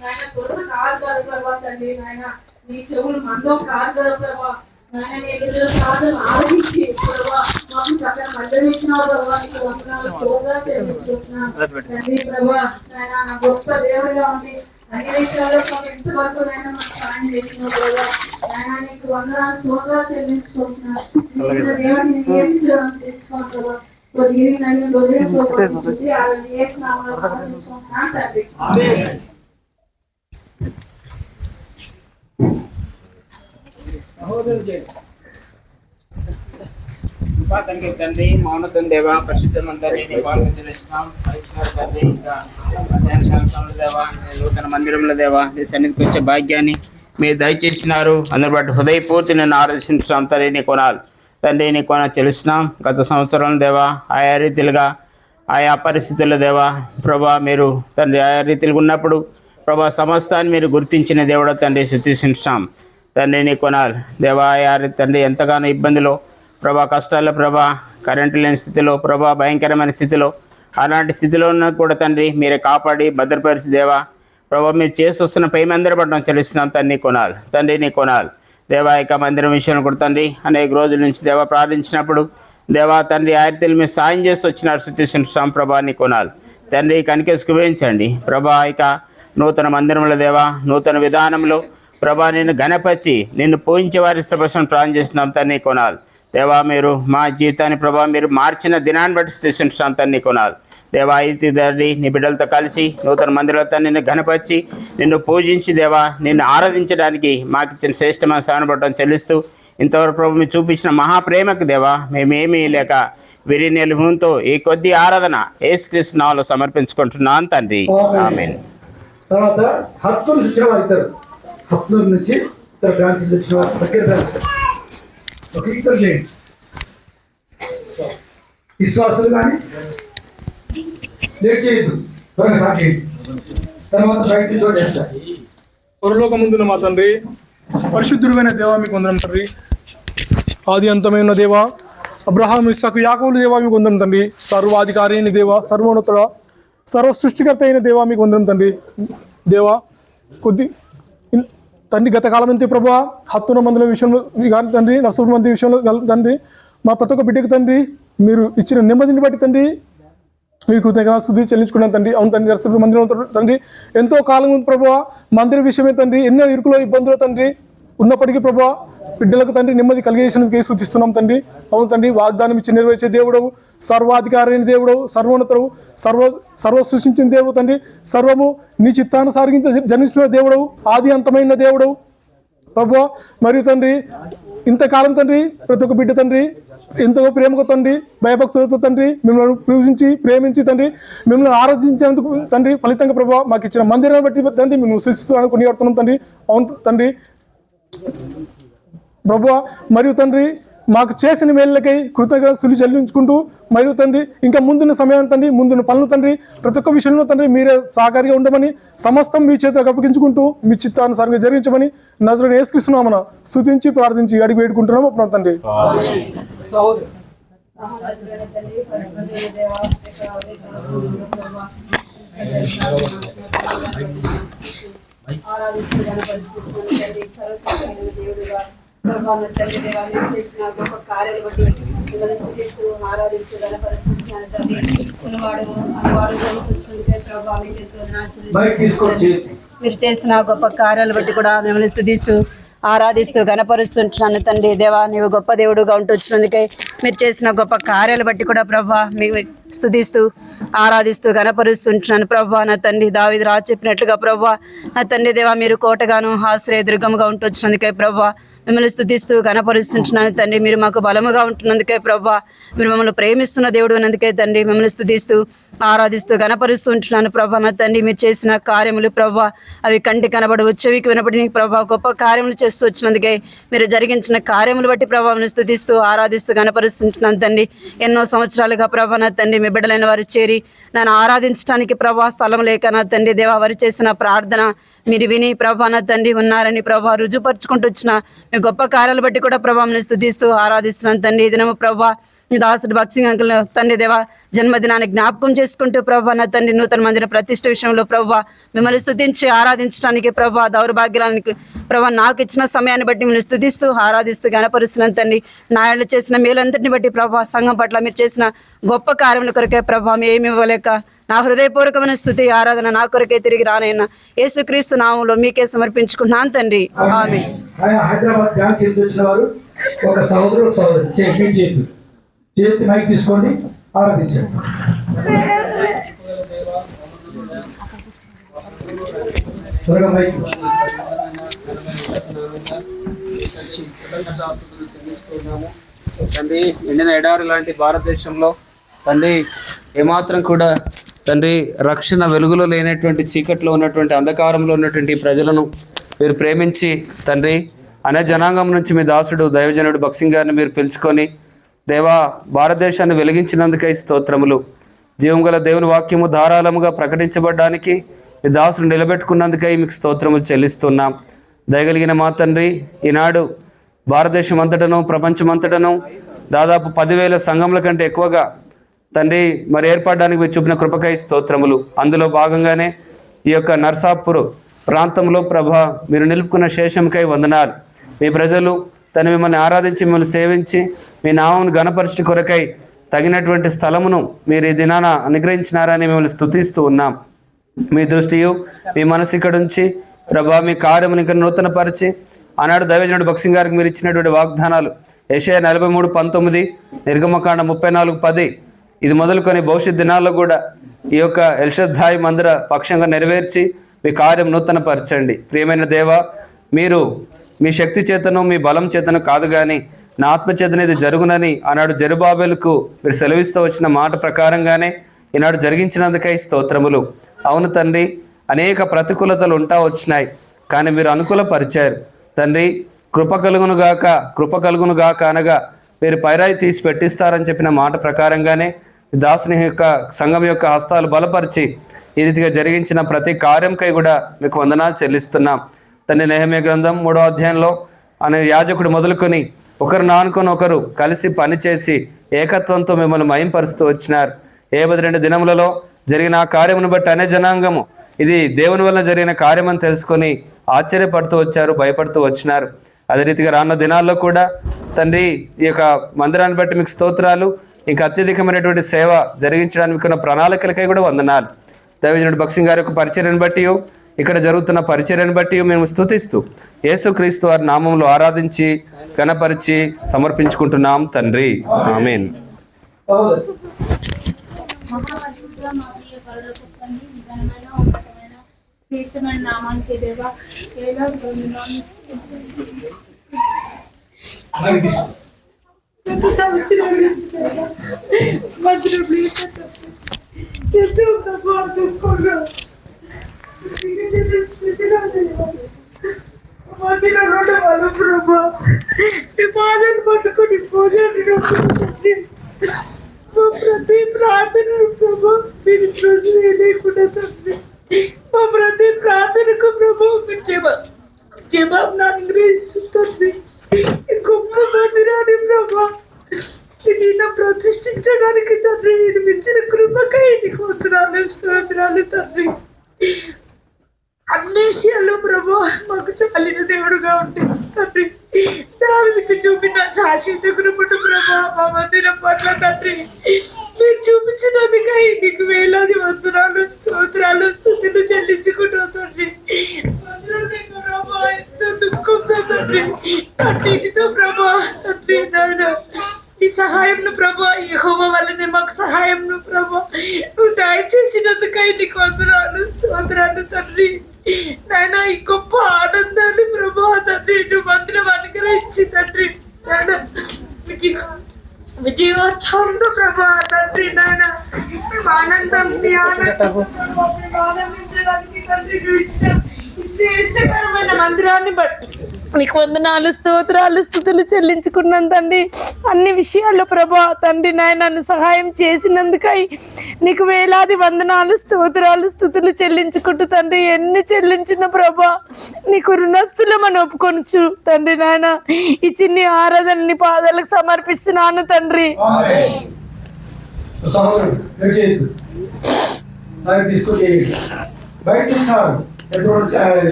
నాయన కొడుకు కాదు కదా ప్రభా తండ్రి నాయన నీ చెవులు మందం కాదు కదా ప్రభా నాయన నీ బిడ్డల ప్రార్థనలు ఆలోచించి ప్రభా మాకు చక్కగా మధ్యలో ఇచ్చినావు ప్రభా నీకు వందనాలు స్తోత్రాలు చెల్లించుకుంటున్నాను తండ్రి. ప్రభా నాయన నా గొప్ప దేవుడిగా ఉంది అన్ని విషయాల్లో ఎంతవరకు నాయన మాకు సాయం చేసిన ప్రభా నాయన నీకు వందనాలు స్తోత్రాలు చెల్లించుకుంటున్నాను. దేవుడిని నియమించడం తెచ్చుకోండి ప్రభా కొద్దిగా నన్ను రోజులతో అలా చేస్తున్నాము తండ్రి. తండ్రి మౌనతం దేవ పరిశుద్ధమంతని తండ్రి ఇంకా దేవా నూతన మందిరంలో దేవా నీ సన్నిధికి వచ్చే భాగ్యాన్ని మీరు దయచేసినారు. అందరి బట్టి హృదయపూర్తి నేను ఆరాధించున్నాం తండ్రి. నీ కొనాలి తండ్రి నీ కొన తెలుస్తున్నాం. గత సంవత్సరం దేవా ఆయా రీతిలుగా ఆయా పరిస్థితుల్లో దేవా ప్రభా మీరు తండ్రి ఆయా రీతిలుగా ఉన్నప్పుడు ప్రభా సమస్తాన్ని మీరు గుర్తించిన దేవుడు తండ్రి స్తుతిస్తున్నాం తండ్రి. నీ కొనాలి దేవా ఆయా తండ్రి ఎంతగానో ఇబ్బందిలో ప్రభా కష్టాల్లో ప్రభా కరెంటు లేని స్థితిలో ప్రభా భయంకరమైన స్థితిలో అలాంటి స్థితిలో ఉన్న కూడా తండ్రి మీరే కాపాడి భద్రపరిచి దేవా ప్రభా మీరు చేసి వస్తున్న పై మందిర పడడం చెల్లిస్తున్నాం తండ్రి. కొనాలి తండ్రి నీ కొనాలి దేవా ఇక మందిరం విషయంలో కూడా తండ్రి అనేక రోజుల నుంచి దేవా ప్రార్థించినప్పుడు దేవా తండ్రి ఆయతలు మీరు సాయం చేస్తూ వచ్చినారు స్తుతిస్తున్నాం ప్రభా నీ కొనాలి తండ్రి. కనికేసుకు వేయించండి ప్రభా ఇక నూతన మందిరంలో దేవా నూతన విధానంలో ప్రభా నిన్ను గణపరిచి నిన్ను పూజించే వారి ఇష్టపక్షం ప్రార్థన చేస్తున్నాం తండ్రి. కొనాలి దేవా మీరు మా జీవితాన్ని ప్రభా మీరు మార్చిన దినాన్ని బట్టి స్తుతిస్తున్నాం తండ్రి. కొనాలి దేవా ఇది తండ్రి నీ బిడ్డలతో కలిసి నూతన మందిరంతో నిన్ను ఘనపరిచి నిన్ను పూజించి దేవా నిన్ను ఆరాధించడానికి మాకు ఇచ్చిన శ్రేష్టమైన సానపడటం చెల్లిస్తూ ఇంతవరకు ప్రభు మీరు చూపించిన మహాప్రేమకు దేవా మేమేమీ లేక విరినేలు భూమితో ఈ కొద్ది ఆరాధన యేసుక్రీస్తు నామములో సమర్పించుకుంటున్నాను తండ్రి. ఆమేన్. తర్వాత హత్నూరు నుంచి వచ్చిన వారు ఇద్దరు హత్నూరు నుంచి ఇద్దరు బ్రాంచ్ వచ్చిన వారు దగ్గర ఒక ఇద్దరు చేయండి విశ్వాసులు కానీ లేట్ చేయొద్దు త్వరగా స్టార్ట్ చేయండి. తర్వాత బయట చేస్తారు. పరలోకమందున మా తండ్రి పరిశుద్ధుడైన దేవా మీకు వందనం తండ్రి. ఆది అంతమైన దేవా అబ్రహాం ఇస్సాకు యాకోబుల దేవా మీకు వందనం తండ్రి. సర్వాధికారి అయిన దేవా సర్వోన్నతుడ సర్వ సృష్టికర్త అయిన దేవా మీకు వందనం తండ్రి. దేవా తండ్రి గత కాలం అంతే ప్రభా హత్తున మందుల విషయంలో కానీ తండ్రి నర్సపూర్ మంది విషయంలో తండ్రి మా ప్రతి ఒక్క బిడ్డకు తండ్రి మీరు ఇచ్చిన నెమ్మదిని బట్టి తండ్రి మీకు స్తుతి చెల్లించుకున్నాను తండ్రి. అవును తండ్రి నర్సపూర్ మందిరం తండ్రి ఎంతో కాలం ఉంది ప్రభా మందిర విషయమే తండ్రి ఎన్నో ఇరుకులో ఇబ్బందులు తండ్రి ఉన్నప్పటికీ ప్రభా బిడ్డలకు తండ్రి నెమ్మది కలిగేసినందుకే స్తుతిస్తున్నాం తండ్రి. అవును తండ్రి వాగ్దానం ఇచ్చి నెరవేర్చే దేవుడవు సర్వాధికారి అయిన దేవుడవు సర్వోన్నతుడవు సర్వ సృష్టించిన దేవుడు తండ్రి సర్వము నీ చిత్తానుసారి జన్మిస్తున్న దేవుడవు ఆది అంతమైన దేవుడవు ప్రభువా. మరియు తండ్రి ఇంతకాలం తండ్రి ప్రతి ఒక్క బిడ్డ తండ్రి ఎంతో ప్రేమకు తండ్రి భయభక్తులతో తండ్రి మిమ్మల్ని పూజించి ప్రేమించి తండ్రి మిమ్మల్ని ఆరాధించేందుకు తండ్రి ఫలితంగా ప్రభావ మాకు ఇచ్చిన మందిరాన్ని బట్టి తండ్రి మేము సృష్టిస్తున్నాను కొనియాడుతున్నాం తండ్రి. అవును తండ్రి ప్రభువా. మరియు తండ్రి మాకు చేసిన మేళ్ళకై కృతజ్ఞతలు చెల్లించుకుంటూ మరియు తండ్రి ఇంకా ముందున్న సమయం తండ్రి ముందున్న పనులు తండ్రి ప్రతి ఒక్క విషయంలో తండ్రి మీరే సహకారిగా ఉండమని సమస్తం మీ చేతులకు అప్పగించుకుంటూ మీ చిత్తానుసారంగా జరిగించమని నజరేయుడైన యేసుక్రీస్తు నామమున స్తుతించి ప్రార్థించి అడిగి వేడుకుంటున్నాము అప్పుడు తండ్రి. మీరు చేసిన గొప్ప కార్యాలు బట్టి కూడా మిమ్మల్ని స్తుతిస్తూ ఆరాధిస్తూ గణపరుస్తుంటున్నాను తండ్రి. దేవా, నీవు గొప్ప దేవుడుగా ఉంటున్నందుకే మీరు చేసిన గొప్ప కార్యాలు బట్టి కూడా ప్రభా మీకు స్తుతిస్తూ ఆరాధిస్తూ గణపరుస్తుంటున్నాను ప్రభా. నా తండ్రి దావీదు రాజు చెప్పినట్లుగా ప్రభా, నా తండ్రి దేవా, మీరు కోటగాను ఆశ్రయ దుర్గముగా ఉంటున్నందుకే ప్రభా మిమ్మల్ని స్తుతిస్తూ గణపరుస్తుంటున్నాను తండ్రి. మీరు మాకు బలముగా ఉంటున్నందుకే ప్రభా, మీరు మమ్మల్ని ప్రేమిస్తున్న దేవుడు అన్నందుకే తండ్రి మిమ్మల్ని స్తుతిస్తూ ఆరాధిస్తూ గణపరుస్తూ ఉంటున్నాను ప్రభా. నా తండ్రి మీరు చేసిన కార్యములు ప్రభా అవి కంటి కనబడవు, చెవికి వినబడి ప్రభా గొప్ప కార్యములు చేస్తూ వచ్చినందుకే మీరు జరిగించిన కార్యములు బట్టి ప్రభావం స్తుతిస్తూ ఆరాధిస్తూ గణపరుస్తుంటున్నాను తండ్రి. ఎన్నో సంవత్సరాలుగా ప్రభా నా తండ్రి మీ బిడ్డలైన వారు చేరి నన్ను ఆరాధించడానికి ప్రభా స్థలం లేక నా తండ్రి దేవా వారు చేసిన ప్రార్థన మీరు విని ప్రభా నా తండ్రి ఉన్నారని ప్రభా రుజుపరుచుకుంటూ వచ్చిన మీ గొప్ప కార్యాలు బట్టి కూడా ప్రభావం స్తుతిస్తూ ఆరాధిస్తున్నాను తండ్రి. ఈ దినము ప్రభా మీ దాసుడు భక్సింగ్ అంకుల్ తండ్రి దేవా జన్మదినాన్ని జ్ఞాపకం చేసుకుంటూ ప్రభా నా తండ్రి నూతన మందిర ప్రతిష్ఠ విషయంలో ప్రభా మిమ్మల్ని స్తుతించి ఆరాధించడానికి ప్రభా దౌర్భాగ్యానికి ప్రభా నాకు ఇచ్చిన సమయాన్ని బట్టి మిమ్మల్ని స్తుతిస్తూ ఆరాధిస్తూ గణపరుస్తున్నాను తండ్రి. నాయలు చేసిన మేలంతటిని బట్టి ప్రభా సంఘం పట్ల మీరు చేసిన గొప్ప కార్యముల కొరకే ప్రభా ఏమి ఇవ్వలేక నా హృదయపూర్వకమైన స్తుతి ఆరాధన నా కొరకే తిరిగి రానైనా యేసుక్రీస్తు నామంలో మీకే సమర్పించుకున్నాను తండ్రి. ఆమేన్. హైదరాబాద్ బ్యాంక్ చేతి వచ్చిన వారు ఒక సహోదరు చేతి మైక్ తీసుకోండి, ఆరాధించండి. త్వరగా మైక్. తండ్రి ఎండిన ఎడారి లాంటి భారతదేశంలో తండ్రి ఏమాత్రం కూడా తండ్రి రక్షణ వెలుగులో లేనటువంటి చీకట్లో ఉన్నటువంటి అంధకారంలో ఉన్నటువంటి ప్రజలను మీరు ప్రేమించి తండ్రి అనే జనాంగం నుంచి మీ దాసుడు దైవజనుడు భక్సింగ్ గారిని మీరు పిలుచుకొని దేవా భారతదేశాన్ని వెలిగించినందుకై స్తోత్రములు. జీవం గల దేవుని వాక్యము ధారాళముగా ప్రకటించబడడానికి మీ దాసుడు నిలబెట్టుకున్నందుకై మీకు స్తోత్రములు చెల్లిస్తున్నాం. దయగలిగిన మా తండ్రి ఈనాడు భారతదేశం అంతటను ప్రపంచమంతటను దాదాపు 10,000 సంఘముల కంటే ఎక్కువగా తండ్రి మరి ఏర్పడడానికి మీరు చూపిన కృపకై స్తోత్రములు. అందులో భాగంగానే ఈ యొక్క నర్సాపూర్ ప్రాంతంలో ప్రభా మీరు నిలుపుకున్న శేషంకై వందనాలు. మీ ప్రజలు తను మిమ్మల్ని ఆరాధించి మిమ్మల్ని సేవించి మీ నామమును గణపరచు కొరకై తగినటువంటి స్థలమును మీరు ఈ దినాన అనుగ్రహించినారని మిమ్మల్ని స్తుతిస్తూ ఉన్నాం. మీ దృష్టియు మీ మనసు ఇక్కడ ఉంచి ప్రభా మీ కార్యమును ఇంకా నూతనపరిచి ఆనాడు దైవజనుడు భక్సింగ్ గారికి మీరు ఇచ్చినటువంటి వాగ్దానాలు యెషయా 43:19 నిర్గమకాండం 34:10 ఇది మొదలుకొని భవిష్యత్ దినాల్లో కూడా ఈ యొక్క ఎల్షద్దాయి మందిర పక్షంగా నెరవేర్చి మీ కార్యం నూతనపరచండి. ప్రియమైన దేవా, మీరు మీ శక్తి చేతను మీ బలం చేతను కాదు కానీ నా ఆత్మచేతన ఇది జరుగునని ఆనాడు జెరుబాబెలుకు మీరు సెలవిస్తూ వచ్చిన మాట ప్రకారంగానే ఈనాడు జరిగించినందుకై స్తోత్రములు. అవును తండ్రి, అనేక ప్రతికూలతలు ఉంటా వచ్చినాయి, కానీ మీరు అనుకూలపరిచారు తండ్రి. కృప కలుగును గాక అనగా మీరు పైరాయి తీసి పెట్టిస్తారని చెప్పిన మాట ప్రకారంగానే దాసుని యొక్క సంఘం యొక్క హస్తాలు బలపరిచి ఈ రీతిగా జరిగించిన ప్రతి కార్యంకై కూడా మీకు వందనాలు చెల్లిస్తున్నాం తండ్రి. నెహెమ్యా గ్రంథం 3వ అధ్యాయంలో అనే యాజకుడు మొదలుకొని ఒకరు నానుకొని ఒకరు కలిసి పనిచేసి ఏకత్వంతో మిమ్మల్ని మయంపరుస్తూ వచ్చినారు. 72 దినములలో జరిగిన ఆ కార్యమును బట్టి అనే జనాంగము ఇది దేవుని వల్ల జరిగిన కార్యమని తెలుసుకొని ఆశ్చర్యపడుతూ వచ్చారు, భయపడుతూ వచ్చినారు. అదే రీతిగా రానున్న దినాల్లో కూడా తండ్రి ఈ యొక్క మందిరాన్ని బట్టి మీకు స్తోత్రాలు. ఇంకా అత్యధికమైనటువంటి సేవ జరిగించడానికి ఉన్న ప్రణాళికలకై కూడా వందనాలు. దైవజనుడు భక్సింగ్ గారి యొక్క పరిచర్యను బట్టి ఇక్కడ జరుగుతున్న పరిచర్యను బట్టి మేము స్తుతిస్తూ యేసుక్రీస్తు వారి నామంలో ఆరాధించి ఘనపరిచి సమర్పించుకుంటున్నాం తండ్రి. ఆమేన్. పట్టుకుని ప్రతి ప్రార్థన ప్రభా మీరు లేకుండా మా ప్రతి ప్రార్థనకు ప్రభా జవాబు అనుగ్రహిస్తుంది. గొప్ప మందిరాన్ని ప్రభా ఇది నా ప్రతిష్ట కృపకై నీకు వందనాలు స్తోత్రాలు తండ్రి. అన్ని విషయాల్లో ప్రభా మాకు చాలిన దేవుడుగా ఉంటుంది తండ్రి. దానికి చూపిన శాశ్వత కృపను ప్రభా మా మందిరం పట్ల తండ్రి మీరు చూపించినందుకై నీకు వేలాది వందనాలు స్తోత్రాలు స్తుతులు చెల్లించుకుంటాం తండ్రి. ప్రభా ఎంతో దుఃఖంతో తండ్రి, కన్నీటితో ప్రభా తండ్రి నాయన ఈ సహాయంను ప్రభా యెహోవా వల్లనే మాకు సహాయంను ప్రభా నువ్వు దయచేసినందుకై నీకు వందనాలు స్తోత్రాలు తండ్రి. నాయన ఈ గొప్ప ఆనందాన్ని ప్రభా తండ్రి నువ్వు మందిరం అనుగ్రహించి తండ్రి నాయన విజయోత్సవంతో ప్రభా తండ్రి నాయన మేము ఆనందించడానికి తండ్రి నువ్వు ఇచ్చిన ఈ శ్రేష్టకరమైన మందిరాన్ని బట్టి నీకు వందనాలు స్తోత్రాలు స్తుతులు చెల్లించుకున్నాను తండ్రి. అన్ని విషయాల్లో ప్రభా తండ్రి నాయన నన్ను సహాయం చేసినందుకై నీకు వేలాది వందనాలు స్తోత్రాలు స్తుతులు చెల్లించుకుంటూ తండ్రి. ఎన్ని చెల్లించిన ప్రభా నీకు రుణస్తులమని ఒప్పుకొనుచు తండ్రి నాయన ఈ చిన్ని ఆరాధనని పాదాలకు సమర్పిస్తున్నాను తండ్రి.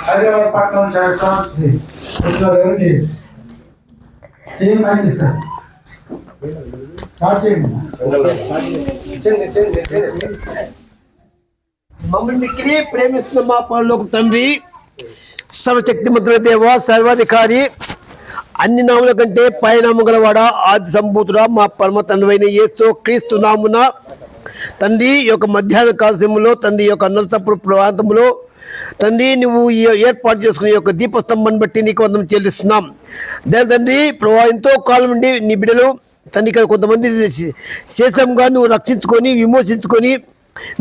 హైదరాబాద్ పట్టణం మమ్మల్ని మిక్కిలి ప్రేమిస్తున్న మా పరలోక తండ్రి, సర్వశక్తిమంతుల దేవ, సర్వాధికారి, అన్ని నాముల కంటే పైనాము గలవాడ, ఆది సంభూతుడా, మా పరమ తండ్రి యేసు క్రీస్తు నామున తండ్రి ఈ యొక్క మధ్యాహ్న కాల సమయంలో తండ్రి ఈ యొక్క నరసాపురం ప్రాంతంలో తండ్రి నువ్వు ఏర్పాటు చేసుకునే యొక్క దీపస్తంభాన్ని బట్టి నీకు వందనం చెల్లిస్తున్నాం. తండ్రి ప్రభా ఎంతో కాలం నుండి నీ బిడ్డలు తండ్రి ఇక్కడ కొంతమంది శేషంగా నువ్వు రక్షించుకొని విమోచించుకొని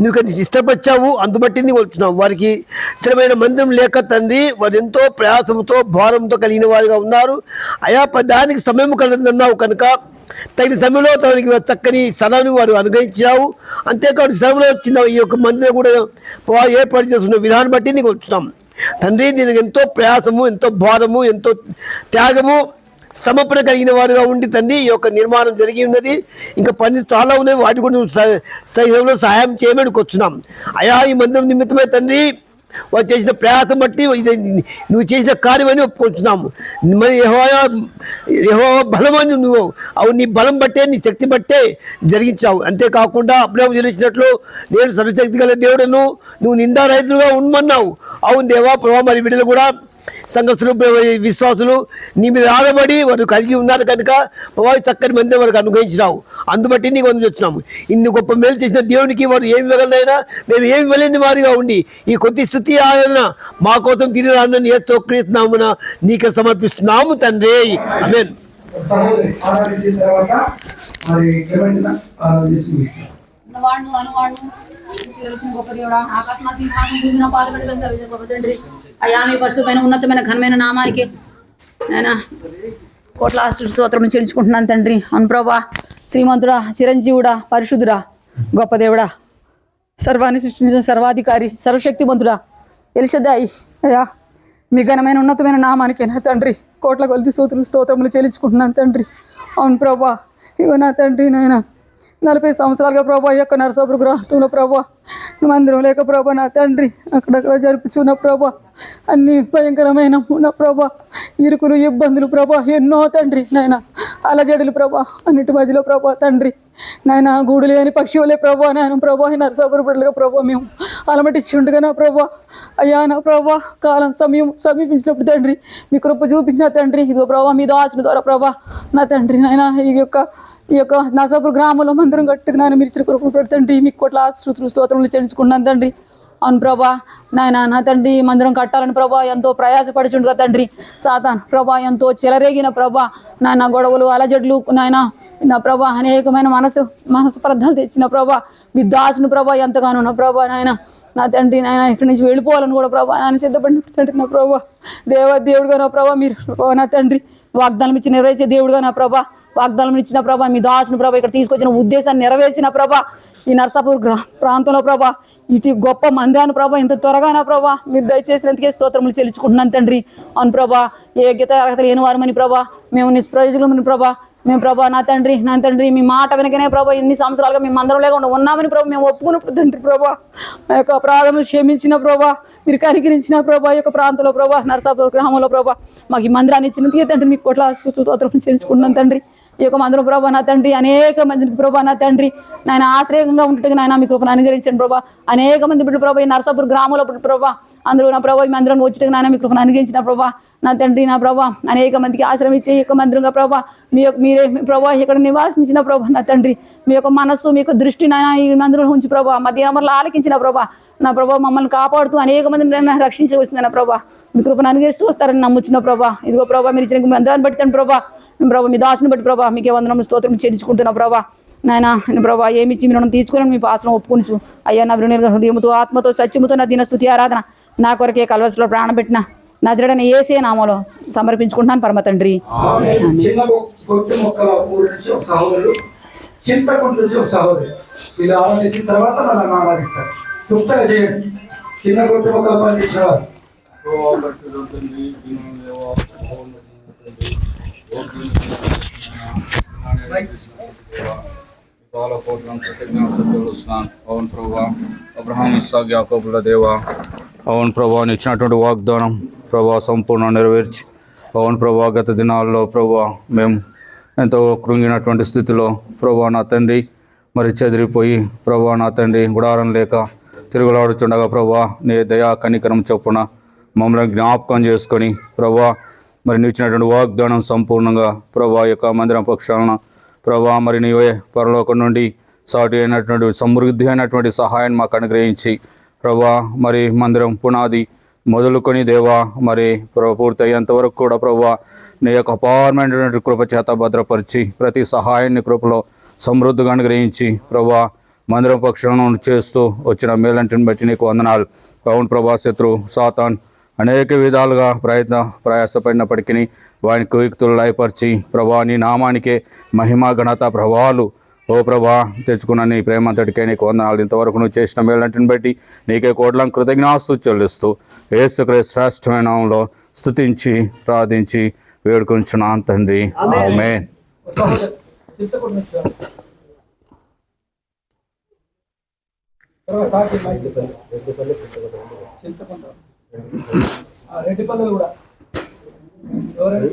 నువ్వు అది ఇష్టపరిచావు, అందుబట్టి నీకు వచ్చున్నావు. వారికి స్థిరమైన మందిరం లేక తండ్రి వారు ఎంతో ప్రయాసంతో భారంతో కలిగిన వారిగా ఉన్నారు. అయా దానికి సమయం కలదన్నావు కనుక తగిన సమయంలో తనకి చక్కని స్థలాన్ని వారు అనుగ్రహించావు. అంతేకాదు స్థలంలో వచ్చిన ఈ యొక్క మందిరం కూడా ఏర్పాటు చేసుకున్న విధానం బట్టి నీకు వచ్చున్నాం తండ్రి. దీనికి ఎంతో ప్రయాసము, ఎంతో భారము, ఎంతో త్యాగము, సమర్పణ కలిగిన వారుగా ఉండి తండ్రి ఈ యొక్క నిర్మాణం జరిగి ఉన్నది. ఇంకా పని చాలా ఉన్నాయి, వాటి కూడా నువ్వు సహాయం చేయమని వచ్చున్నాం. అయా ఈ మందిరం నిమిత్తమై తండ్రి వారు చేసిన ప్రయాసం బట్టి నువ్వు చేసిన కార్యమని ఒప్పుకుంటున్నాము. మరి యెహోవా బలమని నువ్వు నీ బలం బట్టే నీ శక్తి బట్టే జరిగించావు. అంతేకాకుండా అబ్రహాము జరిగినట్లు నేను సర్వశక్తి గల దేవుడను, నువ్వు నిందారహితులుగా ఉండమన్నావు. అవును దేవా ప్రభా, మరి బిడ్డలు కూడా సంఘస్థులు విశ్వాసులు నీ మీద ఆధారపడి వారు కలిగి ఉన్నారు కనుక వారి చక్కని మంది వారికి అనుగ్రహించినావు. అందుబట్టి నీకు అందుతున్నాము. ఇన్ని గొప్ప మేలు చేసిన దేవునికి వారు ఏమి ఇవ్వగలరైనా మేము ఏమి ఇవ్వలేని వారిగా ఉండి ఈ కొద్ది స్థుతి ఆరాధన మా కోసం తిరిగి రానని యేసు క్రీస్తు నామమున నీకే సమర్పిస్తున్నాము తండ్రి. ఆమేన్. అయ్యా మీ పరిశుభ్రమైన ఉన్నతమైన ఘనమైన నామానికి నేను కోట్ల స్తోత్రం చెల్లించుకుంటున్నాను తండ్రి. అవును ప్రభా, శ్రీమంతుడా, చిరంజీవుడా, పరిశుద్ధుడా, గొప్ప దేవుడా, సర్వాన్ని సృష్టించిన సర్వాధికారి, సర్వశక్తిమంతుడా, ఎల్షదాయి అయ్యా మీ ఘనమైన ఉన్నతమైన నామానికి నా తండ్రి కోట్ల కొలిది స్తోత్రములు చెల్లించుకుంటున్నాను తండ్రి. అవును ప్రభా, ఇగో నా తండ్రి నాయన 40 సంవత్సరాలుగా ప్రభా ఈ యొక్క నరసాపురం గ్రహంలో ప్రభా మందిరం లేక ప్రభా నా తండ్రి అక్కడక్కడ జరుపుచున్న ప్రభా అన్ని భయంకరమైన ఉన్న ప్రభా ఇరుకులు ఇబ్బందులు ప్రభా ఎన్నో తండ్రి నాయన అలజడులు ప్రభా అన్నిటి మధ్యలో ప్రభా తండ్రి నాయన గూడు లేని పక్షి వలే ప్రభా నాయన ప్రభా ఈ నరసాపురం బిడ్డలుగా ప్రభా మేము అలమటించుండగా నా ప్రభా అయ్యా నా ప్రభా కాలం సమీపించినప్పుడు తండ్రి మీ కృప చూపించిన తండ్రి ఇదిగో ప్రభా మీ దాసుని ద్వారా ప్రభా నా తండ్రి నాయన ఈ యొక్క నరసాపురం గ్రామంలో మందిరం కట్టుకున్నాను. మీరు ఇచ్చిన కృపను పెడుతండి మీకు కోట్ల స్తోత్రములు చెల్లించుకున్నాను తండ్రి. అవును ప్రభా నాయన నా తండ్రి మందిరం కట్టాలని ప్రభా ఎంతో ప్రయాసపడుచుండగా తండ్రి సాతాన్ ప్రభా ఎంతో చెలరేగిన ప్రభా నాయన గొడవలు అలజడులు నాయన నా ప్రభా అనేకమైన మనసు ప్రార్థనలు తెచ్చిన ప్రభా మీ దాసును ప్రభా ఎంతగానో నా ప్రభా నాయన నా తండ్రి నాయన ఇక్కడి నుంచి వెళ్ళిపోవాలని కూడా ప్రభా నాయన సిద్ధపడిన తండ్రి నా ప్రభా దేవుడుగా నా ప్రభా మీరు నా తండ్రి వాగ్దానం ఇచ్చి నెరవేర్చే దేవుడుగా నా ప్రభా వాగ్దానం ఇచ్చిన ప్రభా మీ దాసును ప్రభా ఇక్కడ తీసుకొచ్చిన ఉద్దేశాన్ని నెరవేర్చిన ప్రభా ఈ నరసాపూర్ ప్రాంతంలో ప్రభా ఇటు గొప్ప మందిరాన్ని ప్రభా ఇంత త్వరగా నా ప్రభా మీరు దయచేసినందుకే స్తోత్రములు చెల్లించుకుంటున్నాను తండ్రి. అవును ప్రభా ఏ యోగ్యత అర్హత లేని వారమని ప్రభా మేము నిష్ప్రయోజకులమని ప్రభా మేము ప్రభా నా తండ్రి మీ మాట వెనకనే ప్రభా ఇన్ని సంవత్సరాలుగా మేము అందరం లేకుండా ఉన్నామని ప్రభా మేము ఒప్పుకున్నప్పుడు తండ్రి ప్రభా మా యొక్క అపరాధములు క్షమించిన ప్రభా మీరు కనికరించిన ప్రభా ఈ యొక్క ప్రాంతంలో ప్రభా నరసాపురం గ్రామంలో ప్రభా మాకు ఈ మందిరాన్ని ఇచ్చినందుకే తండ్రి మీకు కోట్ల స్తోత్రం చెల్లించుకుంటున్నాను తండ్రి. ఈ యొక్క మందిరం ప్రభా నా తండ్రి అనేక మందికి ప్రభా నా తండ్రి నాయన ఆశ్రయంగా ఉంటుండగా నాయన మీ కృపను అనుగ్రహించండి ప్రభా. అనేక మంది బిడ్డలు ప్రభా ఈ నరసాపురం గ్రామంలో ప్రభా అందరూ నా ప్రభా ఈ మందిరం వచ్చేటగా నాయన మీ కృపను అనుగ్రహించిన ప్రభా నా తండ్రి నా ప్రభా అనేక మందికి ఆశ్రయం ఇచ్చే ఈ యొక్క మందిరంగా ప్రభా మీరే ప్రభా ఇక్కడ నివాసించిన ప్రభా నా తండ్రి మీ యొక్క మనస్సు మీ యొక్క దృష్టి నాయన ఈ మందిరం ఉంచి ప్రభా మధ్యాహ్నంలో ఆలకించిన ప్రభా నా ప్రభా మమ్మల్ని కాపాడుతూ అనేక మందిని రక్షించవలసింది నా ప్రభా మీ కృపను అనుగ్రహిస్తూ వస్తారని నమ్ముచిన ప్రభా. ఇదిగో ప్రభా మీరు ఇచ్చిన మందిరాన్ని బట్టి తండ్రి ప్రభా ప్రభా మీ దాసుని బట్టి ప్రభా మీకే వందనములు స్తోత్రం చెల్లించుకుంటున్నా ప్రభా. నాయన ప్రభా ఏమిచ్చి మీరు తీర్చుకుని మీ పాసనం ఒప్పుకొనిచు అయ్యా నా వినయ హృదయముతో ఆత్మతో సత్యముతో నా దినస్తుతి ఆరాధన నా కొరకే కల్వరిలో ప్రాణం పెట్టిన నజరేయుడైన యేసే నామములో సమర్పించుకుంటున్నాను పరమ తండ్రి. చిన్న కొట్టు మొక్కల ఊరు నుంచి ఒక సహోదరుడు, చింతకుంట నుంచి ఒక సహోదరు వీళ్ళు ఆరాధించిన తర్వాత మనం ఆరాధిస్తారు. గుప్తగా చేయండి. చిన్న కొట్టు మొక్కల పని చేసిన వారు అవును ప్రభా అబ్రహాం ఇస్సాకు యాకోబుల దేవా అవును ప్రభా ఇచ్చినటువంటి వాగ్దానం ప్రభా సంపూర్ణ నెరవేర్చి అవును ప్రభా గత దినాల్లో ప్రభా మేము ఎంతో కృంగినటువంటి స్థితిలో ప్రభా నా తండ్రి మరి చెదిరిపోయి ప్రభా నా తండ్రి గుడారం లేక తిరుగులాడుచుండగా ప్రభా నీ దయా కనికరం చొప్పున మమ్మల్ని జ్ఞాపకం చేసుకొని ప్రభా మరి నీ ఇచ్చినటువంటి వాగ్దానం సంపూర్ణంగా ప్రభా యొక్క మందిరం పక్షాన ప్రభా మరి నీవే పరలోకం నుండి సాటి అయినటువంటి సమృద్ధి అయినటువంటి సహాయాన్ని మాకు అనుగ్రహించి ప్రభా మరి మందిరం పునాది మొదలుకొని దేవా మరి పూర్తయ్యేంత వరకు కూడా ప్రభా నీ యొక్క అపారమైనటువంటి కృప చేత భద్రపరిచి ప్రతి సహాయాన్ని కృపలో సమృద్ధిగా అనుగ్రహించి ప్రభా మందిరం పక్షాలను చేస్తూ వచ్చిన మేలంటిని బట్టి నీకు వందనాలు. అవును ప్రభా శత్రు సాతాన్ అనేక విధాలుగా ప్రయాసపడినప్పటికీ వాని కుయుక్తులు లయపరిచి ప్రభా నీ నామానికే మహిమ ఘనత ప్రభావాలు ఓ ప్రభా తెచ్చుకున్న నీ ప్రేమంతటికే నీకు వందనాలు. ఇంతవరకు నువ్వు చేసిన మేలంటిని బట్టి నీకే కోట్ల కృతజ్ఞాస్తుతి చెల్లిస్తూ యేసుక్రీస్తు శ్రేష్టమైన నామములో స్తుతించి ప్రార్థించి వేడుకొంచున్నాను తండ్రి. ఆమేన్. రెడ్డిపల్లెలు కూడా ఎవరైనా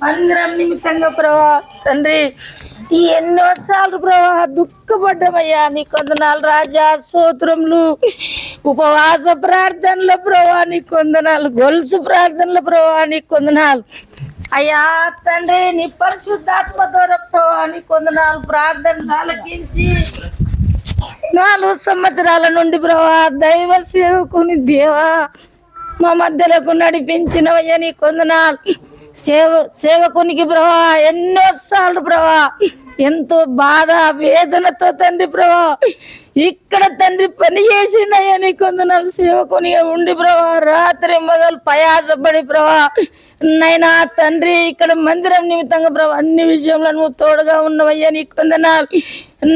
మందిరం నిమిత్తంగా ప్రభా తండ్రి ఎన్నోసార్లు ప్రభా దుఃఖపడ్డామయ్యా నీ కొందనాలు రాజా స్తోత్రములు. ఉపవాస ప్రార్థనల ప్రభా నీ కొందనాలు, గొలుసు ప్రార్థనల ప్రభా నీ కొందనాలు అయ్యా తండ్రి. నీ పరిశుద్ధాత్మ ద్వారా ప్రభా నీ కొందనాలు ప్రార్థన ఆలకించి 4 సంవత్సరాల నుండి ప్రభా దైవ సేవకుని దేవా మా మధ్యలోకి నడిపించినవయ్యా నీ కొందనాలు. సేవకునికి ప్రభా ఎన్నోసార్లు ప్రభా ఎంతో బాధ వేదనతో తండ్రి ప్రభా ఇక్కడ తండ్రి పని చేసిండయ్యా నీ కొందనాలు. సేవకునిగా ఉండి ప్రభా రాత్రి మొదలు ప్రయాసపడి ప్రభా నైనా తండ్రి ఇక్కడ మందిరం నిమిత్తంగా ప్రభా అన్ని విషయంలో నువ్వు తోడుగా ఉన్నవయ్యా నీ కొందనాలు.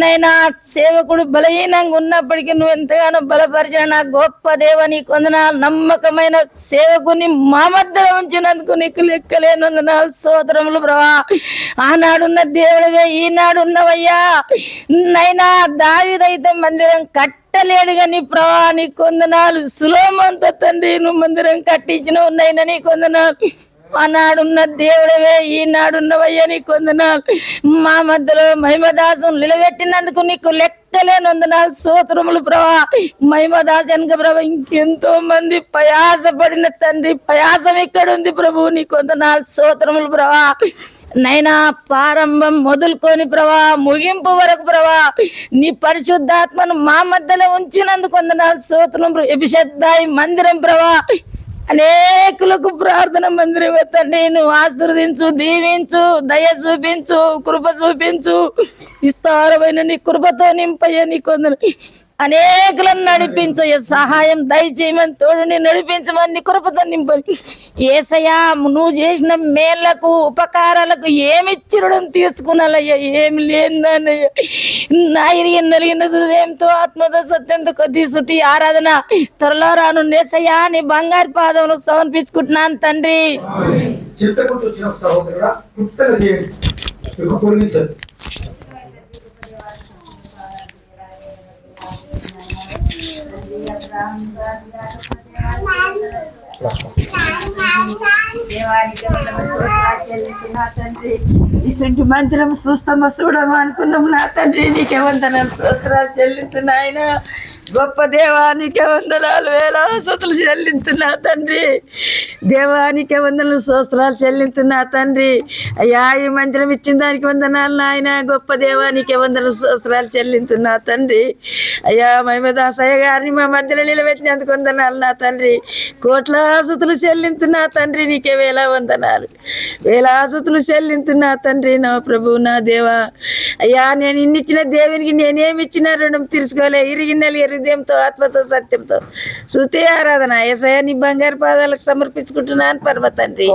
నైనా సేవకుడు బలహీనంగా ఉన్నప్పటికీ నువ్వు ఎంతగానో బలపరిచిన నా గొప్ప దేవ నీ కొందనాలు. నమ్మకమైన సేవకుని మా మధ్యలో ఉంచినందుకు నీకు లెక్కలేనందునాలు స్తోత్రములు ప్రభా. ఆనాడున్న దేవుడివే ఈనాడు ఉన్నవయ్యా. నైనా దావీదైతే మందిరం కట్టలేడుగా నీ ప్రభా నీ కొందనాలు. సులోమంతో తండ్రి నువ్వు మందిరం కట్టించిన ఉన్నాయినా నీ కొందనాలు. ఆనాడున్న దేవుడవే ఈనాడున్నవయ్యా నీ కొందనాలు. మా మధ్యలో మహిమదాసం నిలబెట్టినందుకు నీకు లెక్క లెక్కలేని వందనాలు స్తోత్రములు ప్రభా. మహిమదాసనక ప్రభా, ఇంకెంతో మంది ప్రయాసపడిన తండ్రి, ప్రయాసం ఎక్కడుంది ప్రభు, నీకు వందనాలు స్తోత్రములు ప్రభా. నైనా ప్రారంభం మొదలుకొని ప్రభా, ముగింపు వరకు ప్రభా, నీ పరిశుద్ధాత్మను మా మధ్యలో ఉంచినందుకు వందనాలు స్తోత్రం. ఎపిషద్దాయి మందిరం ప్రభా, అనేకులకు ప్రార్థన మందిరం తండ్రి, నువ్వు ఆశీర్వదించు, దీవించు, దయ చూపించు, కృప చూపించు. విస్తారమైన నీ కృపతో నింపయ్య, నీ కొందరు అనేకులను నడిపించయ్య, సహాయం దయచేయమని, తోడుని నడిపించమని, నీ కృపతో నింపని. ఏసయ్యా, నువ్వు చేసిన మేళ్లకు ఉపకారాలకు ఏమిచ్చి రుణం తీసుకున్నాలయ్యా, ఏమి లేదన్నయ్య. నా నలిగిన హృదయంతో, ఆత్మతో, సత్యంతో కొద్ది శృతి ఆరాధన త్వరలో రాను ఏసయ్యా, నీ బంగారు పాదములు సమర్పించుకుంటున్నాను తండ్రి. ఇసంటి మంత్రం చూస్తామా చూడమా అనుకున్నాం నా తండ్రి, నీకే వందనాలు స్తోత్రాలు చెల్లిస్తున్నా ఆయన. గొప్ప దేవానికే వందనాలు, వేలాసతులు చెల్లిస్తున్నా తండ్రి. దేవానికే వందనాలు స్తోత్రాలు చెల్లిస్తున్నా తండ్రి. అయ్యా, ఈ మంత్రం ఇచ్చిన దానికి వందనాలు నాయన. గొప్ప దేవానికే వందనాలు స్తోత్రాలు చెల్లిస్తున్నా తండ్రి. అయ్యా, మహిమదాసయ్య గారిని మా మధ్యలో నిలబెట్టినందుకు వందనాలు నా తండ్రి. కోట్లాసుతులు చెల్లింతున్నా తండ్రి, నీకే వేలా వందనాలు, వేలాసుతులు చెల్లింతున్నా తండ్రి. నా ప్రభు, నా దేవా, అయ్యా, నేను ఇన్నిచ్చిన దేవునికి నేనేమిచ్చినా రుణం తీర్చుకోలే. ఇరిగిన్నెలు హృదయంతో, ఆత్మతో, సత్యంతో శృతి ఆరాధన యేసయ్య నీ బంగారు పాదాలకు సమర్పించుకుంటున్నాను పరమ తండ్రి.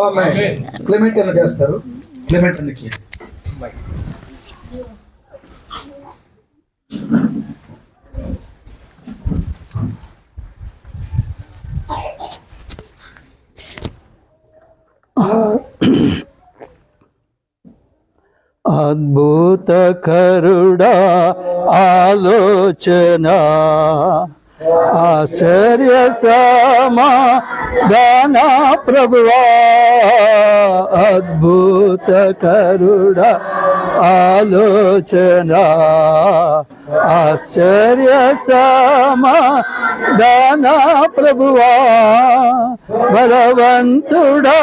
అద్భుత కరుడా ఆలోచన, ఆశ్చర్య సమాధాన ప్రభువా. అద్భుత కరుడా ఆలోచన, ఆశ్చర్య సమాధాన ప్రభువా. బలవంతుడా,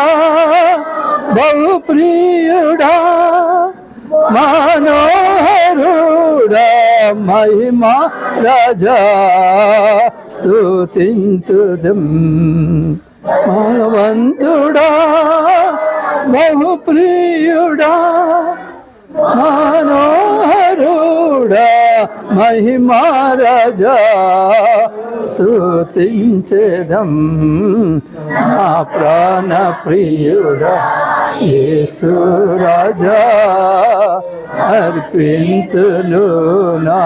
బహుప్రియుడా, మనోహరుడా, మహిమా రాజా స్తుతింతుదం. బలవంతుడా, బహుప్రియుడా, మనోహరుడా, మహిమా రాజా స్తుతించెదం. నా ప్రాణ ప్రియుడా యేసు రాజా, అర్పింతును నా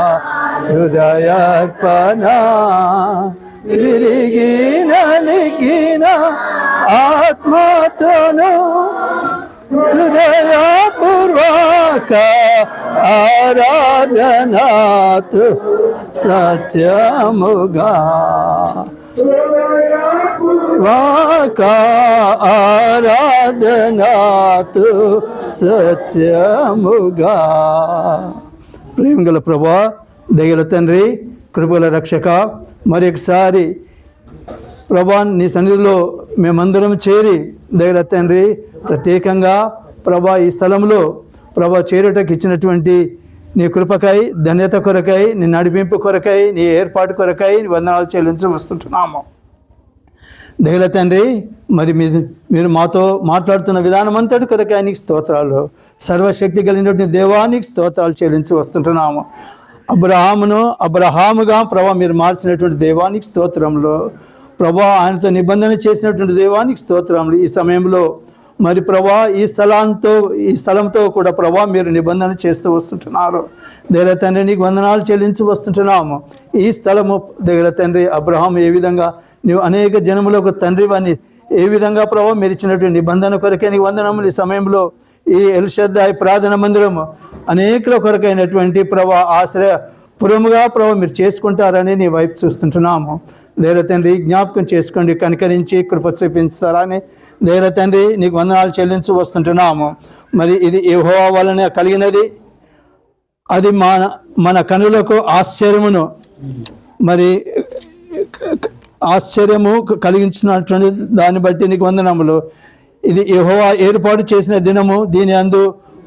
హృదయార్పణ. విరిగిన నిగిన ఆత్మతోను హృదయపూర్వక ఆరాధనాతు సత్యముగా. వాక ఆరాధనాతు సత్యముగా. ప్రేమగల ప్రభా, దయగల తండ్రి, కృపగల రక్షక, మరొకసారి ప్రభా నీ సన్నిధిలో మేమందరం చేరి దయగల తండ్రి, ప్రత్యేకంగా ప్రభా ఈ స్థలంలో ప్రభా చేరుటకు ఇచ్చినటువంటి నీ కృపకై, ధన్యత కొరకై, నీ నడిపింపు కొరకై, నీ ఏర్పాటు కొరకై నీ వందనాలు చెల్లించి వస్తుంటున్నాము. దయగల తండ్రి, మరి మీరు మాతో మాట్లాడుతున్న విధానం అంతటి కొరకై నీకు స్తోత్రాలు. సర్వశక్తి కలిగినటువంటి దేవానికి స్తోత్రాలు చెల్లించి వస్తుంటున్నాము. అబ్రహాముగా ప్రభా మీరు మార్చినటువంటి దేవానికి స్తోత్రంలో, ప్రభా ఆయనతో నిబంధన చేసినటువంటి దేవానికి స్తోత్రములు. ఈ సమయంలో మరి ప్రభా ఈ స్థలంతో కూడా ప్రభా మీరు నిబంధన చేస్తూ వస్తుంటున్నారు. దగ్గర తండ్రి నీకు వందనాలు చెల్లించి వస్తుంటున్నాము. ఈ స్థలము దగ్గర తండ్రి అబ్రహాం ఏ విధంగా నీవు అనేక జనములకు తండ్రివని ఏ విధంగా ప్రభా మీరు ఇచ్చినటువంటి నిబంధన కొరకే నీకు వందనములు. ఈ సమయంలో ఈ ఎల్షద్దాయి ప్రార్థన మందిరము అనేకుల కొరకైనటువంటి ప్రభా ఆశ్రయపురముగా ప్రభా మీరు చేసుకుంటారని నీ వైపు చూస్తుంటున్నాము. దేవర తండ్రి జ్ఞాపకం చేసుకోండి, కనికరించి కృప చూపించారని దేవర తండ్రి నీకు వందనాలు చెల్లించి వస్తుంటున్నాము. మరి ఇది యెహోవా వలన కలిగినది, అది మన కనులకు ఆశ్చర్యమును మరి ఆశ్చర్యము కలిగించినటువంటి దాన్ని బట్టి నీకు వందనములు. ఇది యెహోవా ఏర్పాటు చేసిన దినము, దీని అందు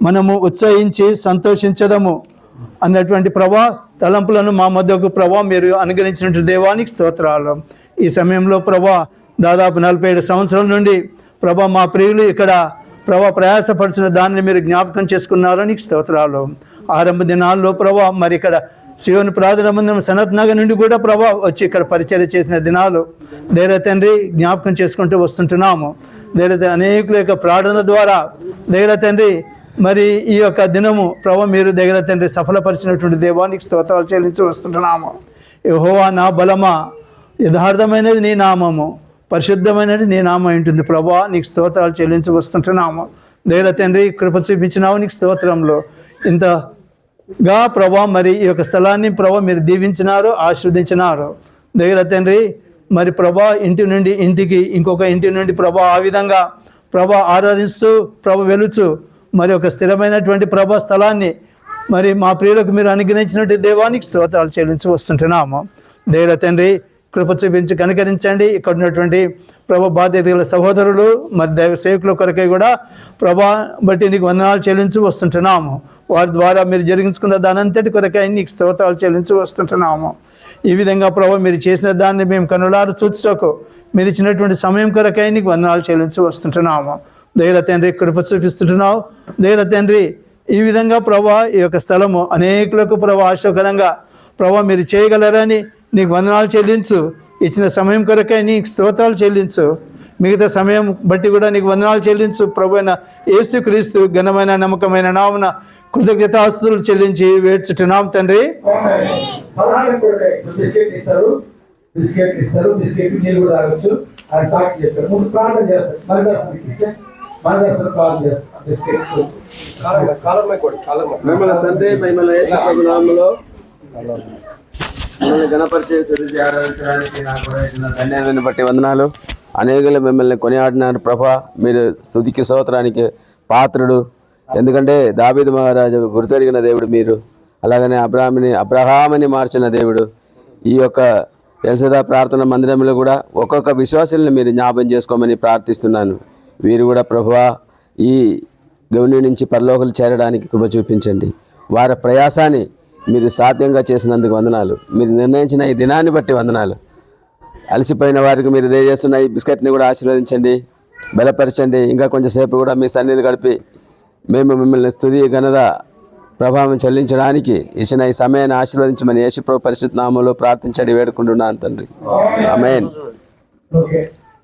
మనము ఉత్సహించి సంతోషించదము అన్నటువంటి ప్రభా తలంపులను మా మధ్యకు ప్రభా మీరు అనుగ్రహించినటువంటి దేవానికి స్తోత్రాలు. ఈ సమయంలో ప్రభా దాదాపు 47 సంవత్సరాల నుండి ప్రభా మా ప్రియులు ఇక్కడ ప్రభా ప్రయాసపడుతున్న దాన్ని మీరు జ్ఞాపకం చేసుకున్నారో నీకు స్తోత్రాలు. ఆరంభ దినాల్లో ప్రభా మరి ఇక్కడ శివుని ప్రార్థన మందిరం సనత్ నగర్ నుండి కూడా ప్రభా వచ్చి ఇక్కడ పరిచర్య చేసిన దినాలు దేవ తండ్రి జ్ఞాపకం చేసుకుంటూ వస్తుంటున్నాము. దేవ అనేకుల యొక్క ప్రార్థన ద్వారా దేవ తండ్రి మరి ఈ యొక్క దినము ప్రభా మీరు దగ్గర తండ్రి సఫలపరిచినటువంటి దేవానికి స్తోత్రాలు చెల్లించి వస్తుంటున్నాము. యెహోవా నా బలమా, యథార్థమైనది నీ నామము, పరిశుద్ధమైనది నీ నామం ఉంటుంది ప్రభా, నీకు స్తోత్రాలు చెల్లించి వస్తుంటున్నాము. దేవ తండ్రి కృప చూపించినావు నీకు స్తోత్రంలో. ఇంతగా ప్రభా మరి ఈ యొక్క స్థలాన్ని ప్రభా మీరు దీవించినారు, ఆశీర్వదించినారు. దగ్గర తండ్రి మరి ప్రభా ఇంటి నుండి ఇంటికి, ఇంకొక ఇంటి నుండి ప్రభా ఆ విధంగా ప్రభా ఆరాధిస్తూ ప్రభా వెలుచు మరి ఒక స్థిరమైనటువంటి ప్రభా స్థలాన్ని మరి మా ప్రియులకు మీరు అనుగ్రహించినటువంటి దేవానికి స్తోత్రాలు చెల్లించి వస్తుంటున్నాము. దేవ తండ్రి కృప చూపించి కనికరించండి. ఇక్కడ ఉన్నటువంటి ప్రభా బాధ్యత గల సహోదరులు మరి దైవ సేవకుల కొరకై కూడా ప్రభా బట్టి నీకు వందనాలు చెల్లించి వస్తుంటున్నాము. వారి ద్వారా మీరు జరిగించుకున్న దానంతటి కొరకై నీకు స్తోత్రాలు చెల్లించి వస్తుంటున్నాము. ఈ విధంగా ప్రభా మీరు చేసిన దాన్ని మేము కనులారు చూచుటకు మీరు ఇచ్చినటువంటి సమయం కొరకై నీకు వందనాలు చెల్లించి వస్తుంటున్నాము. దేవ తండ్రి కృప చూపిస్తుంటున్నావు. దేవ తండ్రి ఈ విధంగా ప్రభా ఈ యొక్క స్థలము అనేకులకు ప్రభా ఆశోకరంగా ప్రభా మీరు చేయగలరని నీకు వందనాలు చెల్లించు. ఇచ్చిన సమయం కొరకై నీకు స్తోత్రాలు చెల్లించు. మిగతా సమయం బట్టి కూడా నీకు వందనాలు చెల్లించు. ప్రభు అయిన యేసుక్రీస్తు ఘనమైన నమ్మకమైన నామమున కృతజ్ఞతాస్తుతులు చెల్లించి వేడ్చుచున్నాం తండ్రి. బిస్కెట్ నీళ్ళు కూడా తాగొచ్చు. అది సాక్షి చెప్తారు. ముందు ప్రార్థన చేస్తారు. మిమ్మల్ని తండ్రి మిమ్మల్ని యేసు ప్రభు నామములో మిమ్మల్ని ఘనపరిచే ధన్యతను బట్టి వందనాలు. అనేకులు మిమ్మల్ని కొనియాడినారు ప్రభా. మీరు స్తుతికి స్తోత్రానికి పాత్రుడు. ఎందుకంటే దావీదు మహారాజు గుర్తెరిగిన దేవుడు మీరు, అలాగనే అబ్రహాముని మార్చిన దేవుడు. ఈ యొక్క ఎల్సదా ప్రార్థన మందిరంలో కూడా ఒక్కొక్క విశ్వాసులను మీరు జ్ఞాపం చేసుకోమని ప్రార్థిస్తున్నాను. వీరు కూడా ప్రభువా ఈ గౌని నుంచి పరలోకాలు చేరడానికి కృప చూపించండి. వారి ప్రయాసాన్ని మీరు సాధ్యంగా చేసినందుకు వందనాలు. మీరు నిర్ణయించిన ఈ దినాన్ని బట్టి వందనాలు. అలసిపోయిన వారికి మీరు దయచేస్తున్న ఈ బిస్కెట్ని కూడా ఆశీర్వదించండి, బలపరచండి. ఇంకా కొంచెంసేపు కూడా మీ సన్నిధి గడిపి మేము మిమ్మల్ని స్తుతి ఘనత ప్రభావం చెల్లించడానికి ఇచ్చిన ఈ సమయాన్ని ఆశీర్వదించమని యేసుప్రభు పరిశుద్ధ నామములో ప్రార్థించండి వేడుకుంటున్నాను తండ్రి. ఆమేన్.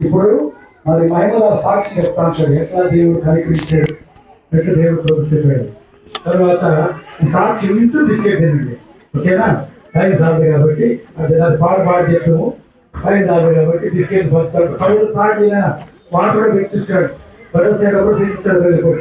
ఇప్పుడు మరి మహిళల సాక్షి చెప్తాను సార్. ఎట్లా దేవుడు కనికరించాడు, ఎట్లా దేవుడు ప్రభుత్వం. తర్వాత ఈ సాక్షి వింటూ బిస్కెట్ తినండి. ఓకేనా? టైం చాలు కాబట్టి అది పాడు చెప్తాము. టైం చాలు కాబట్టి బిస్కెట్ పంచుతాడు. పౌరులు సాక్షి వాడు కూడా పెట్టిస్తాడు. పడేసేటప్పుడు తీస్తాడు. వెళ్ళిపోయి